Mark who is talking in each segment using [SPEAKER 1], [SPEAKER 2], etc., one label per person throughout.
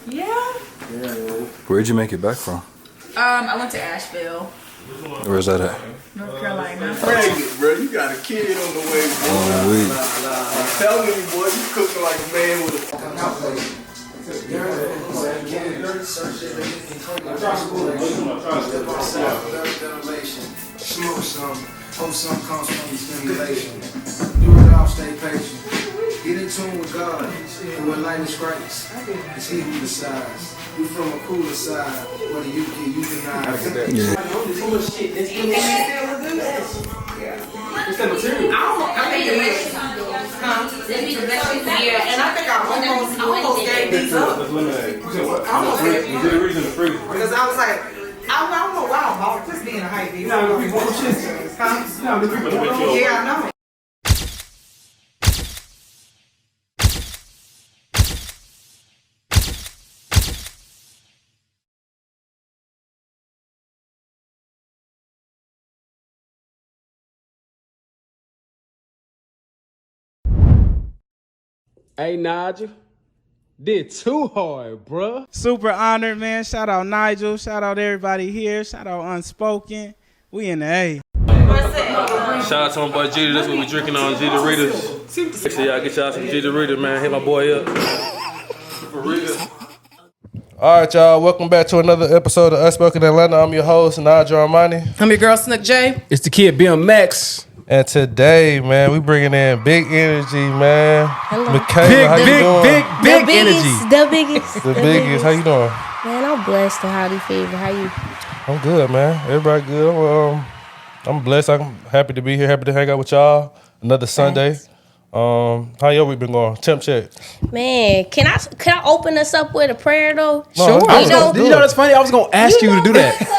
[SPEAKER 1] Yeah.
[SPEAKER 2] Where'd you make it back from?
[SPEAKER 1] I went to Asheville,
[SPEAKER 2] Where's that at?
[SPEAKER 1] North Carolina.
[SPEAKER 3] Bro, you got a kid on the way, boy. I'm telling you, boy, you cooking like a man with a
[SPEAKER 4] smoke some, hope some comes from the stimulation. Do it all, stay patient. Get in tune with God, and when lightning strikes, it's He who decides. You from a cooler side, whether you get, you deny.
[SPEAKER 2] Yeah.
[SPEAKER 5] It's the material.
[SPEAKER 6] Yeah, and I think I almost gave these up.
[SPEAKER 5] I almost gave these up.
[SPEAKER 6] Because I was like, I don't know why I bought this being a hype beat.
[SPEAKER 5] No, bullshit.
[SPEAKER 6] Yeah, I know.
[SPEAKER 5] Hey, Nigel. Did too hard, bruh.
[SPEAKER 7] Super honored, man. Shout out Nigel. Shout out everybody here. Shout out Unspoken. We in the A.
[SPEAKER 8] Shout out to my boy G. That's what we drinking on, G Doritos. Make sure y'all get y'all some G Doritos, man. Hit my boy up. For real.
[SPEAKER 9] All right, y'all. Welcome back to another episode of Unspoken Atlanta. I'm your host, Nigel Armani.
[SPEAKER 1] I'm your girl, Snook J.
[SPEAKER 5] It's the kid, BMX.
[SPEAKER 9] And today, man, we bringing in big energy, man.
[SPEAKER 10] Hello.
[SPEAKER 9] Mikayla, how you doing?
[SPEAKER 5] Big energy.
[SPEAKER 10] The biggest.
[SPEAKER 9] The biggest. How you doing?
[SPEAKER 10] Man, I'm blessed. How do you feel? How you?
[SPEAKER 9] I'm good, man. Everybody good. I'm blessed. I'm happy to be here. Happy to hang out with y'all. Another Sunday. How your week been going? Temp check.
[SPEAKER 10] Man, can I open us up with a prayer though?
[SPEAKER 9] No,
[SPEAKER 5] Sure. You know that's funny? I was gonna ask you to do that.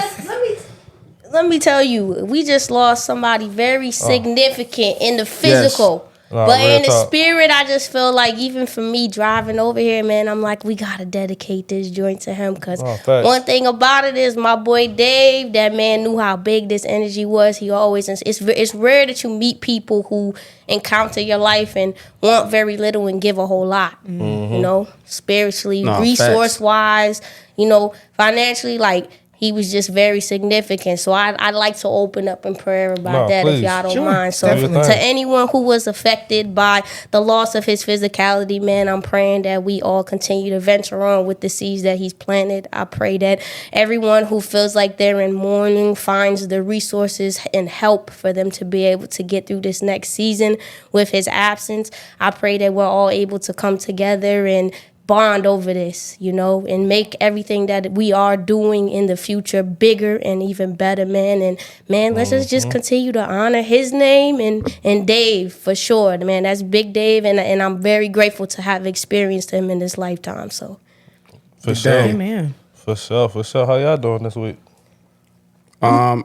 [SPEAKER 10] Let me tell you, we just lost somebody very significant in the physical.
[SPEAKER 9] No,
[SPEAKER 10] but
[SPEAKER 9] real
[SPEAKER 10] in the
[SPEAKER 9] talk.
[SPEAKER 10] spirit, I just feel like even for me driving over here, man, I'm like, we got to dedicate this joint to him. Because one thing about it is my boy Dave, that man knew how big this energy was. He always, it's rare that you meet people who encounter your life and want very little and give a whole lot. You know, spiritually, resource-wise, you know, financially, like, he was just very significant. So I'd like to open up in prayer about that,
[SPEAKER 9] please.
[SPEAKER 10] if y'all don't mind. So to anyone who was affected by the loss of his physicality, man, I'm praying that we all continue to venture on with the seeds that he's planted. I pray that everyone who feels like they're in mourning finds the resources and help for them to be able to get through this next season with his absence. I pray that we're all able to come together and bond over this, you know, and make everything that we are doing in the future bigger and even better, man. And man, let's just continue to honor his name and Dave for sure, man. That's Big Dave, and I'm very grateful to have experienced him in this lifetime. So,
[SPEAKER 9] For sure.
[SPEAKER 1] Amen.
[SPEAKER 9] For sure. How y'all doing this week?
[SPEAKER 5] I'm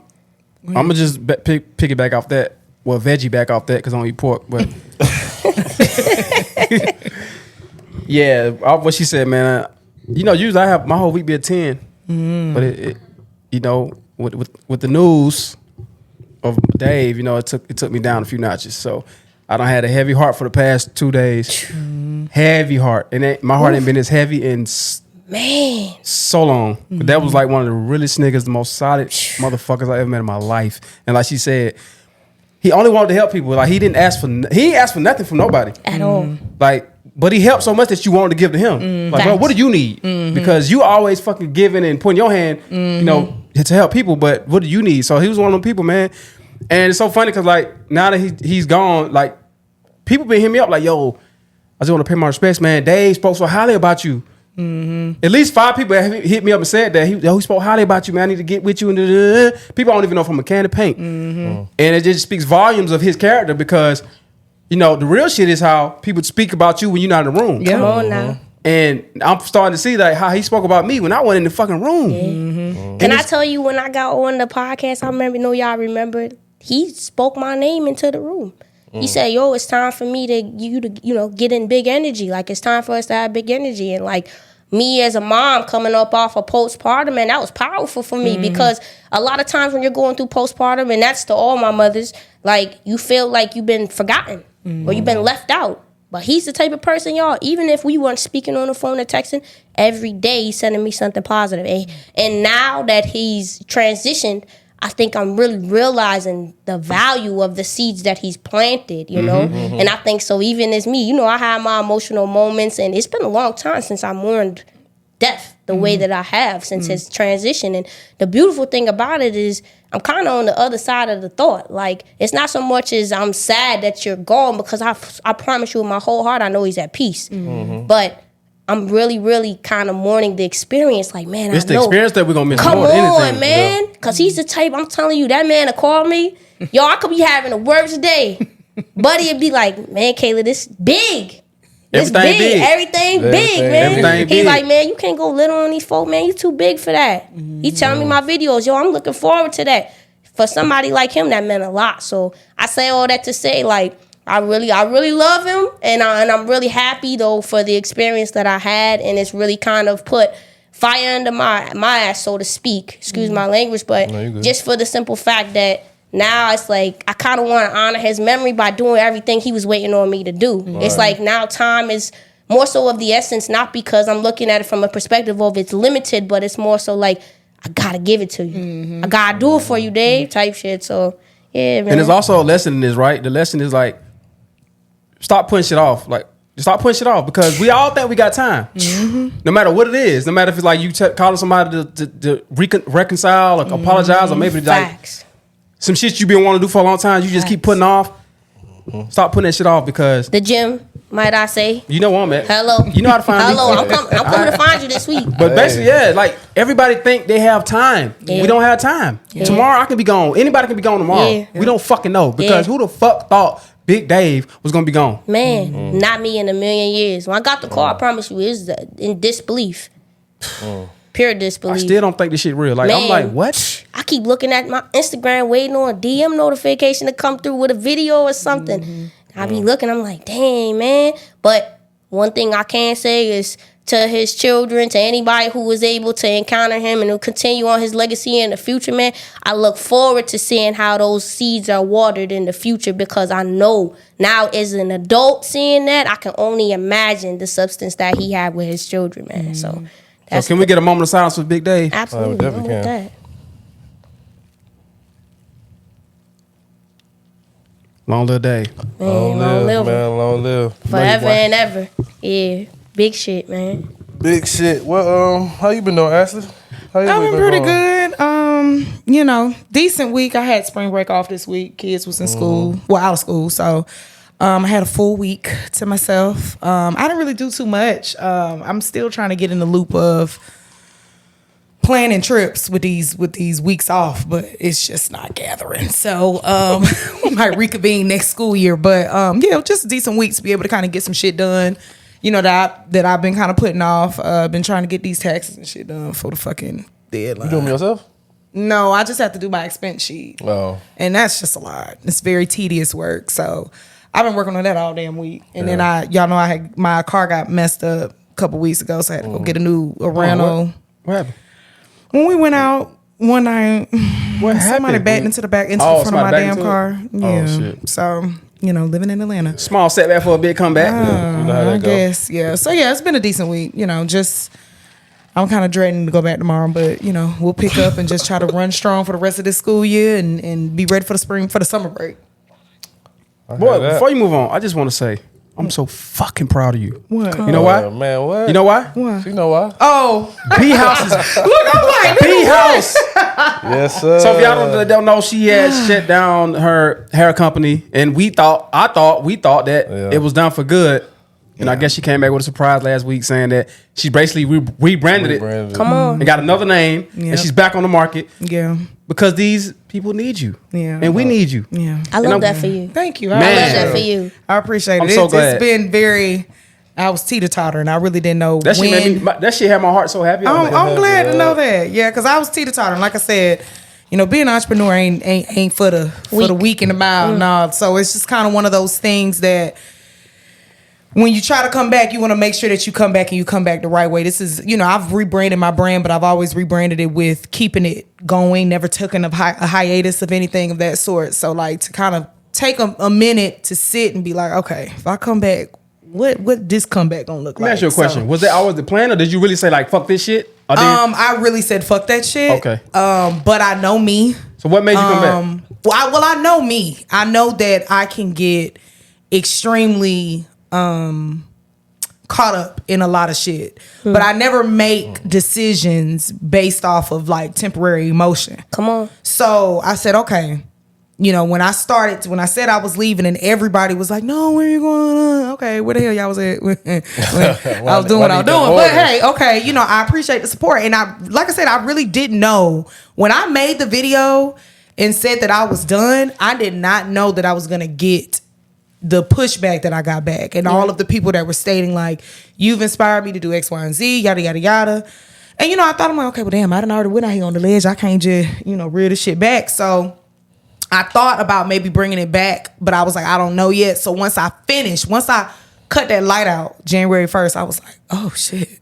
[SPEAKER 5] gonna just pick it back off that. Well, veggie back off that because I don't eat pork, but. Yeah, what she said, man. You know, usually I have my whole week be a 10, but it you know, with the news of Dave, you know, it took me down a few notches. So I done had a heavy heart for the past 2 days. Heavy heart, and my heart ain't been as heavy in so long. But that was like one of the realest niggas, the most solid motherfuckers I ever met in my life. And like she said, he only wanted to help people. Like he ain't asked for nothing from nobody
[SPEAKER 10] at all.
[SPEAKER 5] Like. But he helped so much that you wanted to give to him. Like, bro, what do you need? Because you always fucking giving and putting your hand, you know, to help people. But what do you need? So he was one of them people, man. And it's so funny because, like, now that he's gone, like, people been hitting me up like, yo, I just want to pay my respects, man. Dave spoke so highly about you. At least 5 people have hit me up and said that he spoke highly about you, man. I need to get with you. And people don't even know from a can of paint. And it just speaks volumes of his character because, you know, the real shit is how people speak about you when you're not in the room.
[SPEAKER 10] Come on now.
[SPEAKER 5] And I'm starting to see like how he spoke about me when I wasn't in the fucking room.
[SPEAKER 10] Can I tell you, when I got on the podcast, I remember, y'all remembered, he spoke my name into the room. He said, yo, it's time for me to get in big energy. Like, it's time for us to have big energy. And like, me as a mom coming up off of postpartum, man, that was powerful for me because a lot of times when you're going through postpartum, and that's to all my mothers, like, you feel like you've been forgotten or you've been left out. But he's the type of person, y'all, even if we weren't speaking on the phone or texting, every day he's sending me something positive. And now that he's transitioned, I think I'm really realizing the value of the seeds that he's planted, you know? And I think so even as me, you know, I have my emotional moments, and it's been a long time since I mourned death the way that I have since his transition. And the beautiful thing about it is I'm kind of on the other side of the thought. Like, it's not so much as I'm sad that you're gone, because I promise you with my whole heart I know he's at peace. But I'm really, really kind of mourning the experience. Like, man,
[SPEAKER 5] It's
[SPEAKER 10] I know.
[SPEAKER 5] the experience that we're going to miss
[SPEAKER 10] Come
[SPEAKER 5] more than anything.
[SPEAKER 10] on, man. Because he's the type, I'm telling you, that man will call me. Yo, I could be having the worst day. Buddy would be like, man, Kayla, this big. This
[SPEAKER 5] Everything big.
[SPEAKER 10] Everything big, man.
[SPEAKER 5] Everything
[SPEAKER 10] He's
[SPEAKER 5] big.
[SPEAKER 10] like, man, you can't go little on these folk, man. You too big for that. He telling me my videos. Yo, I'm looking forward to that. For somebody like him, that meant a lot. So I say all that to say, like, I really love him, and I'm really happy though for the experience that I had, and it's really kind of put fire under my ass, so to speak. Excuse my language, but just for the simple fact that now it's like I kind of want to honor his memory by doing everything he was waiting on me to do. It's like now time is more so of the essence, not because I'm looking at it from a perspective of it's limited, but it's more so like I gotta give it to you. I gotta do it for you, Dave, type shit. So yeah, man.
[SPEAKER 5] And there's also a lesson in this, right? The lesson is like, stop putting shit off. Like, just stop putting shit off, because we all think we got time. No matter what it is. No matter if it's like you calling somebody to reconcile or apologize, or maybe like some shit you been wanting to do for a long time, you just keep putting off. Stop putting that shit off, because
[SPEAKER 10] the gym, might I say?
[SPEAKER 5] You know where I'm at.
[SPEAKER 10] Hello.
[SPEAKER 5] You know how to find me.
[SPEAKER 10] Hello, I'm coming to find you this week.
[SPEAKER 5] But basically, yeah, like everybody think they have time.
[SPEAKER 10] Yeah.
[SPEAKER 5] We don't have time.
[SPEAKER 10] Yeah.
[SPEAKER 5] Tomorrow I can be gone. Anybody can be gone tomorrow.
[SPEAKER 10] Yeah.
[SPEAKER 5] We don't fucking know, because who the fuck thought Big Dave was gonna be gone?
[SPEAKER 10] Man, not me in a million years. When I got the call, I promise you, it's in disbelief. Pure disbelief.
[SPEAKER 5] I still don't think this shit real. Like,
[SPEAKER 10] Man,
[SPEAKER 5] I'm like, what?
[SPEAKER 10] I keep looking at my Instagram, waiting on a DM notification to come through with a video or something. I be looking, I'm like, dang, man. But one thing I can say is, to his children, to anybody who was able to encounter him and will continue on his legacy in the future, man, I look forward to seeing how those seeds are watered in the future, because I know now as an adult seeing that, I can only imagine the substance that he had with his children, man. So
[SPEAKER 5] Can we get a moment of silence with Big Dave?
[SPEAKER 10] Absolutely.
[SPEAKER 9] definitely
[SPEAKER 10] I'm with
[SPEAKER 9] can.
[SPEAKER 10] that.
[SPEAKER 5] Long live Dave.
[SPEAKER 10] Man, long live him.
[SPEAKER 9] man. Long live.
[SPEAKER 10] Forever and ever. Yeah. Big shit, man.
[SPEAKER 9] Big shit. Well, how you been doing, Ashley? How you
[SPEAKER 6] I've
[SPEAKER 9] week
[SPEAKER 6] been pretty
[SPEAKER 9] going?
[SPEAKER 6] good. You know, decent week. I had spring break off this week. Kids was in school, well, out of school. So I had a full week to myself. I didn't really do too much. I'm still trying to get in the loop of planning trips with these weeks off, but it's just not gathering. So we might reconvene next school year. But yeah, just a decent week to be able to kind of get some shit done. You know, that I've been kind of putting off. Been trying to get these taxes and shit done for the fucking deadline.
[SPEAKER 9] You doing them yourself?
[SPEAKER 6] No, I just have to do my expense sheet.
[SPEAKER 9] Oh.
[SPEAKER 6] And that's just a lot. It's very tedious work. So I've been working on that all damn week. And then y'all know my car got messed up a couple weeks ago, so I had to go get a new Reno.
[SPEAKER 5] What happened?
[SPEAKER 6] When we went out one night, somebody
[SPEAKER 5] happened?
[SPEAKER 6] backed into the front of
[SPEAKER 5] somebody
[SPEAKER 6] my
[SPEAKER 5] backed
[SPEAKER 6] damn
[SPEAKER 5] into it?
[SPEAKER 6] car.
[SPEAKER 5] Oh,
[SPEAKER 6] Yeah.
[SPEAKER 5] shit.
[SPEAKER 6] So, you know, living in Atlanta.
[SPEAKER 5] Small setback for a big comeback.
[SPEAKER 9] You know how that
[SPEAKER 6] I
[SPEAKER 9] go.
[SPEAKER 6] guess, yeah. So yeah, it's been a decent week. You know, just I'm kind of dreading to go back tomorrow, but you know, we'll pick up and just try to run strong for the rest of this school year and be ready for the summer break.
[SPEAKER 5] Boy, before you move on, I just want to say, I'm so fucking proud of you.
[SPEAKER 6] What?
[SPEAKER 5] You know why?
[SPEAKER 9] Man, what?
[SPEAKER 5] You know why?
[SPEAKER 6] What?
[SPEAKER 9] You know why?
[SPEAKER 6] Oh,
[SPEAKER 5] B House is
[SPEAKER 6] look, I'm like,
[SPEAKER 5] B House.
[SPEAKER 9] Yes, sir.
[SPEAKER 5] So if y'all don't know, she had shut down her hair company, and we thought that it was done for good. And I guess she came back with a surprise last week saying that she basically rebranded it.
[SPEAKER 10] Come on.
[SPEAKER 5] And got another name, and she's back on the market.
[SPEAKER 6] Yeah.
[SPEAKER 5] Because these people need you.
[SPEAKER 6] Yeah.
[SPEAKER 5] And we need you.
[SPEAKER 6] Yeah.
[SPEAKER 10] I love that for you.
[SPEAKER 6] Thank you.
[SPEAKER 10] I love that for you.
[SPEAKER 6] I appreciate it.
[SPEAKER 5] I'm so glad.
[SPEAKER 6] It's been very. I was teeter-totter, and I really didn't know
[SPEAKER 5] That shit
[SPEAKER 6] when.
[SPEAKER 5] that shit had my heart so happy.
[SPEAKER 6] I'm glad to know that. Yeah, because I was teeter-totter. Like I said, you know, being an entrepreneur ain't for the weak and the mild. No, so it's just kind of one of those things that when you try to come back, you want to make sure that you come back and you come back the right way. This is, you know, I've rebranded my brand, but I've always rebranded it with keeping it going, never taking a hiatus of anything of that sort. So like to kind of take a minute to sit and be like, okay, if I come back, what this comeback gonna look
[SPEAKER 5] Let me
[SPEAKER 6] like?
[SPEAKER 5] ask you a question. Was that always the plan, or did you really say like fuck this shit? Or did
[SPEAKER 6] I really said fuck that shit.
[SPEAKER 5] Okay.
[SPEAKER 6] But I know me.
[SPEAKER 5] So what made you come back?
[SPEAKER 6] Well, I know me. I know that I can get extremely caught up in a lot of shit. But I never make decisions based off of like temporary emotion.
[SPEAKER 10] Come on.
[SPEAKER 6] So I said, okay. You know, when I said I was leaving and everybody was like, no, where you going? Okay, where the hell y'all was at? When I was doing what I was doing. But hey, okay, you know, I appreciate the support. And like I said, I really didn't know. When I made the video and said that I was done, I did not know that I was going to get the pushback that I got back. And all of the people that were stating like, you've inspired me to do X, Y, and Z, yada, yada, yada. And, you know, I thought, I'm like, okay, well, damn, I done already went out here on the ledge. I can't just, you know, reel this shit back. So I thought about maybe bringing it back, but I was like, I don't know yet. So once I cut that light out January 1st, I was like, oh shit.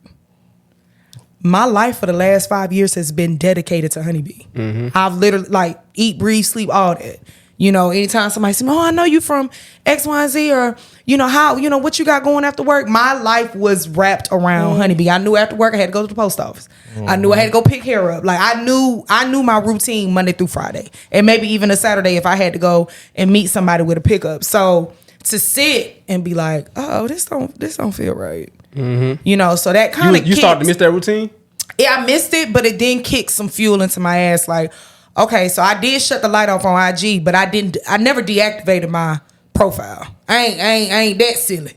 [SPEAKER 6] My life for the last 5 years has been dedicated to Honeybee. I've literally like eat, breathe, sleep, all that. You know, anytime somebody says, oh, I know you from X, Y, and Z, or, you know, how, you know, what you got going after work. My life was wrapped around Honeybee. I knew after work I had to go to the post office. I knew I had to go pick hair up. Like I knew my routine Monday through Friday. And maybe even a Saturday if I had to go and meet somebody with a pickup. So to sit and be like, oh, this don't feel right. You know, so that kind of
[SPEAKER 5] you started to miss that routine?
[SPEAKER 6] Yeah, I missed it, but it did kick some fuel into my ass. Like, okay, so I did shut the light off on IG, but I never deactivated my profile. I ain't that silly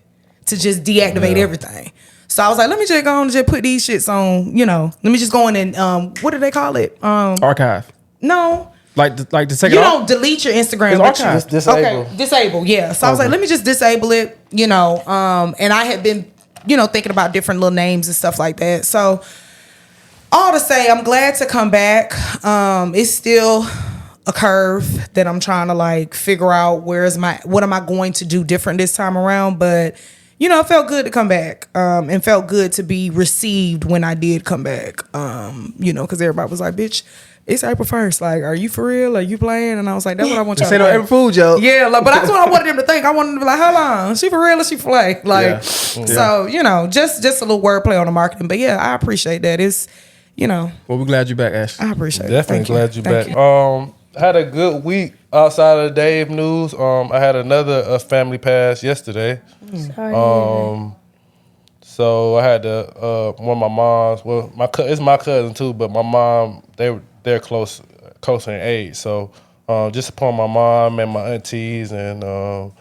[SPEAKER 6] to just deactivate everything. So I was like, let me just go on and just put these shits on, you know. Let me just go in and what do they call it?
[SPEAKER 5] Archive.
[SPEAKER 6] No.
[SPEAKER 5] Like to take
[SPEAKER 6] you
[SPEAKER 5] it off?
[SPEAKER 6] don't delete your Instagram.
[SPEAKER 5] It's
[SPEAKER 6] but
[SPEAKER 5] archived.
[SPEAKER 9] Disable.
[SPEAKER 6] Okay, disable, yeah. So I was like, let me just disable it, you know. And I had been, you know, thinking about different little names and stuff like that. So all to say, I'm glad to come back. It's still a curve that I'm trying to like figure out what am I going to do different this time around. But, you know, it felt good to come back. And felt good to be received when I did come back. You know, because everybody was like, bitch, it's April 1st. Like, are you for real? Are you playing? And I was like, that's what I want y'all to
[SPEAKER 5] Say no
[SPEAKER 6] think.
[SPEAKER 5] April Fool joke.
[SPEAKER 6] Yeah, like, but that's what I wanted them to think. I wanted them to be like, hold on, she for real or she for play? Like, so, you know, just a little wordplay on the marketing. But yeah, I appreciate that. It's, you know.
[SPEAKER 5] Well, we're glad you're back, Ash.
[SPEAKER 6] I appreciate it.
[SPEAKER 9] Definitely glad you're back.
[SPEAKER 6] You.
[SPEAKER 9] Had a good week outside of the Dave news. I had another family pass yesterday.
[SPEAKER 10] Sorry.
[SPEAKER 9] So I had to one of my moms. Well, it's my cousin too, but my mom they're closer in age. So just upon my mom and my aunties and my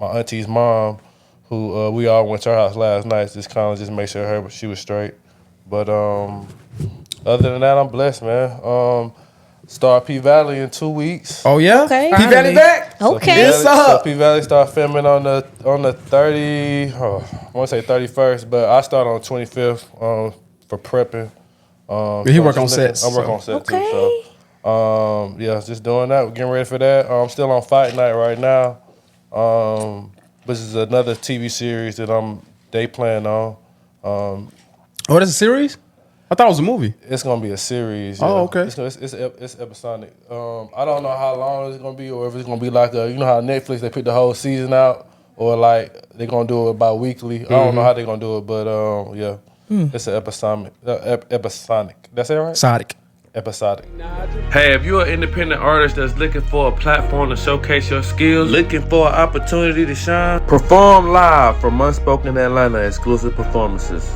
[SPEAKER 9] auntie's mom, who we all went to her house last night. Just kind of just make sure she was straight. But other than that, I'm blessed, man. Start P Valley in 2 weeks.
[SPEAKER 5] Oh yeah,
[SPEAKER 10] Okay.
[SPEAKER 5] P Valley back.
[SPEAKER 10] Okay.
[SPEAKER 9] So P Valley start filming on the 30. I want to say 31st, but I start on 25th for prepping.
[SPEAKER 5] He work on sets.
[SPEAKER 9] I work on sets
[SPEAKER 10] Okay.
[SPEAKER 9] too. So yeah, just doing that. We're getting ready for that. I'm still on Fight Night right now. This is another TV series that they plan on.
[SPEAKER 5] Oh, that's a series? I thought it was a movie.
[SPEAKER 9] It's gonna be a series.
[SPEAKER 5] Oh,
[SPEAKER 9] yeah.
[SPEAKER 5] okay.
[SPEAKER 9] It's episodic. I don't know how long it's gonna be, or if it's gonna be like you know how Netflix they put the whole season out, or like they're gonna do it bi-weekly. I don't know how they're gonna do it, but yeah, it's an episodic. That's it, right?
[SPEAKER 5] Sonic.
[SPEAKER 9] Episodic.
[SPEAKER 8] Hey, if you're an independent artist that's looking for a platform to showcase your skills, looking for an opportunity to shine, perform live from Unspoken Atlanta exclusive performances.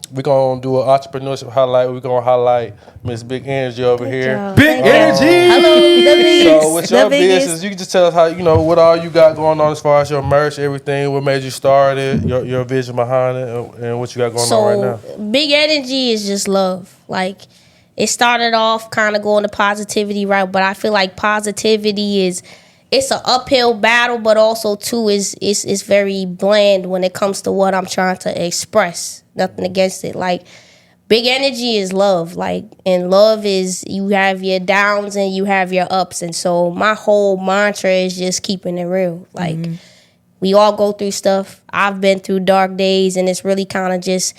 [SPEAKER 9] We're gonna do an entrepreneurship highlight. We're gonna highlight Miss Big Energy over here.
[SPEAKER 10] job.
[SPEAKER 5] Big energy.
[SPEAKER 10] Hello, the biggest.
[SPEAKER 9] So with your business, you can just tell us how what all you got going on as far as your merch, everything. What made you start it? Your vision behind it, and what you got going on right now.
[SPEAKER 10] Big energy is just love. Like it started off kind of going the positivity route, but I feel like positivity it's an uphill battle, but also too is very bland when it comes to what I'm trying to express. Nothing against it. Like big energy is love, like, and love is you have your downs and you have your ups. And so my whole mantra is just keeping it real. Like, we all go through stuff. I've been through dark days, and it's really kind of just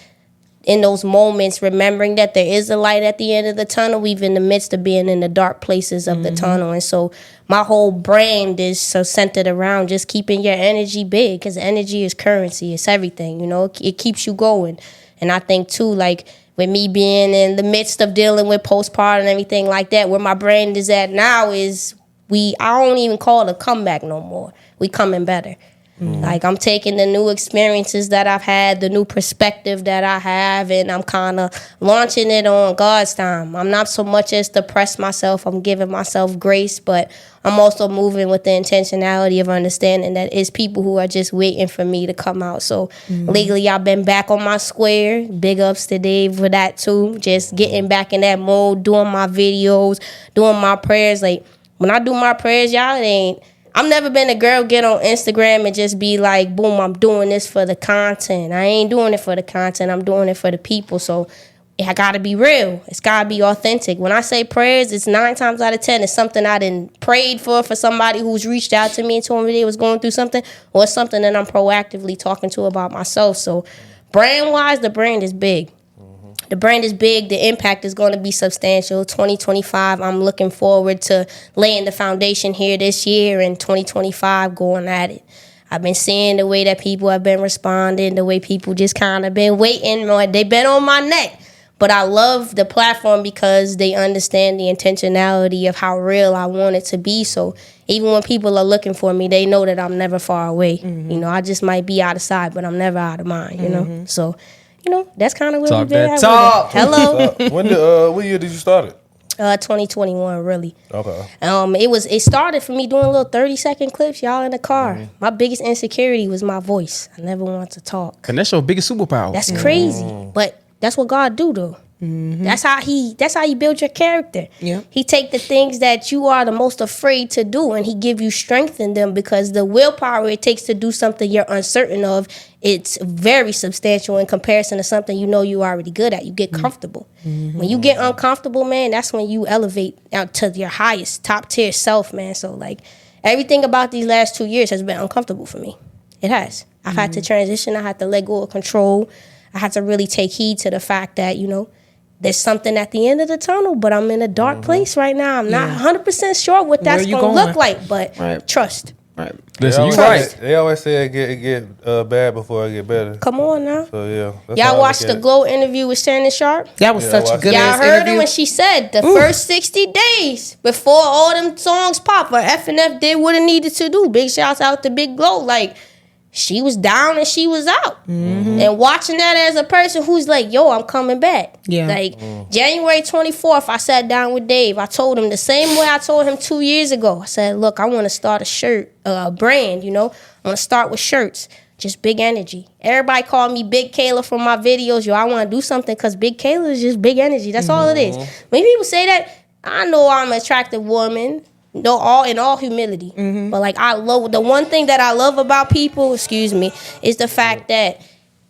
[SPEAKER 10] in those moments, remembering that there is a light at the end of the tunnel, even in the midst of being in the dark places of the tunnel. And so my whole brand is so centered around just keeping your energy big, because energy is currency. It's everything, you know. It keeps you going. And I think, too, like, with me being in the midst of dealing with postpartum and everything like that, where my brand is at now is I don't even call it a comeback no more. We coming better. Like, I'm taking the new experiences that I've had, the new perspective that I have, and I'm kind of launching it on God's time. I'm not so much as to press myself. I'm giving myself grace, but I'm also moving with the intentionality of understanding that it's people who are just waiting for me to come out. So lately, I've been back on my square. Big ups to Dave for that, too. Just getting back in that mode, doing my videos, doing my prayers. Like, when I do my prayers, y'all, I've never been a girl get on Instagram and just be like, boom, I'm doing this for the content. I ain't doing it for the content. I'm doing it for the people. So I got to be real. It's got to be authentic. When I say prayers, it's 9 times out of 10. It's something I done prayed for somebody who's reached out to me and told me they was going through something, or it's something that I'm proactively talking to about myself. So brand-wise, the brand is big. The brand is big. The impact is going to be substantial. 2025, I'm looking forward to laying the foundation here this year, and 2025 going at it. I've been seeing the way that people have been responding, the way people just kind of been waiting. They've been on my neck. But I love the platform because they understand the intentionality of how real I want it to be. So even when people are looking for me, they know that I'm never far away. You know, I just might be out of sight, but I'm never out of mind, you know. So, you know, that's kind of where we've been at. Hello.
[SPEAKER 9] What year did you start it?
[SPEAKER 10] 2021, really.
[SPEAKER 9] Okay.
[SPEAKER 10] It started for me doing little 30-second clips, y'all, in the car. My biggest insecurity was my voice. I never wanted to talk.
[SPEAKER 5] And that's your biggest superpower.
[SPEAKER 10] That's crazy. But that's what God do, though. That's how he build your character.
[SPEAKER 6] Yeah.
[SPEAKER 10] He take the things that you are the most afraid to do, and he give you strength in them, because the willpower it takes to do something you're uncertain of, it's very substantial in comparison to something you know you're already good at. You get comfortable. When you get uncomfortable, man, that's when you elevate out to your highest top tier self, man. So like everything about these last 2 years has been uncomfortable for me. It has. I've had to transition. I had to let go of control. I had to really take heed to the fact that, you know, there's something at the end of the tunnel, but I'm in a dark place right now. I'm not 100% sure what that's going to look like, but trust.
[SPEAKER 5] Right. Listen, you're
[SPEAKER 9] right. They always say it get bad before it get better.
[SPEAKER 10] Come on now.
[SPEAKER 9] So yeah.
[SPEAKER 10] Y'all watched the Glow interview with Shannon Sharp?
[SPEAKER 6] That was such a good
[SPEAKER 10] Y'all heard
[SPEAKER 6] interview.
[SPEAKER 10] her when she said the first 60 days before all them songs pop, or F&F did what it needed to do. Big shouts out to Big Glow. Like, she was down and she was out. And watching that as a person who's like, yo, I'm coming back.
[SPEAKER 6] Yeah.
[SPEAKER 10] Like, January 24th, I sat down with Dave. I told him the same way I told him 2 years ago. I said, look, I want to start a brand, you know. I want to start with shirts. Just big energy. Everybody called me Big Kayla from my videos. Yo, I want to do something because Big Kayla is just big energy. That's all it is. When people say that, I know I'm an attractive woman. No, in all humility. But like, I love the one thing that I love about people, is the fact that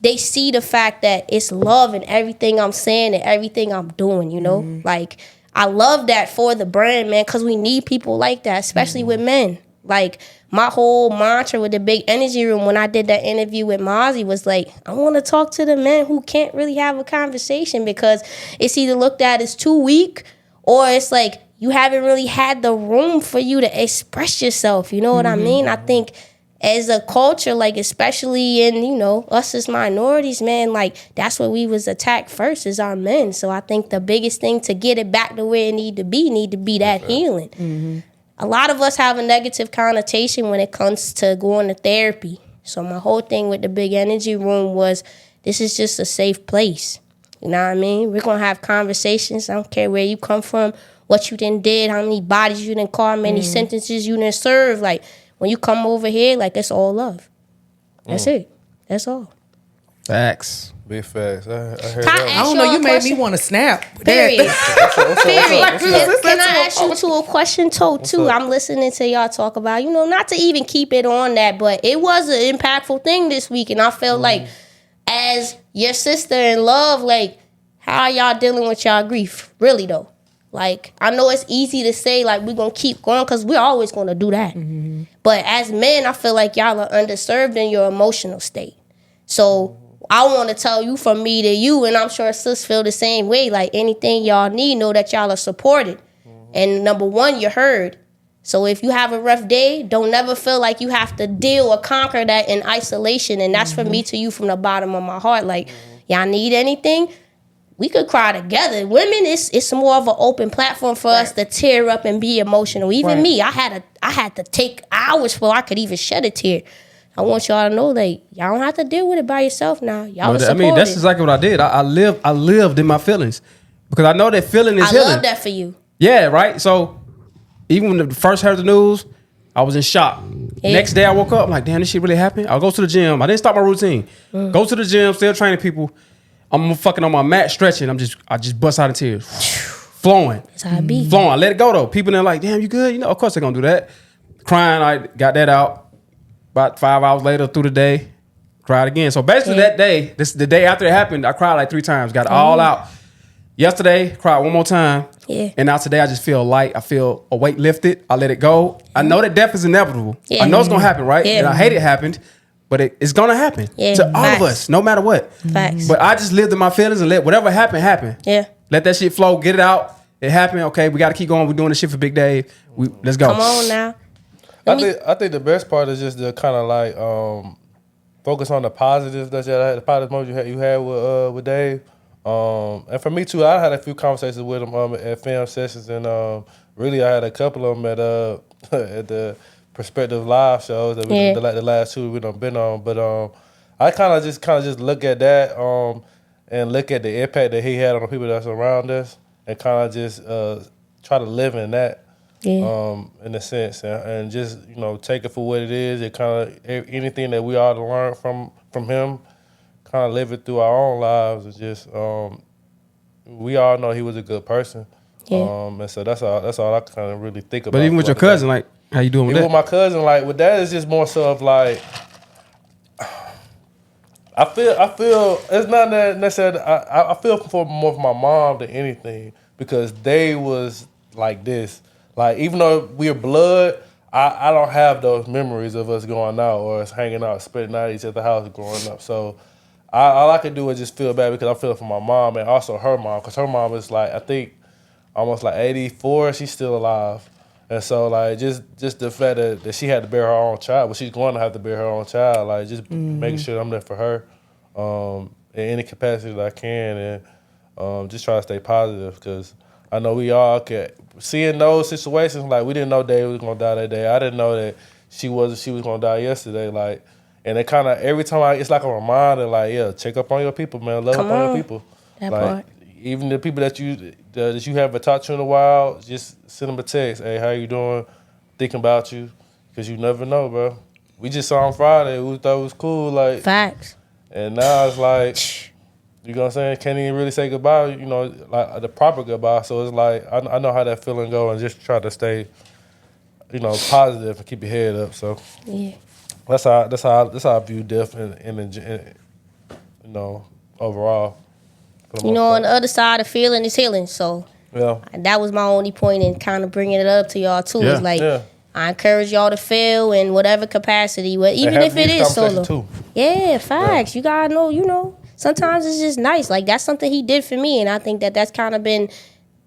[SPEAKER 10] they see the fact that it's love in everything I'm saying and everything I'm doing, you know? Like, I love that for the brand, man, because we need people like that, especially with men. Like, my whole mantra with the Big Energy Room when I did that interview with Mozzie was like, I want to talk to the men who can't really have a conversation, because it's either looked at as too weak, or it's like, you haven't really had the room for you to express yourself. You know what I mean? I think as a culture, like, especially in, you know, us as minorities, man, like, that's what we was attacked first, is our men. So I think the biggest thing to get it back to where it need to be that healing. A lot of us have a negative connotation when it comes to going to therapy. So my whole thing with the Big Energy Room was, this is just a safe place. You know what I mean? We're going to have conversations. I don't care where you come from, what you done did, how many bodies you done caught, how many sentences you done served. Like, when you come over here, like, it's all love. That's it. That's all.
[SPEAKER 5] Facts.
[SPEAKER 9] Big facts. I heard
[SPEAKER 6] I don't know. You made me want to snap.
[SPEAKER 10] Period. Period. Can I ask you
[SPEAKER 6] What's
[SPEAKER 10] a question, too? I'm listening to y'all talk about, you know, not to even keep it on that, but it was an impactful thing this week, and I felt like, as your sister in love, like, How are y'all dealing with y'all grief? Really though. Like, I know it's easy to say, like, we're going to keep going because we're always going to do that. Mm-hmm. But as men, I feel like y'all are underserved in your emotional state. So I want to tell you from me to you, and I'm sure sis feel the same way, like anything y'all need, know that y'all are supported. Mm-hmm. And number one, you're heard. So if you have a rough day, don't never feel like you have to deal or conquer that in isolation. And that's for me to you from the bottom of my heart. Like, y'all need anything? We could cry together. Women, it's more of an open platform for us to tear up and be emotional. Even me, I had to take hours before I could even shed a tear. I want y'all to know that y'all don't have to deal with it by yourself now. Y'all are supported.
[SPEAKER 5] I mean, that's exactly what I did. I lived in my feelings because I know that feeling is healing.
[SPEAKER 10] I love that for you.
[SPEAKER 5] Yeah, right. So even when I first heard the news, I was in shock. Yeah. Next day I woke up, I'm like, damn, this shit really happened. I'll go to the gym. I didn't start my routine. Go to the gym, still training people. I'm fucking on my mat stretching. I just bust out in tears. Flowing.
[SPEAKER 10] That's how I be.
[SPEAKER 5] Flowing. I let it go though. People in there like, damn, you good? You know, of course they're gonna do that. Crying, I got that out. About 5 hours later through the day, cried again. So basically that day, the day after it happened, I cried like 3 times. Got it all out. Yesterday, cried one more time. Yeah. And now today I just feel light. I feel a weight lifted. I let it go. I know that death is inevitable. Yeah. I know it's gonna happen, right? Yeah. And I hate it happened. But it's gonna happen to all of us, no matter what.
[SPEAKER 10] Facts.
[SPEAKER 5] But I just lived in my feelings and let whatever happen, happen.
[SPEAKER 10] Yeah.
[SPEAKER 5] Let that shit flow, get it out. It happened. Okay, we gotta keep going. We're doing this shit for Big Dave. Let's go.
[SPEAKER 10] Come on now.
[SPEAKER 9] I think the best part is just to kind of like focus on the positives that the positive moments you had with Dave. And for me too, I had a few conversations with him at film sessions, and really I had a couple of them at the Perspective live shows that the last 2 we done been on, but I kind of just look at that and look at the impact that he had on the people that's around us, and kind of just try to live in that, in a sense, and just take it for what it is. It kind of anything that we ought to learn from him, kind of live it through our own lives, and just we all know he was a good person, and so that's all I kind of really think about.
[SPEAKER 5] But even with your cousin, like. How you doing with that?
[SPEAKER 9] With my cousin, like with that, it's just more so of like, I feel it's not necessarily. I feel for more for my mom than anything, because they was like this. Like, even though we're blood, I don't have those memories of us going out or us hanging out, spending night at each other's house growing up. So all I can do is just feel bad because I feel for my mom and also her mom, because her mom is like, I think almost like 84. She's still alive. And so, like, just the fact that she had to bear her own child, well, she's going to have to bear her own child, like, just making sure I'm there for her in any capacity that I can, and just try to stay positive, because I know we all can. Seeing those situations, like, we didn't know Dave was going to die that day. I didn't know that she was going to die yesterday, like, and it kind of, every time, it's like a reminder, like, check up on your people, man, love up on your people.
[SPEAKER 10] That
[SPEAKER 9] like,
[SPEAKER 10] part.
[SPEAKER 9] Even the people that you haven't talked to in a while, just send them a text. Hey, how you doing? Thinking about you, because you never know, bro. We just saw him Friday. We thought it was cool, like.
[SPEAKER 10] Facts.
[SPEAKER 9] And now it's like, you know what I'm saying? Can't even really say goodbye. Like the proper goodbye. So it's like I know how that feeling go, and just try to stay, positive and keep your head up. So
[SPEAKER 10] yeah,
[SPEAKER 9] that's how I view death in overall.
[SPEAKER 10] On the other side of feeling is healing. So that was my only point in kind of bringing it up to y'all too. It's like I encourage y'all to feel in whatever capacity, even if it is solo.
[SPEAKER 9] Too.
[SPEAKER 10] Yeah, facts. You gotta know. Sometimes it's just nice. Like, that's something he did for me, and I think that's kind of been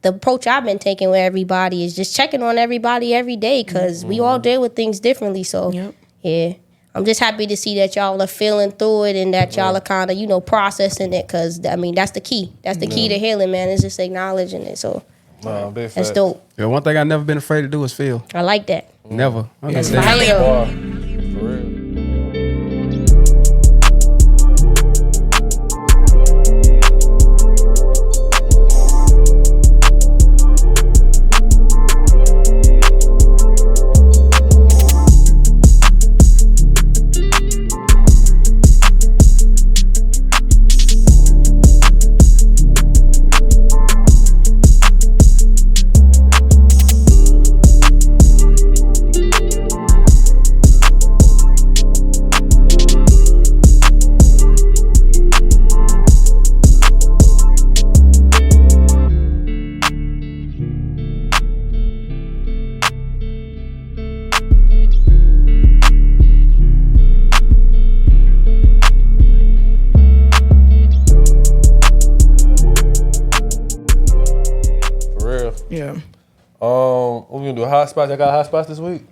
[SPEAKER 10] the approach I've been taking with everybody, is just checking on everybody every day, because we all deal with things differently. So yeah. I'm just happy to see that y'all are feeling through it, and that y'all are kind of, processing it, because, I mean, that's the key. That's the key to healing, man, is just acknowledging it. So that's dope.
[SPEAKER 5] Yeah, one thing I've never been afraid to do is feel.
[SPEAKER 10] I like that.
[SPEAKER 5] Never.
[SPEAKER 10] That's fire.
[SPEAKER 6] Yeah.
[SPEAKER 9] What we gonna do? Hotspots. I got hotspots this week.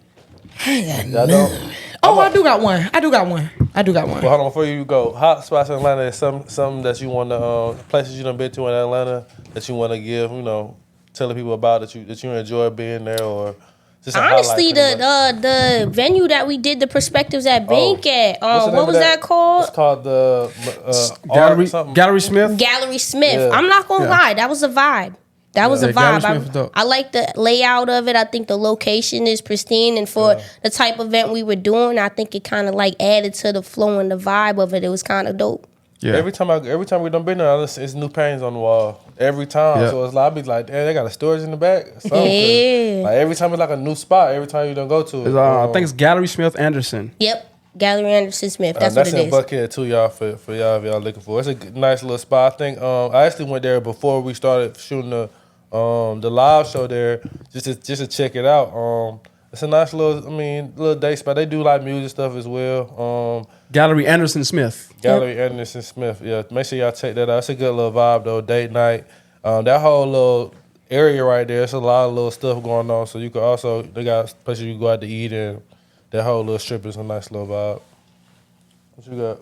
[SPEAKER 9] Y'all don't?
[SPEAKER 6] Oh, I do got one.
[SPEAKER 9] Well, hold on, before you go, hotspots in Atlanta is something that you want to places you done been to in Atlanta that you want to give, telling people about that you enjoy being there, or just a
[SPEAKER 10] honestly
[SPEAKER 9] highlight,
[SPEAKER 10] the venue that we did the perspectives at Bank at. What was that called?
[SPEAKER 9] It's called the
[SPEAKER 5] Gallery Smith.
[SPEAKER 10] Gallery Smith.
[SPEAKER 9] Yeah.
[SPEAKER 10] I'm not gonna lie, that was a vibe. That was a
[SPEAKER 5] Gallery
[SPEAKER 10] vibe.
[SPEAKER 5] Smith was dope.
[SPEAKER 10] I like the layout of it. I think the location is pristine, and for the type of event we were doing, I think it kind of like added to the flow and the vibe of it. It was kind of dope.
[SPEAKER 5] Yeah.
[SPEAKER 9] Every time we done been there, it's new paintings on the wall. Every time,
[SPEAKER 5] Yeah.
[SPEAKER 9] so it's like I be like, damn, they got a storage in the back.
[SPEAKER 10] Yeah.
[SPEAKER 9] Like every time it's like a new spot. Every time you don't go to it.
[SPEAKER 5] I think it's Gallery Smith Anderson.
[SPEAKER 10] Yep. Gallery Anderson Smith. That's what it
[SPEAKER 9] in
[SPEAKER 10] is.
[SPEAKER 9] Buckhead too, y'all. For y'all, if y'all looking for it. It's a nice little spot. I think I actually went there before we started shooting the live show there, just to check it out. It's a nice little day spot. They do like music stuff as well.
[SPEAKER 5] Gallery Anderson Smith.
[SPEAKER 9] Gallery Anderson Smith. Yeah, make sure y'all check that out. It's a good little vibe though. Date night. That whole little area right there. It's a lot of little stuff going on. So you can also, they got places you can go out to eat, and that whole little strip is a nice little vibe. What you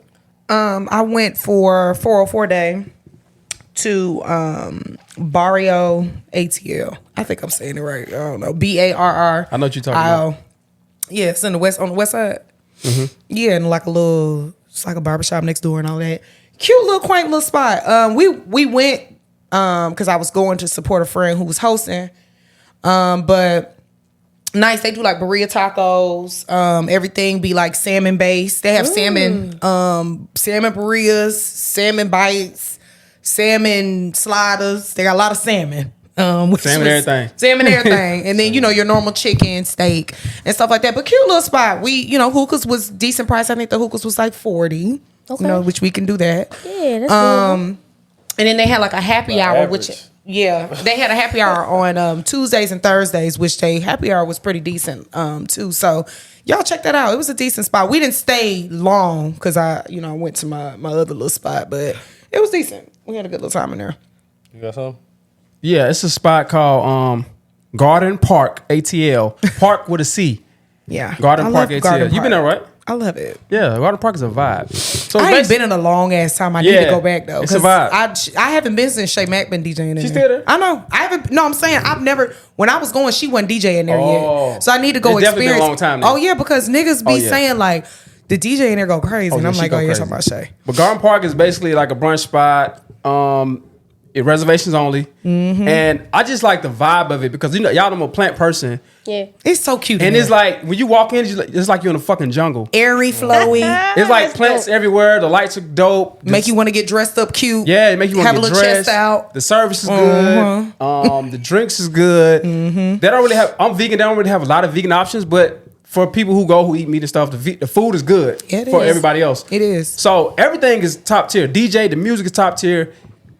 [SPEAKER 9] got?
[SPEAKER 6] I went for 404 Day to Barrio ATL. I think I'm saying it right. I don't know. BARR.
[SPEAKER 5] I know what you're talking about.
[SPEAKER 6] Yeah, it's on the west side.
[SPEAKER 5] Mm-hmm.
[SPEAKER 6] Yeah, and it's like a barbershop next door and all that. Cute little quaint little spot. We went because I was going to support a friend who was hosting. But nice. They do like burrito tacos. Everything be like salmon based. They have salmon burritos, salmon bites, salmon sliders. They got a lot of salmon.
[SPEAKER 5] Everything.
[SPEAKER 6] Salmon everything. And then, your normal chicken, steak, and stuff like that. But cute little spot. We, hookahs was decent price. I think the hookahs was like $40. Okay. Which we can do that.
[SPEAKER 10] Yeah, that's good.
[SPEAKER 6] And then they had like a happy hour,
[SPEAKER 9] average.
[SPEAKER 6] they had a happy hour on Tuesdays and Thursdays, which happy hour was pretty decent too. So y'all check that out. It was a decent spot. We didn't stay long because I went to my other little spot, but it was decent. We had a good little time in there.
[SPEAKER 9] You got something?
[SPEAKER 5] Yeah, it's a spot called Garden Park ATL. Park with a C.
[SPEAKER 6] Yeah,
[SPEAKER 5] Garden Park ATL. You been there, right?
[SPEAKER 6] I love it.
[SPEAKER 5] Yeah, Garden Park is a vibe. So
[SPEAKER 6] I ain't been in a long ass time. I need to go back though.
[SPEAKER 5] It's a vibe.
[SPEAKER 6] I haven't been since Shay Mack been DJing in there.
[SPEAKER 5] She's still there?
[SPEAKER 6] I know. I haven't. No, I'm saying I've never. When I was going, she wasn't DJing there yet. So I need to go
[SPEAKER 5] It's definitely
[SPEAKER 6] experience.
[SPEAKER 5] been a long time now.
[SPEAKER 6] Oh yeah, because niggas be saying like the DJ in there go crazy, and I'm
[SPEAKER 5] she
[SPEAKER 6] like,
[SPEAKER 5] go
[SPEAKER 6] oh yeah,
[SPEAKER 5] crazy.
[SPEAKER 6] talking about Shay.
[SPEAKER 5] But Garden Park is basically like a brunch spot. Reservations only. Mm-hmm. And I just like the vibe of it because y'all know I'm a plant person.
[SPEAKER 10] Yeah.
[SPEAKER 6] It's so cute.
[SPEAKER 5] And it's like when you walk in, it's like you're in a fucking jungle.
[SPEAKER 6] Airy, flowy.
[SPEAKER 5] It's like plants everywhere. The lights are dope.
[SPEAKER 6] Make you want to get dressed up cute.
[SPEAKER 5] Yeah, it make you want to get
[SPEAKER 6] have a little
[SPEAKER 5] dressed.
[SPEAKER 6] chest out.
[SPEAKER 5] The service is good. The drinks is good. Mm-hmm. They don't really have. I'm vegan. They don't really have a lot of vegan options, but for people who eat meat and stuff, the food is good for everybody else.
[SPEAKER 6] It is.
[SPEAKER 5] So everything is top tier. DJ, the music is top tier.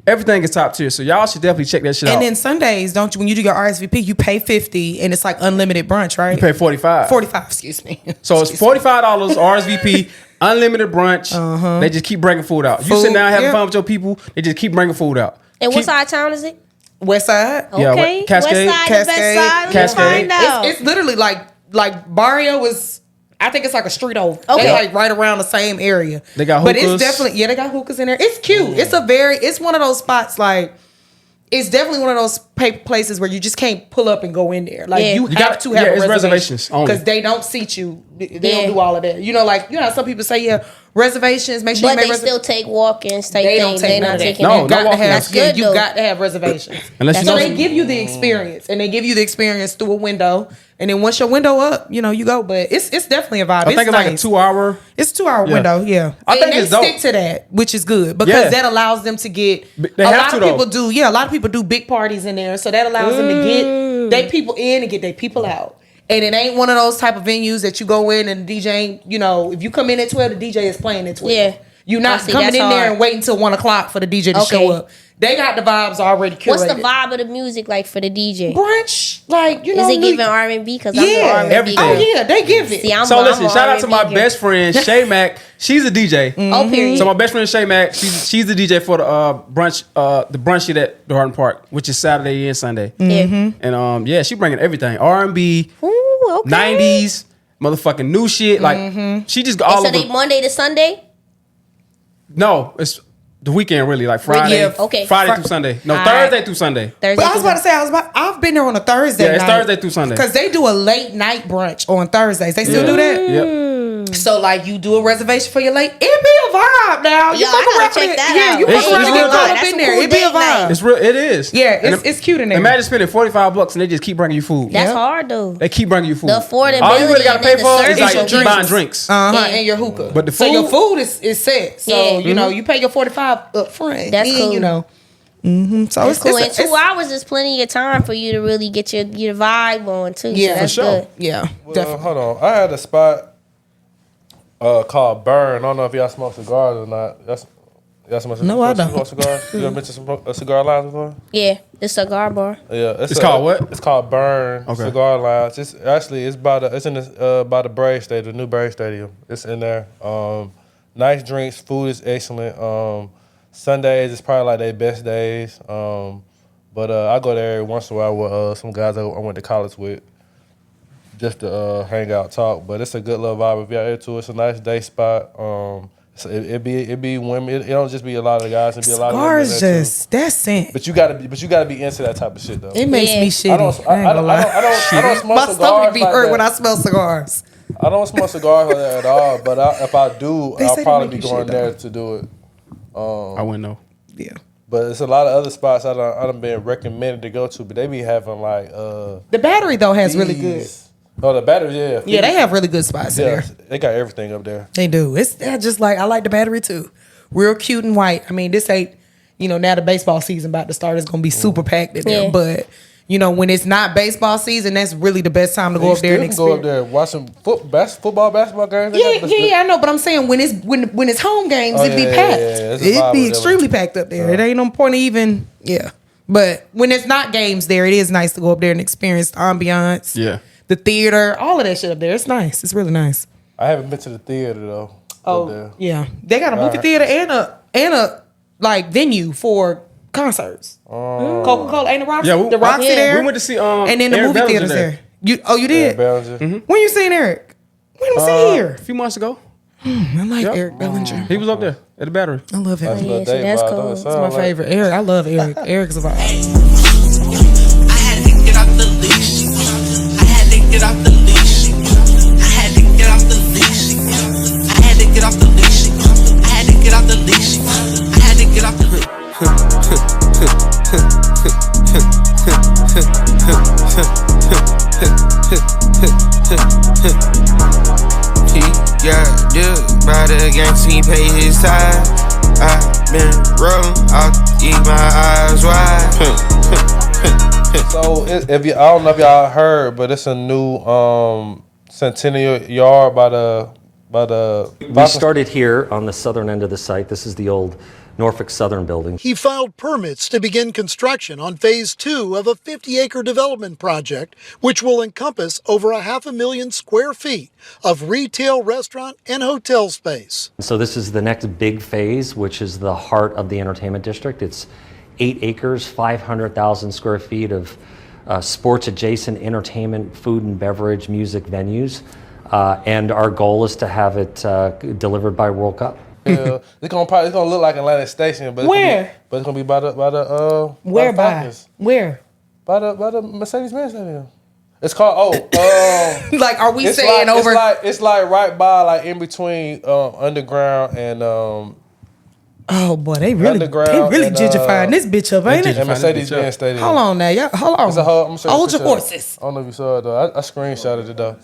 [SPEAKER 5] Everything is top tier. So y'all should definitely check that shit out.
[SPEAKER 6] And then Sundays, don't you? When you do your RSVP, you pay $50, and it's like unlimited brunch, right?
[SPEAKER 5] You pay $45.
[SPEAKER 6] $45. Excuse me.
[SPEAKER 5] So it's $45 RSVP, unlimited brunch. They just keep bringing food out. You sit down having fun with your people. They just keep bringing food out.
[SPEAKER 10] And what side of town is it?
[SPEAKER 6] West Side.
[SPEAKER 5] Yeah,
[SPEAKER 10] Okay.
[SPEAKER 5] Cascade.
[SPEAKER 10] West side, the best side. Let's find out.
[SPEAKER 6] It's literally like Barrio is. I think it's like a street over.
[SPEAKER 10] Okay.
[SPEAKER 6] They're like right around the same area.
[SPEAKER 5] They got
[SPEAKER 6] but
[SPEAKER 5] hookahs.
[SPEAKER 6] it's definitely they got hookahs in there. It's cute. It's one of those spots like. It's definitely one of those places where you just can't pull up and go in there. Like you have to have a reservation because they don't seat you. They don't do all of that. How some people say reservations. Make sure
[SPEAKER 10] But
[SPEAKER 6] you make
[SPEAKER 10] they still take walk-ins.
[SPEAKER 6] They don't take none of that.
[SPEAKER 5] No walk-ins.
[SPEAKER 10] That's good
[SPEAKER 6] You
[SPEAKER 10] though.
[SPEAKER 6] got to have reservations.
[SPEAKER 5] Unless you
[SPEAKER 6] So
[SPEAKER 5] know
[SPEAKER 6] they give you the experience, and they give you the experience through a window. And then once your window up, you go. But it's definitely a vibe.
[SPEAKER 5] I think it's like a 2 hour.
[SPEAKER 6] It's 2 hour window, yeah.
[SPEAKER 5] I think
[SPEAKER 6] they
[SPEAKER 5] it's dope.
[SPEAKER 6] stick to that, which is good because that allows them to get.
[SPEAKER 5] They have to, though.
[SPEAKER 6] A lot of people do big parties in there, so that allows them to get their people in and get their people out. And it ain't one of those type of venues that you go in and the DJ ain't, if you come in at 12, the DJ is playing at 12.
[SPEAKER 10] Yeah.
[SPEAKER 6] You're not coming in there and waiting until 1 o'clock for the DJ to show up. They got the vibes already curated.
[SPEAKER 10] What's the vibe of the music like for the DJ?
[SPEAKER 6] Brunch, like you know.
[SPEAKER 10] Is it giving R&B? Because I'm
[SPEAKER 6] Yeah,
[SPEAKER 10] an R&B.
[SPEAKER 5] everything.
[SPEAKER 6] Oh yeah, they give it.
[SPEAKER 10] See, I'm
[SPEAKER 5] So
[SPEAKER 10] I'm
[SPEAKER 5] listen,
[SPEAKER 10] a
[SPEAKER 5] shout out to
[SPEAKER 10] R&B
[SPEAKER 5] my
[SPEAKER 10] girl.
[SPEAKER 5] best friend Shay Mack. She's a DJ.
[SPEAKER 10] Oh, period.
[SPEAKER 5] So my best friend Shay Mack, she's the DJ for the brunch, the brunch shit at Darden Park, which is Saturday and Sunday.
[SPEAKER 10] Yeah.
[SPEAKER 5] And yeah, she bringing everything R&B,
[SPEAKER 10] Ooh, okay.
[SPEAKER 5] 90s, motherfucking new shit. Like she just got all
[SPEAKER 10] So
[SPEAKER 5] over.
[SPEAKER 10] they Monday to Sunday?
[SPEAKER 5] No, it's the weekend really, like Friday.
[SPEAKER 10] Yeah, okay.
[SPEAKER 5] Friday through Sunday. No,
[SPEAKER 10] All
[SPEAKER 5] Thursday
[SPEAKER 10] right.
[SPEAKER 5] through Sunday.
[SPEAKER 10] Thursday.
[SPEAKER 6] But I was
[SPEAKER 10] through
[SPEAKER 6] about to say, I've been there on a Thursday
[SPEAKER 5] Yeah, it's
[SPEAKER 6] night.
[SPEAKER 5] Thursday through Sunday.
[SPEAKER 6] Because they do a late night brunch on Thursdays. They still do that?
[SPEAKER 5] Yep.
[SPEAKER 6] So, like, you do a reservation for your late. It be a vibe now. You
[SPEAKER 10] Yeah, I
[SPEAKER 6] fuck
[SPEAKER 10] gotta
[SPEAKER 6] around
[SPEAKER 10] check
[SPEAKER 6] with
[SPEAKER 10] that
[SPEAKER 6] it. Yeah,
[SPEAKER 10] out.
[SPEAKER 6] you
[SPEAKER 5] It's-
[SPEAKER 6] fuck around
[SPEAKER 5] it's
[SPEAKER 6] and
[SPEAKER 5] real
[SPEAKER 6] get caught
[SPEAKER 5] good.
[SPEAKER 6] up
[SPEAKER 10] That's
[SPEAKER 6] in
[SPEAKER 10] a
[SPEAKER 6] there.
[SPEAKER 10] cool
[SPEAKER 6] It be a
[SPEAKER 10] date night.
[SPEAKER 6] vibe.
[SPEAKER 5] It's real. It is.
[SPEAKER 6] Yeah,
[SPEAKER 5] And
[SPEAKER 6] it's cute in there.
[SPEAKER 5] Imagine spending $45 and they just keep bringing you food.
[SPEAKER 10] That's hard though.
[SPEAKER 5] They keep bringing you food.
[SPEAKER 10] The affordability
[SPEAKER 5] All you really gotta
[SPEAKER 10] and
[SPEAKER 5] pay
[SPEAKER 10] then the
[SPEAKER 5] for is
[SPEAKER 10] service
[SPEAKER 5] like
[SPEAKER 10] and
[SPEAKER 5] buying
[SPEAKER 10] drinks.
[SPEAKER 5] drinks.
[SPEAKER 6] Uh-huh, and your hookah.
[SPEAKER 5] But the
[SPEAKER 6] So your
[SPEAKER 5] food-
[SPEAKER 6] food is set. So,
[SPEAKER 10] Yeah.
[SPEAKER 6] you know, you pay your 45 up front.
[SPEAKER 10] That's
[SPEAKER 6] then,
[SPEAKER 10] cool.
[SPEAKER 6] You know. So
[SPEAKER 10] That's cool. In
[SPEAKER 6] it's
[SPEAKER 10] 2 hours is plenty of time for you to really get your vibe on too.
[SPEAKER 6] Yeah,
[SPEAKER 10] so that's
[SPEAKER 5] for sure.
[SPEAKER 10] good.
[SPEAKER 6] Yeah,
[SPEAKER 9] Well,
[SPEAKER 6] definitely.
[SPEAKER 9] hold on. I had a spot called Burn. I don't know if y'all smoke cigars or not. Y'all smoke
[SPEAKER 6] No, I
[SPEAKER 9] smoke
[SPEAKER 6] don't.
[SPEAKER 9] cigars? You ever been to a cigar lounge before?
[SPEAKER 10] Yeah, the cigar bar.
[SPEAKER 9] Yeah,
[SPEAKER 5] It's called what?
[SPEAKER 9] It's called Burn
[SPEAKER 5] Okay.
[SPEAKER 9] Cigar Lounge. It's in the by the Brave Stadium, the new Brave Stadium. It's in there. Nice drinks, food is excellent. Sundays is probably like their best days. But I go there every once in a while with some guys I went to college with, just to hang out, talk. But it's a good little vibe. If y'all into it, it's a nice day spot. So it be women. It don't just be a lot of guys. It be a lot of women.
[SPEAKER 6] Cigars
[SPEAKER 9] there, too.
[SPEAKER 6] just, that's scent.
[SPEAKER 9] But you gotta be into that type of shit though.
[SPEAKER 6] It makes
[SPEAKER 10] Yeah.
[SPEAKER 6] me shitty.
[SPEAKER 9] I don't smoke
[SPEAKER 6] My
[SPEAKER 9] cigars
[SPEAKER 6] stomach be
[SPEAKER 9] like
[SPEAKER 6] hurt
[SPEAKER 9] that.
[SPEAKER 6] when I smell cigars.
[SPEAKER 9] I don't smoke cigars like that at all. But if I do,
[SPEAKER 6] They
[SPEAKER 9] I'll
[SPEAKER 6] say they
[SPEAKER 9] probably
[SPEAKER 6] make
[SPEAKER 9] be
[SPEAKER 6] you
[SPEAKER 9] going
[SPEAKER 6] shit,
[SPEAKER 9] there
[SPEAKER 6] though.
[SPEAKER 9] to do it.
[SPEAKER 5] I wouldn't know.
[SPEAKER 6] Yeah.
[SPEAKER 9] But it's a lot of other spots I done been recommended to go to. But they be having like
[SPEAKER 6] The Battery, though, has really good.
[SPEAKER 9] these- Oh, the Battery, yeah.
[SPEAKER 6] Yeah, they have really good spots in
[SPEAKER 9] Yeah,
[SPEAKER 6] there.
[SPEAKER 9] they got everything up there.
[SPEAKER 6] They do. It's just like, I like the Battery too. Real cute and white. I mean, this ain't, now the baseball season about to start. It's going to be super packed in there.
[SPEAKER 10] Yeah.
[SPEAKER 6] But, when it's not baseball season, that's really the best time to go
[SPEAKER 9] You
[SPEAKER 6] up there and
[SPEAKER 9] still can go up
[SPEAKER 6] experience.
[SPEAKER 9] there watch some football, basketball games. They
[SPEAKER 6] Yeah,
[SPEAKER 9] got
[SPEAKER 6] yeah, I know, but I'm saying when it's home games,
[SPEAKER 9] Oh,
[SPEAKER 6] it'd be
[SPEAKER 9] yeah,
[SPEAKER 6] packed.
[SPEAKER 9] yeah, yeah. It's a vibe
[SPEAKER 6] It'd
[SPEAKER 9] with
[SPEAKER 6] be
[SPEAKER 9] them.
[SPEAKER 6] extremely packed up there. It ain't no point of even, But when it's not games there, it is nice to go up there and experience the ambiance.
[SPEAKER 5] Yeah.
[SPEAKER 6] The theater, all of that shit up there. It's nice. It's really nice.
[SPEAKER 9] I haven't been to the theater though. up there.
[SPEAKER 6] Yeah. They got a movie theater and a like venue for concerts. Coca-Cola ain't the Roxy there.
[SPEAKER 5] We went to see
[SPEAKER 6] and then the
[SPEAKER 5] Eric
[SPEAKER 6] movie
[SPEAKER 5] Bellinger
[SPEAKER 6] theaters there. You did?
[SPEAKER 9] Bellinger.
[SPEAKER 6] When you seen Eric? When was he here?
[SPEAKER 5] A few months ago.
[SPEAKER 6] I like
[SPEAKER 5] Yep.
[SPEAKER 6] Eric Bellinger.
[SPEAKER 5] He was up there at the Battery.
[SPEAKER 6] I love him.
[SPEAKER 9] Nice little
[SPEAKER 10] Yeah, so
[SPEAKER 9] date
[SPEAKER 10] that's
[SPEAKER 9] vibe,
[SPEAKER 10] cool.
[SPEAKER 9] though. It
[SPEAKER 10] It's
[SPEAKER 6] He's
[SPEAKER 9] sound
[SPEAKER 6] my
[SPEAKER 9] like-
[SPEAKER 6] favorite. Eric, I love Eric. Eric's a vibe.
[SPEAKER 11] I had to get off the leash. I had to get off the leash. I had to get off the leash. I had to get off the leash. I had to get off the leash. I had to get off the leash.
[SPEAKER 12] He got dipped by the gangsta, he paid his time. I been rolling, I'll eat my eyes wide.
[SPEAKER 9] So I don't know if y'all heard, but it's a new Centennial Yard by the.
[SPEAKER 13] We started here on the southern end of the site. This is the old Norfolk Southern building.
[SPEAKER 14] He filed permits to begin construction on phase 2 of a 50-acre development project, which will encompass over 500,000 square feet of retail, restaurant, and hotel space.
[SPEAKER 13] So this is the next big phase, which is the heart of the entertainment district. It's 8 acres, 500,000 square feet of sports-adjacent entertainment, food and beverage, music venues. And our goal is to have it delivered by World Cup.
[SPEAKER 9] Yeah, it's gonna look like Atlantic Station, but it's gonna be by the
[SPEAKER 6] Where by?
[SPEAKER 9] Falcons.
[SPEAKER 6] Where?
[SPEAKER 9] By the Mercedes-Benz Stadium. It's called
[SPEAKER 6] like, are we
[SPEAKER 9] it's
[SPEAKER 6] saying
[SPEAKER 9] like,
[SPEAKER 6] over?
[SPEAKER 9] It's like right by, like in between Underground and
[SPEAKER 6] Oh boy, they really
[SPEAKER 9] Underground and,
[SPEAKER 6] gentrifying this bitch up, ain't it?
[SPEAKER 9] and Mercedes-Benz Stadium.
[SPEAKER 6] Hold on now, y'all. Hold on.
[SPEAKER 9] It's a whole, I'm gonna show you
[SPEAKER 6] Hold
[SPEAKER 9] the
[SPEAKER 6] your
[SPEAKER 9] picture.
[SPEAKER 6] horses.
[SPEAKER 9] I don't know if you saw it though. I screenshotted it though.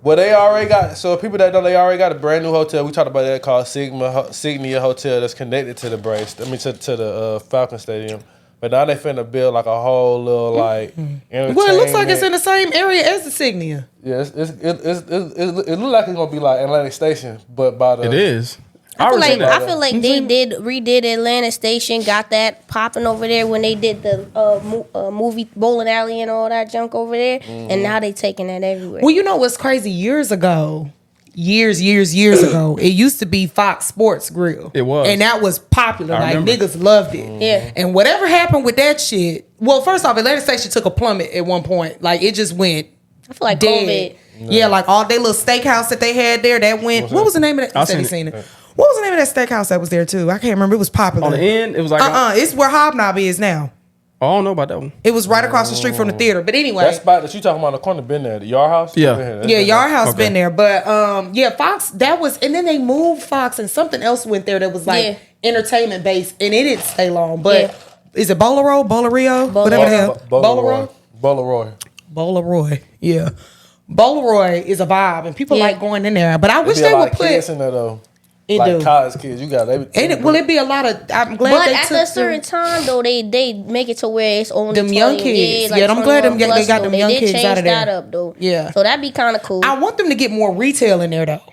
[SPEAKER 9] Well, they already got, so people that know, they already got a brand new hotel. We talked about that called Signia Hotel that's connected to the Braves. to the Falcon Stadium. But now they finna build like a whole little like entertainment.
[SPEAKER 6] Well, it looks like it's in the same area as the Signia.
[SPEAKER 9] Yeah, it looks like it's gonna be like Atlantic Station, but by the.
[SPEAKER 5] It is.
[SPEAKER 10] I feel like they redid Atlanta Station, got that popping over there when they did the movie bowling alley and all that junk over there, and now they taking that everywhere.
[SPEAKER 6] Well, you know what's crazy? Years ago, it used to be Fox Sports Grill.
[SPEAKER 5] It was,
[SPEAKER 6] and that was popular.
[SPEAKER 5] I
[SPEAKER 6] like
[SPEAKER 5] remember.
[SPEAKER 6] niggas loved it.
[SPEAKER 10] Yeah.
[SPEAKER 6] And whatever happened with that shit? Well, first off, Atlanta Station took a plummet at one point. Like it just went.
[SPEAKER 10] I feel like
[SPEAKER 6] dead.
[SPEAKER 10] COVID.
[SPEAKER 6] Yeah, like all their little steakhouse that they had there, that went. What was the name of that? You seen it. What was the name of that steakhouse that was there too? I can't remember. It was popular.
[SPEAKER 5] On the end, it was like
[SPEAKER 6] it's where Hobnob is now.
[SPEAKER 5] I don't know about that one.
[SPEAKER 6] It was right across the street from the theater. But anyway,
[SPEAKER 9] that spot that you talking about on the corner been there. The Yard House.
[SPEAKER 5] Yeah,
[SPEAKER 6] Yard House been there. But Fox. That was, and then they moved Fox, and something else went there that was like entertainment based, and it didn't stay long. But is it Bolero, Bolerio, whatever the hell? Bolaroy. Yeah. Bolaroy is a vibe, and people like going in there. But I wish they would put
[SPEAKER 9] kids in there though.
[SPEAKER 6] It
[SPEAKER 9] like
[SPEAKER 6] do.
[SPEAKER 9] college kids, you got
[SPEAKER 6] it be a lot of. I'm glad
[SPEAKER 10] But
[SPEAKER 6] they
[SPEAKER 10] at
[SPEAKER 6] took
[SPEAKER 10] a certain time though, they make it to where it's only
[SPEAKER 6] them young
[SPEAKER 10] 20,
[SPEAKER 6] kids.
[SPEAKER 10] like
[SPEAKER 6] I'm glad they got them young
[SPEAKER 10] they
[SPEAKER 6] kids
[SPEAKER 10] did
[SPEAKER 6] out of there.
[SPEAKER 10] that up though.
[SPEAKER 6] Yeah,
[SPEAKER 10] so that'd be kind of cool.
[SPEAKER 6] I want them to get more retail in there though.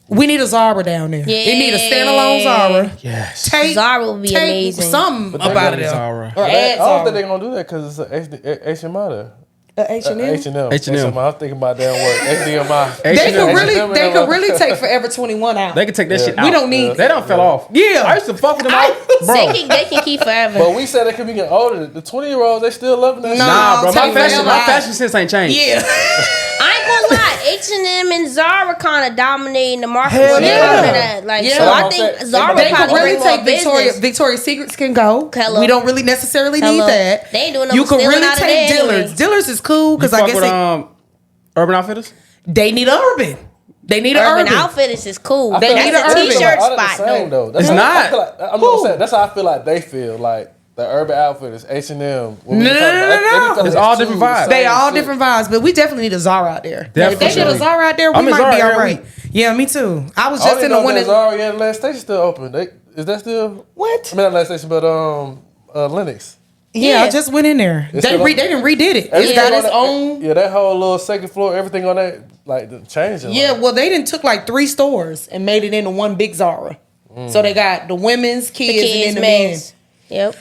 [SPEAKER 6] We need a Zara down there.
[SPEAKER 10] Yeah.
[SPEAKER 6] It need a standalone Zara.
[SPEAKER 5] Yes,
[SPEAKER 10] Zara would be amazing.
[SPEAKER 6] Something about it.
[SPEAKER 5] Zara.
[SPEAKER 6] Or
[SPEAKER 9] I
[SPEAKER 6] add
[SPEAKER 9] don't
[SPEAKER 6] Zara.
[SPEAKER 9] think they're gonna do that because it's HMI there.
[SPEAKER 6] H&M.
[SPEAKER 9] H&M.
[SPEAKER 5] H&M.
[SPEAKER 9] I'm thinking about damn word. HDMI.
[SPEAKER 6] They could really take Forever 21 out.
[SPEAKER 5] They can take that shit out.
[SPEAKER 6] We don't need.
[SPEAKER 5] They don't fell off.
[SPEAKER 6] Yeah,
[SPEAKER 5] I used to fuck with them out, bro.
[SPEAKER 10] They can keep forever.
[SPEAKER 9] But we said they could be getting older. The 20-year-olds, they still loving that shit.
[SPEAKER 5] Nah, bro.
[SPEAKER 6] take
[SPEAKER 5] My fashion sense ain't changed.
[SPEAKER 6] Yeah.
[SPEAKER 10] I ain't gonna lie, H&M and Zara kind of dominating the market.
[SPEAKER 5] Hell
[SPEAKER 10] when it
[SPEAKER 5] yeah.
[SPEAKER 10] comes to that. Like,
[SPEAKER 6] Yeah.
[SPEAKER 10] so I think Zara
[SPEAKER 6] They could
[SPEAKER 10] probably
[SPEAKER 6] really
[SPEAKER 10] bring more
[SPEAKER 6] take
[SPEAKER 10] business.
[SPEAKER 6] Victoria's Secrets can go.
[SPEAKER 10] Hello.
[SPEAKER 6] We don't really necessarily need
[SPEAKER 10] Hello.
[SPEAKER 6] that.
[SPEAKER 10] They ain't doing no
[SPEAKER 6] You can
[SPEAKER 10] stealing
[SPEAKER 6] really
[SPEAKER 10] out of
[SPEAKER 6] take
[SPEAKER 10] there
[SPEAKER 6] Dillard's.
[SPEAKER 10] anyway.
[SPEAKER 6] Dillard's is cool because I
[SPEAKER 5] fuck
[SPEAKER 6] guess
[SPEAKER 5] with Urban Outfitters.
[SPEAKER 6] they need an Urban. They need an
[SPEAKER 10] Urban
[SPEAKER 6] Urban.
[SPEAKER 10] Outfitters is cool.
[SPEAKER 6] They need
[SPEAKER 10] That's
[SPEAKER 6] an
[SPEAKER 10] a
[SPEAKER 6] Urban.
[SPEAKER 10] t-shirt
[SPEAKER 9] All the
[SPEAKER 10] spot
[SPEAKER 9] same,
[SPEAKER 10] though.
[SPEAKER 9] That's
[SPEAKER 5] It's
[SPEAKER 9] how,
[SPEAKER 5] not.
[SPEAKER 9] I feel like, I'm gonna say, that's how I feel like they feel. Like the Urban Outfitters, H&M.
[SPEAKER 6] No.
[SPEAKER 5] It's all different vibes.
[SPEAKER 6] They all different vibes, but we definitely need a Zara out there.
[SPEAKER 5] Definitely.
[SPEAKER 6] If they did a Zara out there, we
[SPEAKER 5] I'm in
[SPEAKER 6] might
[SPEAKER 5] Zara
[SPEAKER 6] be all
[SPEAKER 5] every
[SPEAKER 6] right.
[SPEAKER 5] week.
[SPEAKER 6] Yeah, me too. I was
[SPEAKER 9] I
[SPEAKER 6] just
[SPEAKER 9] just
[SPEAKER 6] in the one
[SPEAKER 9] that
[SPEAKER 6] that.
[SPEAKER 9] Zara, yeah, last station still open. Is that still
[SPEAKER 6] What?
[SPEAKER 9] I mean, not last station, but Lennox.
[SPEAKER 6] Yeah, I just went in there. They
[SPEAKER 9] still
[SPEAKER 6] didn't redid it. It's
[SPEAKER 9] Everything
[SPEAKER 6] got
[SPEAKER 9] on
[SPEAKER 6] its
[SPEAKER 9] that-
[SPEAKER 6] own.
[SPEAKER 9] Yeah, that whole little second floor, everything on that, like changing.
[SPEAKER 6] Yeah,
[SPEAKER 9] like.
[SPEAKER 6] well, they didn't took like 3 stores and made it into one big Zara. So they got the women's, kids, and then the men's.
[SPEAKER 10] Yep.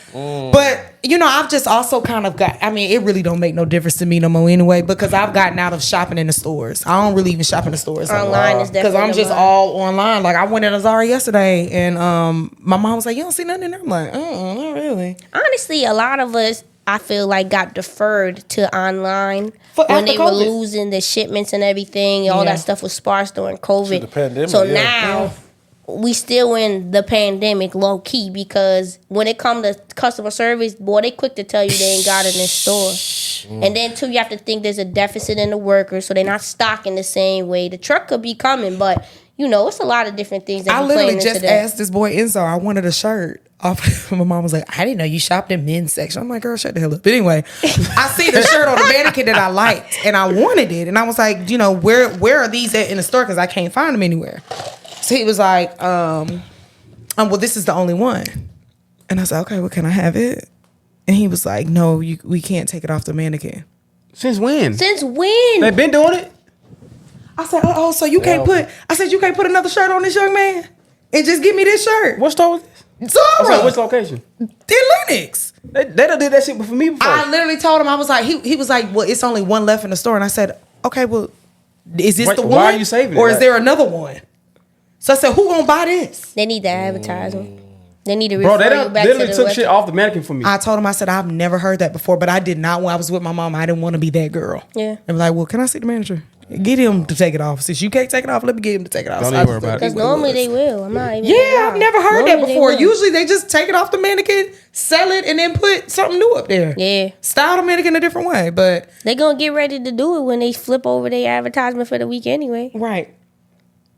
[SPEAKER 6] But I've just also kind of got. I mean, it really don't make no difference to me no more anyway because I've gotten out of shopping in the stores. I don't really even shop in the stores
[SPEAKER 10] Online is
[SPEAKER 6] because
[SPEAKER 10] definitely
[SPEAKER 6] I'm just all online. Like I went in a Zara yesterday and my mom was like, "You don't see nothing in there." I'm like, not really."
[SPEAKER 10] Honestly, a lot of us, I feel like, got deferred to online when
[SPEAKER 6] after
[SPEAKER 10] they were
[SPEAKER 6] COVID.
[SPEAKER 10] losing the shipments and everything. All
[SPEAKER 6] Yeah.
[SPEAKER 10] that stuff was sparse during COVID.
[SPEAKER 9] The pandemic,
[SPEAKER 10] so
[SPEAKER 9] yeah.
[SPEAKER 10] now we still in the pandemic low key because when it comes to customer service, boy, they quick to tell you they ain't got it in store. And then too, you have to think there's a deficit in the workers, so they're not stocking the same way. The truck could be coming, but it's a lot of different things that
[SPEAKER 6] I
[SPEAKER 10] be
[SPEAKER 6] literally
[SPEAKER 10] playing into
[SPEAKER 6] just
[SPEAKER 10] that.
[SPEAKER 6] asked this boy in Zara. I wanted a shirt. My mom was like, "I didn't know you shopped in men's section." I'm like, "Girl, shut the hell up." But anyway, I see the shirt on the mannequin that I liked, and I wanted it, and I was like, where are these at in the store? Because I can't find them anywhere. So he was like, well, this is the only one. And I was like, okay, well, can I have it? And he was like, no, we can't take it off the mannequin.
[SPEAKER 5] Since when?
[SPEAKER 10] Since when?
[SPEAKER 5] They've been doing it.
[SPEAKER 6] I said, so you can't put. I said, you can't put another shirt on this young man and just give me this shirt.
[SPEAKER 5] What store was this?
[SPEAKER 6] Zara.
[SPEAKER 5] Like, which location?
[SPEAKER 6] In Lennox.
[SPEAKER 5] They done did that shit for me before.
[SPEAKER 6] I literally told him, I was like, he was like, well, it's only one left in the store. And I said, okay, well, is this the one?
[SPEAKER 5] Why are you saving it?
[SPEAKER 6] Or is there another one? So I said, who gonna buy this?
[SPEAKER 10] They need that advertisement. They need to
[SPEAKER 5] Bro,
[SPEAKER 10] refer
[SPEAKER 5] they
[SPEAKER 10] you
[SPEAKER 5] done
[SPEAKER 10] back to
[SPEAKER 5] literally
[SPEAKER 10] the
[SPEAKER 5] took
[SPEAKER 10] website.
[SPEAKER 5] shit off the mannequin for me.
[SPEAKER 6] I told him, I said, I've never heard that before, but I did not when I was with my mom. I didn't want to be that girl.
[SPEAKER 10] Yeah.
[SPEAKER 6] And like, well, can I see the manager? Get him to take it off. Since you can't take it off, let me get him to take it off.
[SPEAKER 5] Don't
[SPEAKER 6] So
[SPEAKER 5] even
[SPEAKER 6] I
[SPEAKER 5] worry
[SPEAKER 6] just
[SPEAKER 5] about it.
[SPEAKER 10] Because normally they will. I'm not even.
[SPEAKER 6] Yeah, I've never heard that
[SPEAKER 10] Normally they
[SPEAKER 6] before.
[SPEAKER 10] will.
[SPEAKER 6] Usually they just take it off the mannequin, sell it, and then put something new up there.
[SPEAKER 10] Yeah.
[SPEAKER 6] Style the mannequin a different way, but
[SPEAKER 10] They gonna get ready to do it when they flip over their advertisement for the week anyway.
[SPEAKER 6] right.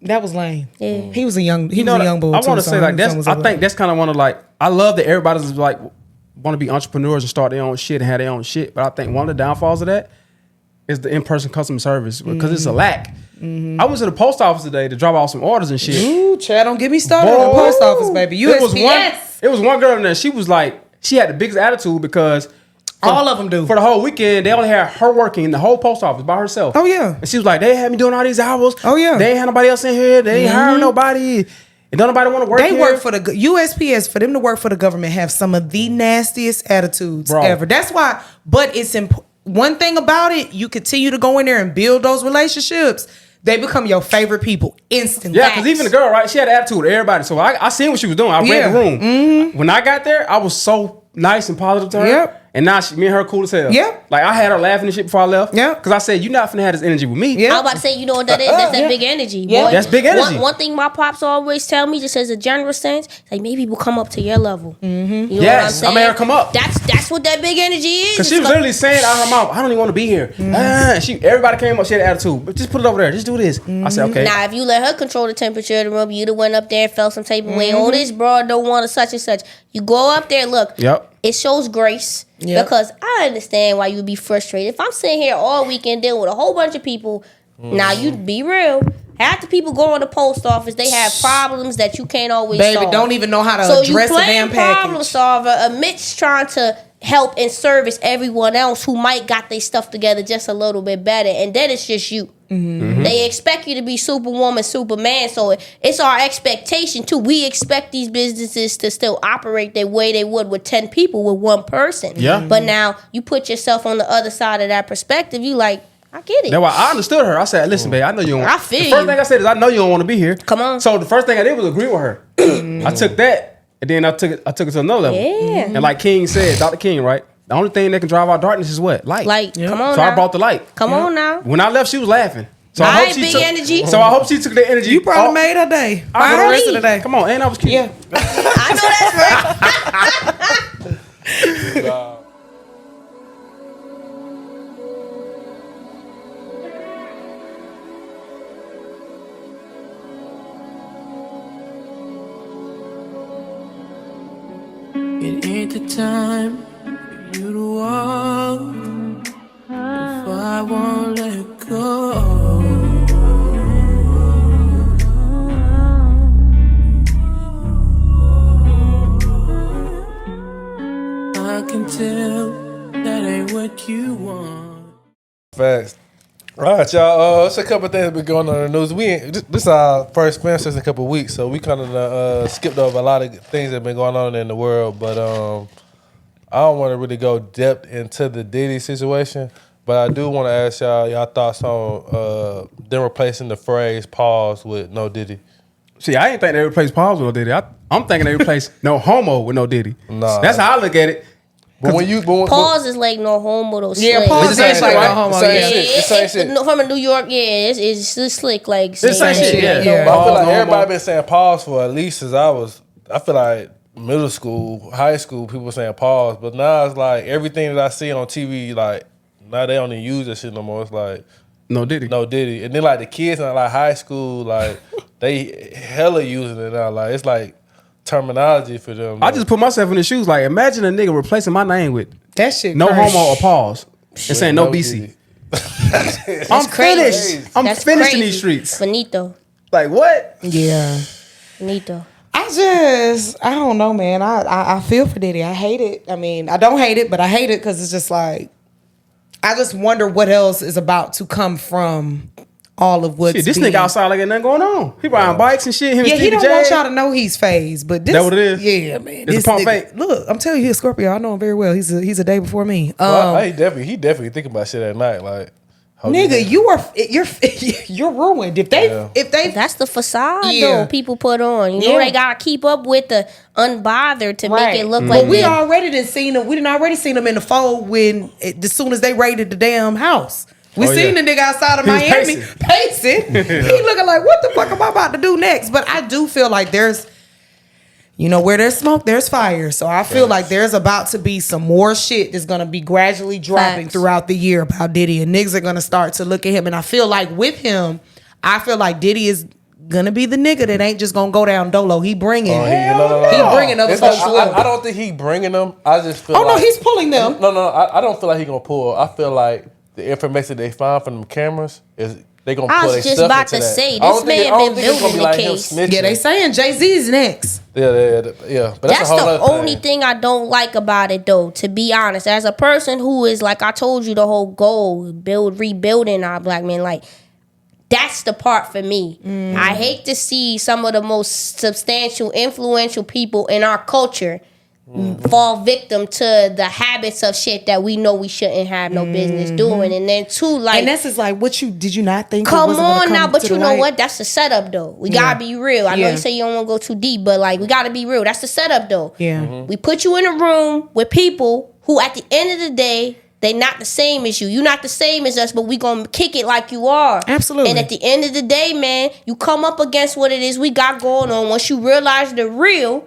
[SPEAKER 6] That was lame.
[SPEAKER 10] Yeah.
[SPEAKER 6] He was a young boy.
[SPEAKER 5] I want to
[SPEAKER 6] so
[SPEAKER 5] say like
[SPEAKER 6] his
[SPEAKER 5] that's.
[SPEAKER 6] son was
[SPEAKER 5] I
[SPEAKER 6] ugly.
[SPEAKER 5] think that's kind of one of like. I love that everybody's like want to be entrepreneurs and start their own shit and have their own shit. But I think one of the downfalls of that is the in-person customer service because it's a lack. I went to the post office today to drop off some orders and shit.
[SPEAKER 6] Ooh, Chad, don't get me started on the post office, baby. USPS.
[SPEAKER 5] It was one girl in there. She was like, she had the biggest attitude because
[SPEAKER 6] all of them do.
[SPEAKER 5] For the whole weekend, they only had her working in the whole post office by herself.
[SPEAKER 6] Oh yeah.
[SPEAKER 5] And she was like, they had me doing all these hours.
[SPEAKER 6] Oh yeah.
[SPEAKER 5] They ain't had nobody else in here. They ain't hiring nobody. And don't nobody want to work
[SPEAKER 6] They
[SPEAKER 5] here.
[SPEAKER 6] work for the USPS. For them to work for the government, have some of the nastiest attitudes ever. That's why. But it's one thing about it. You continue to go in there and build those relationships. They become your favorite people instantly.
[SPEAKER 5] Yeah, because even the girl, right? She had an attitude with everybody. So I seen what she was doing. I read the room. Mm-hmm. When I got there, I was so nice and positive to her. Yep. And now me and her cool as hell. Yep. Like I had her laughing and shit before I left. Yeah. Because I said, you're not finna have this energy with me.
[SPEAKER 10] I was about to say, you know what that is? That's that big energy.
[SPEAKER 5] Yeah.
[SPEAKER 10] Boy.
[SPEAKER 5] That's big energy.
[SPEAKER 10] One thing my pops always tell me, just as a general sense, like maybe we'll come up to your level. Mm-hmm. You know what I'm saying?
[SPEAKER 5] I made her come up.
[SPEAKER 10] That's what that big energy is.
[SPEAKER 5] Because she was literally saying out of her mouth, I don't even want to be here. Mm-hmm. Everybody came up, she had an attitude. But just put it over there. Just do this. Mm-hmm. I said, okay.
[SPEAKER 10] Now, if you let her control the temperature of the room, you'd have went up there and felt some type of way. Oh, this broad don't want a such and such. You go up there, look. Yep. It shows grace. Yep. Because I understand why you'd be frustrated. If I'm sitting here all weekend dealing with a whole bunch of people, now you'd be real. Half the people go on the post office, they have problems that you can't always solve.
[SPEAKER 6] Baby, don't even know how to address the damn package. So you problem solver amidst trying to help and service everyone else who might got their stuff together just a little bit better. And then it's just you. Mm-hmm. They expect you to be Superwoman, Superman. So it's our expectation too. We expect these businesses to still operate the way they would with 10 people with one person. Yeah. But now you put yourself on the other side of that perspective. You like, I get it.
[SPEAKER 5] That's why I understood her. I said, listen, babe, I know you don't.
[SPEAKER 10] I feel
[SPEAKER 5] the first thing I said is, I know you don't want to be here.
[SPEAKER 10] Come on.
[SPEAKER 5] So the first thing I did was agree with her. I took that, and then I took it to another level.
[SPEAKER 10] Yeah.
[SPEAKER 5] And like King said, Dr. King, right? The only thing that can drive out darkness is what? Light.
[SPEAKER 10] Light. Yep. Come on.
[SPEAKER 5] So
[SPEAKER 10] now.
[SPEAKER 5] I brought the light.
[SPEAKER 10] Come on now.
[SPEAKER 5] When I left, she was laughing. So
[SPEAKER 10] I hope she
[SPEAKER 6] energy.
[SPEAKER 5] So I hope she took the energy.
[SPEAKER 6] You probably made her day. For the rest of the day.
[SPEAKER 5] Come on, and I was cute.
[SPEAKER 6] Yeah.
[SPEAKER 10] I know that's right.
[SPEAKER 11] It ain't the time for you to walk if I won't let go. I can tell that ain't what you want.
[SPEAKER 9] Facts. All right, y'all. It's a couple of things been going on in the news. This is our first experience in a couple of weeks, so we kind of skipped over a lot of things that have been going on in the world. But I don't want to really go depth into the Diddy situation, but I do want to ask y'all thoughts on them replacing the phrase "pause" with "No Diddy."
[SPEAKER 5] See, I ain't think they replaced pause with No Diddy. I'm thinking they replaced no homo with No Diddy. Nah, that's how I look at it.
[SPEAKER 9] But when
[SPEAKER 10] pause is like no homo though.
[SPEAKER 6] Yeah, pause is like no homo.
[SPEAKER 10] From a New York, it's slick like.
[SPEAKER 5] It's the same shit. Yeah.
[SPEAKER 9] But I feel like everybody been saying pause for at least since I feel like middle school, high school, people were saying pause. But now it's like everything that I see on TV, like now they don't even use that shit no more. It's like
[SPEAKER 5] No Diddy.
[SPEAKER 9] No Diddy. And then like the kids in like high school, like they hella using it now. Like it's like terminology for them.
[SPEAKER 5] I just put myself in the shoes. Like, imagine a nigga replacing my name with
[SPEAKER 6] that shit.
[SPEAKER 5] No homo or pause and saying no BC. I'm finished. I'm finished in these streets.
[SPEAKER 10] Finito.
[SPEAKER 5] Like what?
[SPEAKER 6] Yeah.
[SPEAKER 10] Finito.
[SPEAKER 6] I don't know, man. I feel for Diddy. I hate it. I mean, I don't hate it, but I hate it because it's just like I just wonder what else is about to come from all of what's
[SPEAKER 5] this nigga outside like ain't nothing going on. He riding bikes and shit. Him and
[SPEAKER 6] he don't want y'all to know he's phased, but this
[SPEAKER 5] that what it is?
[SPEAKER 6] Yeah, man.
[SPEAKER 5] It's a pump fake.
[SPEAKER 6] Look, I'm telling you, he's a Scorpio. I know him very well. He's a day before me.
[SPEAKER 9] He definitely think about shit at night. Like,
[SPEAKER 6] nigga, you're ruined. If they
[SPEAKER 10] that's the facade though people put on. You know they gotta keep up with the unbothered to make it look like.
[SPEAKER 6] But we already done seen them. We done already seen them in the fold as soon as they raided the damn house. We seen the nigga outside of Miami pacing. He looking like, what the fuck am I about to do next? But I do feel like there's, where there's smoke, there's fire. So I feel like there's about to be some more shit that's going to be gradually dropping throughout the year about Diddy. And niggas are going to start to look at him. And I feel like with him, Diddy is going to be the nigga that ain't just going to go down dolo. He bringing. He bringing other folks.
[SPEAKER 9] I don't think he bringing them. I just feel
[SPEAKER 6] no, he's pulling them.
[SPEAKER 9] No, I don't feel like he going to pull. I feel like the information they find from them cameras is they gonna put their stuff into that. I was just about to
[SPEAKER 10] say, this man been building the case.
[SPEAKER 6] Yeah, they saying Jay-Z's next.
[SPEAKER 9] Yeah. But
[SPEAKER 10] that's the only thing I don't like about it, though. To be honest, as a person who is like I told you, the whole goal, rebuilding our black men, like That's the part for me. I hate to see some of the most substantial, influential people in our culture fall victim to the habits of shit that we know we shouldn't have no business doing. And then too, like,
[SPEAKER 6] and this is like, did you not think?
[SPEAKER 10] Come on now, but you know what? That's the setup though. We gotta be real. I know you say you don't want to go too deep, but like, we gotta be real. That's the setup though.
[SPEAKER 6] Yeah.
[SPEAKER 10] We put you in a room with people who, at the end of the day, they not the same as you. You not the same as us, but we gonna kick it like you are.
[SPEAKER 6] Absolutely.
[SPEAKER 10] And at the end of the day, man, you come up against what it is we got going on. Once you realize the real,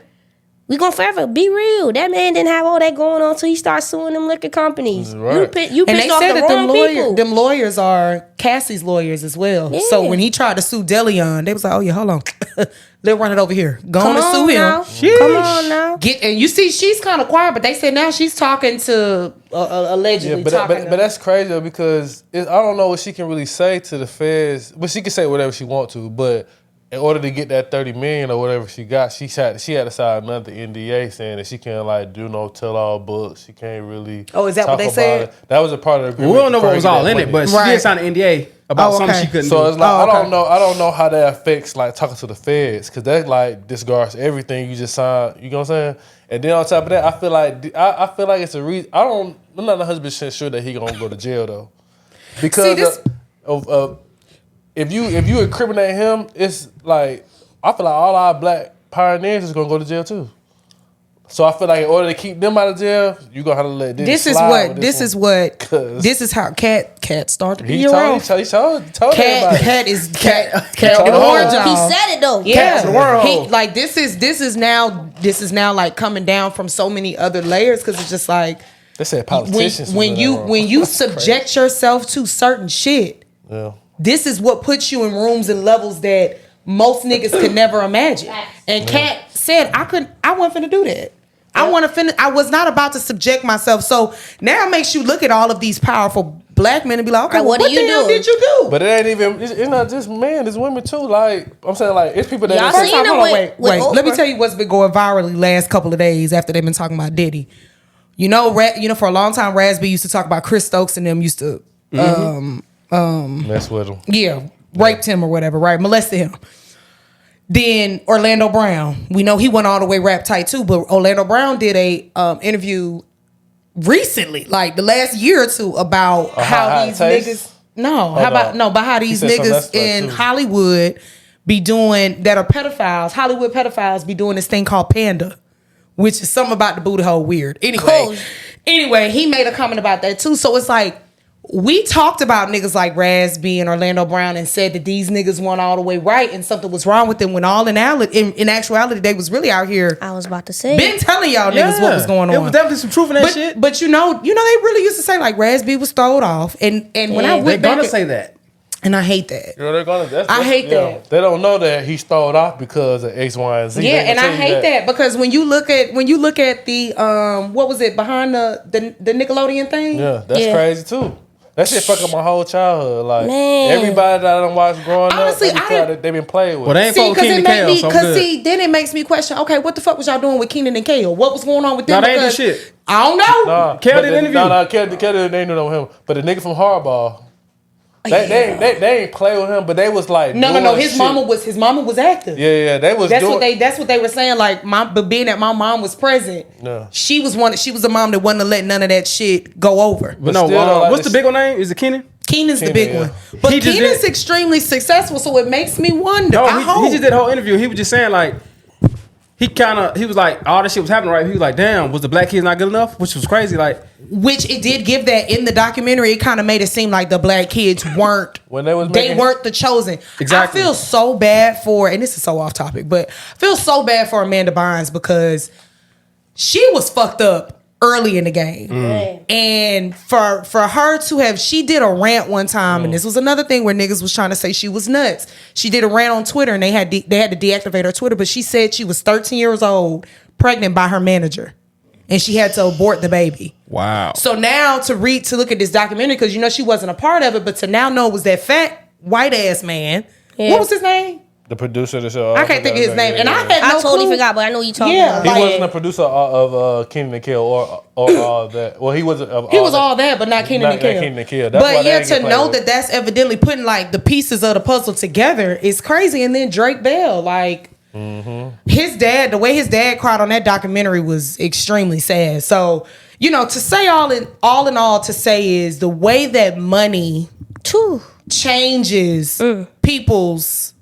[SPEAKER 10] we gonna forever be real. That man didn't have all that going on until he started suing them liquor companies.
[SPEAKER 9] Right.
[SPEAKER 10] You
[SPEAKER 6] and
[SPEAKER 10] pissed
[SPEAKER 6] they
[SPEAKER 10] off
[SPEAKER 6] said
[SPEAKER 10] the
[SPEAKER 6] that
[SPEAKER 10] wrong people.
[SPEAKER 6] them lawyers are Cassie's lawyers as well.
[SPEAKER 10] Yeah.
[SPEAKER 6] So when he tried to sue Deleon, they was like, "Oh yeah, hold on, let's run it over here. Go on
[SPEAKER 10] Come
[SPEAKER 6] and
[SPEAKER 10] on
[SPEAKER 6] sue
[SPEAKER 10] now.
[SPEAKER 6] him.
[SPEAKER 10] Come on now.
[SPEAKER 6] And you see, she's kind of quiet, but they said now she's talking to allegedly.
[SPEAKER 9] Yeah, but that's crazy though, because I don't know what she can really say to the feds. But she can say whatever she want to. But in order to get that $30 million or whatever she got, she had to sign another NDA saying that she can't like do no tell-all books. She can't really.
[SPEAKER 6] Oh, is that
[SPEAKER 9] talk
[SPEAKER 6] what they
[SPEAKER 9] about
[SPEAKER 6] said?
[SPEAKER 9] it. That was a part of the agreement.
[SPEAKER 5] We don't know what was all in it, but she did sign an NDA about something she couldn't do.
[SPEAKER 9] So it's like I don't know how that affects like talking to the feds, because that like disregards everything you just signed. You know what I'm saying? And then on top of that, I feel like it's a reason. I'm not 100% sure that he gonna go to jail though, because if you incriminate him, it's like I feel like all our black pioneers is gonna go to jail too. So I feel like in order to keep them out of jail, you gonna have to let
[SPEAKER 6] This is how Cat started to be
[SPEAKER 9] he told everybody.
[SPEAKER 6] Cat is Cat
[SPEAKER 10] He said it though.
[SPEAKER 6] Yeah, like this is now like coming down from so many other layers, because it's just like
[SPEAKER 9] they said politicians.
[SPEAKER 6] When you subject yourself to certain shit, this is what puts you in rooms and levels that most niggas could never imagine. And Cat said, I wasn't finna do that. I was not about to subject myself. So now it makes you look at all of these powerful black men and be like, okay, what the hell did you do?
[SPEAKER 9] But it ain't even, it's not just men, it's women too. Like, I'm saying, like, it's people that...
[SPEAKER 6] First off, wait. Let me tell you what's been going virally last couple of days after they've been talking about Diddy. You know, for a long time, Raspy used to talk about Chris Stokes and them used to...
[SPEAKER 9] mess with him.
[SPEAKER 6] Yeah, raped him or whatever, right? Molested him. Then Orlando Brown, we know he went all the way rap tight too, but Orlando Brown did a interview recently, like the last year or two, about how these niggas how these niggas in Hollywood be doing, that are pedophiles, Hollywood pedophiles be doing this thing called Panda, which is something about the booty hole weird. Anyway, he made a comment about that too. So it's like, we talked about niggas like Raspy and Orlando Brown and said that these niggas weren't all the way right and something was wrong with them, when all in actuality they was really out here.
[SPEAKER 10] I was about to say,
[SPEAKER 6] been telling y'all niggas what was going on.
[SPEAKER 5] It was definitely some truth in that shit.
[SPEAKER 6] But you know they really used to say like Raspy was throwed off, and when I went
[SPEAKER 5] they're gonna say that.
[SPEAKER 6] And I hate that.
[SPEAKER 9] You know, they're gonna.
[SPEAKER 6] I hate that.
[SPEAKER 9] They don't know that he's stalled off because of X, Y, and Z.
[SPEAKER 6] Yeah, and I hate that because when you look at the what was it behind the Nickelodeon thing?
[SPEAKER 9] Yeah, that's crazy too. That shit fuck up my whole childhood. Like,
[SPEAKER 10] man,
[SPEAKER 9] everybody that I done watched growing up, they've been playing with.
[SPEAKER 5] Well, they ain't fucking Keenan and Kale, so
[SPEAKER 6] then it makes me question, okay, what the fuck was y'all doing with Keenan and Kale? What was going on with them?
[SPEAKER 5] No, they ain't do shit.
[SPEAKER 6] I don't know.
[SPEAKER 5] Kale did an interview.
[SPEAKER 9] Kale didn't know him. But the nigga from Hardball, they ain't play with him, but they was like
[SPEAKER 6] no. His mama was active.
[SPEAKER 9] Yeah, they was.
[SPEAKER 6] That's what they were saying. Like being that my mom was present, she was the mom that wasn't letting none of that shit go over.
[SPEAKER 5] But no, what's the big one name? Is it Keenan?
[SPEAKER 6] Keenan's the big one, but Keenan's extremely successful, so it makes me wonder.
[SPEAKER 5] No, he just did a whole interview. He was just saying like, he was like, all this shit was happening right. He was like, damn, was the black kids not good enough? Which was crazy. Like,
[SPEAKER 6] which it did give that in the documentary. It kind of made it seem like the black kids weren't weren't the chosen.
[SPEAKER 5] Exactly.
[SPEAKER 6] I feel so bad for, and this is so off topic, but I feel so bad for Amanda Bynes because she was fucked up early in the game. And for her to have, she did a rant one time, and this was another thing where niggas was trying to say she was nuts. She did a rant on Twitter, and they had to deactivate her Twitter, but she said she was 13 years old, pregnant by her manager, and she had to abort the baby.
[SPEAKER 5] Wow.
[SPEAKER 6] So now to look at this documentary, because you know she wasn't a part of it, but to now know it was that fat white ass man. What was his name?
[SPEAKER 9] The producer of the show.
[SPEAKER 6] I can't think of his name, and I had no
[SPEAKER 10] totally
[SPEAKER 6] clue.
[SPEAKER 10] forgot, but I know you talking
[SPEAKER 6] Yeah,
[SPEAKER 10] about.
[SPEAKER 9] He wasn't a producer of Kenan and Kel or all that. Well, he was.
[SPEAKER 6] He was all that, but not Kenan and Kel.
[SPEAKER 9] Kenan and Kel. That's why
[SPEAKER 6] But
[SPEAKER 9] they
[SPEAKER 6] yeah,
[SPEAKER 9] didn't get
[SPEAKER 6] to
[SPEAKER 9] played
[SPEAKER 6] know
[SPEAKER 9] with.
[SPEAKER 6] that that's evidently putting like the pieces of the puzzle together is crazy. And then Drake Bell, like his dad, the way his dad cried on that documentary was extremely sad. So to say all in all, to say is the way that money changes people's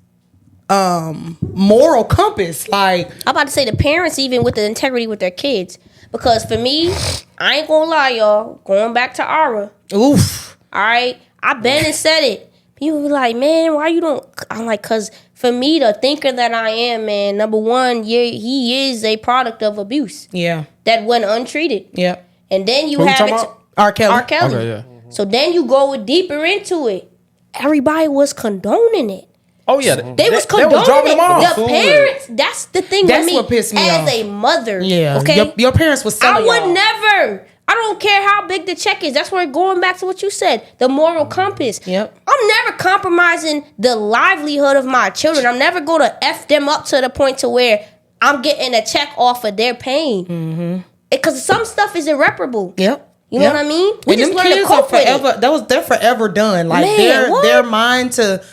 [SPEAKER 6] moral compass. Like
[SPEAKER 10] I'm about to say the parents, even with the integrity with their kids. Because for me, I ain't gonna lie, y'all. Going back to Ara.
[SPEAKER 6] Oof.
[SPEAKER 10] All right. I been and said it. People be like, man, why you don't? I'm like, cause for me, the thinker that I am, man, number one, he is a product of abuse.
[SPEAKER 6] Yeah.
[SPEAKER 10] That went untreated.
[SPEAKER 6] Yeah.
[SPEAKER 10] And then you
[SPEAKER 6] Who
[SPEAKER 10] have
[SPEAKER 6] talking
[SPEAKER 10] it.
[SPEAKER 6] about? R. Kelly.
[SPEAKER 10] R. Kelly.
[SPEAKER 5] Okay, yeah.
[SPEAKER 10] So then you go deeper into it. Everybody was condoning it.
[SPEAKER 5] Oh yeah,
[SPEAKER 10] They was condoning
[SPEAKER 5] dropping
[SPEAKER 10] it.
[SPEAKER 5] them off.
[SPEAKER 10] The parents, that's the thing
[SPEAKER 6] That's
[SPEAKER 10] with me.
[SPEAKER 6] what pissed me
[SPEAKER 10] as
[SPEAKER 6] off.
[SPEAKER 10] a mother,
[SPEAKER 6] Yeah.
[SPEAKER 10] okay?
[SPEAKER 6] Your parents was
[SPEAKER 10] I
[SPEAKER 6] selling
[SPEAKER 10] would
[SPEAKER 6] y'all.
[SPEAKER 10] never. I don't care how big the check is. That's where going back to what you said, the moral compass.
[SPEAKER 6] Yep.
[SPEAKER 10] I'm never compromising the livelihood of my children. I'm never going to F them up to the point to where I'm getting a check off of their pain. Because some stuff is irreparable.
[SPEAKER 6] Yep.
[SPEAKER 10] You know what I mean? We
[SPEAKER 6] And
[SPEAKER 10] just
[SPEAKER 6] them
[SPEAKER 10] learn to
[SPEAKER 6] kids are
[SPEAKER 10] cope with it.
[SPEAKER 6] forever. They're forever done. Like
[SPEAKER 10] Man, what?
[SPEAKER 6] their mind to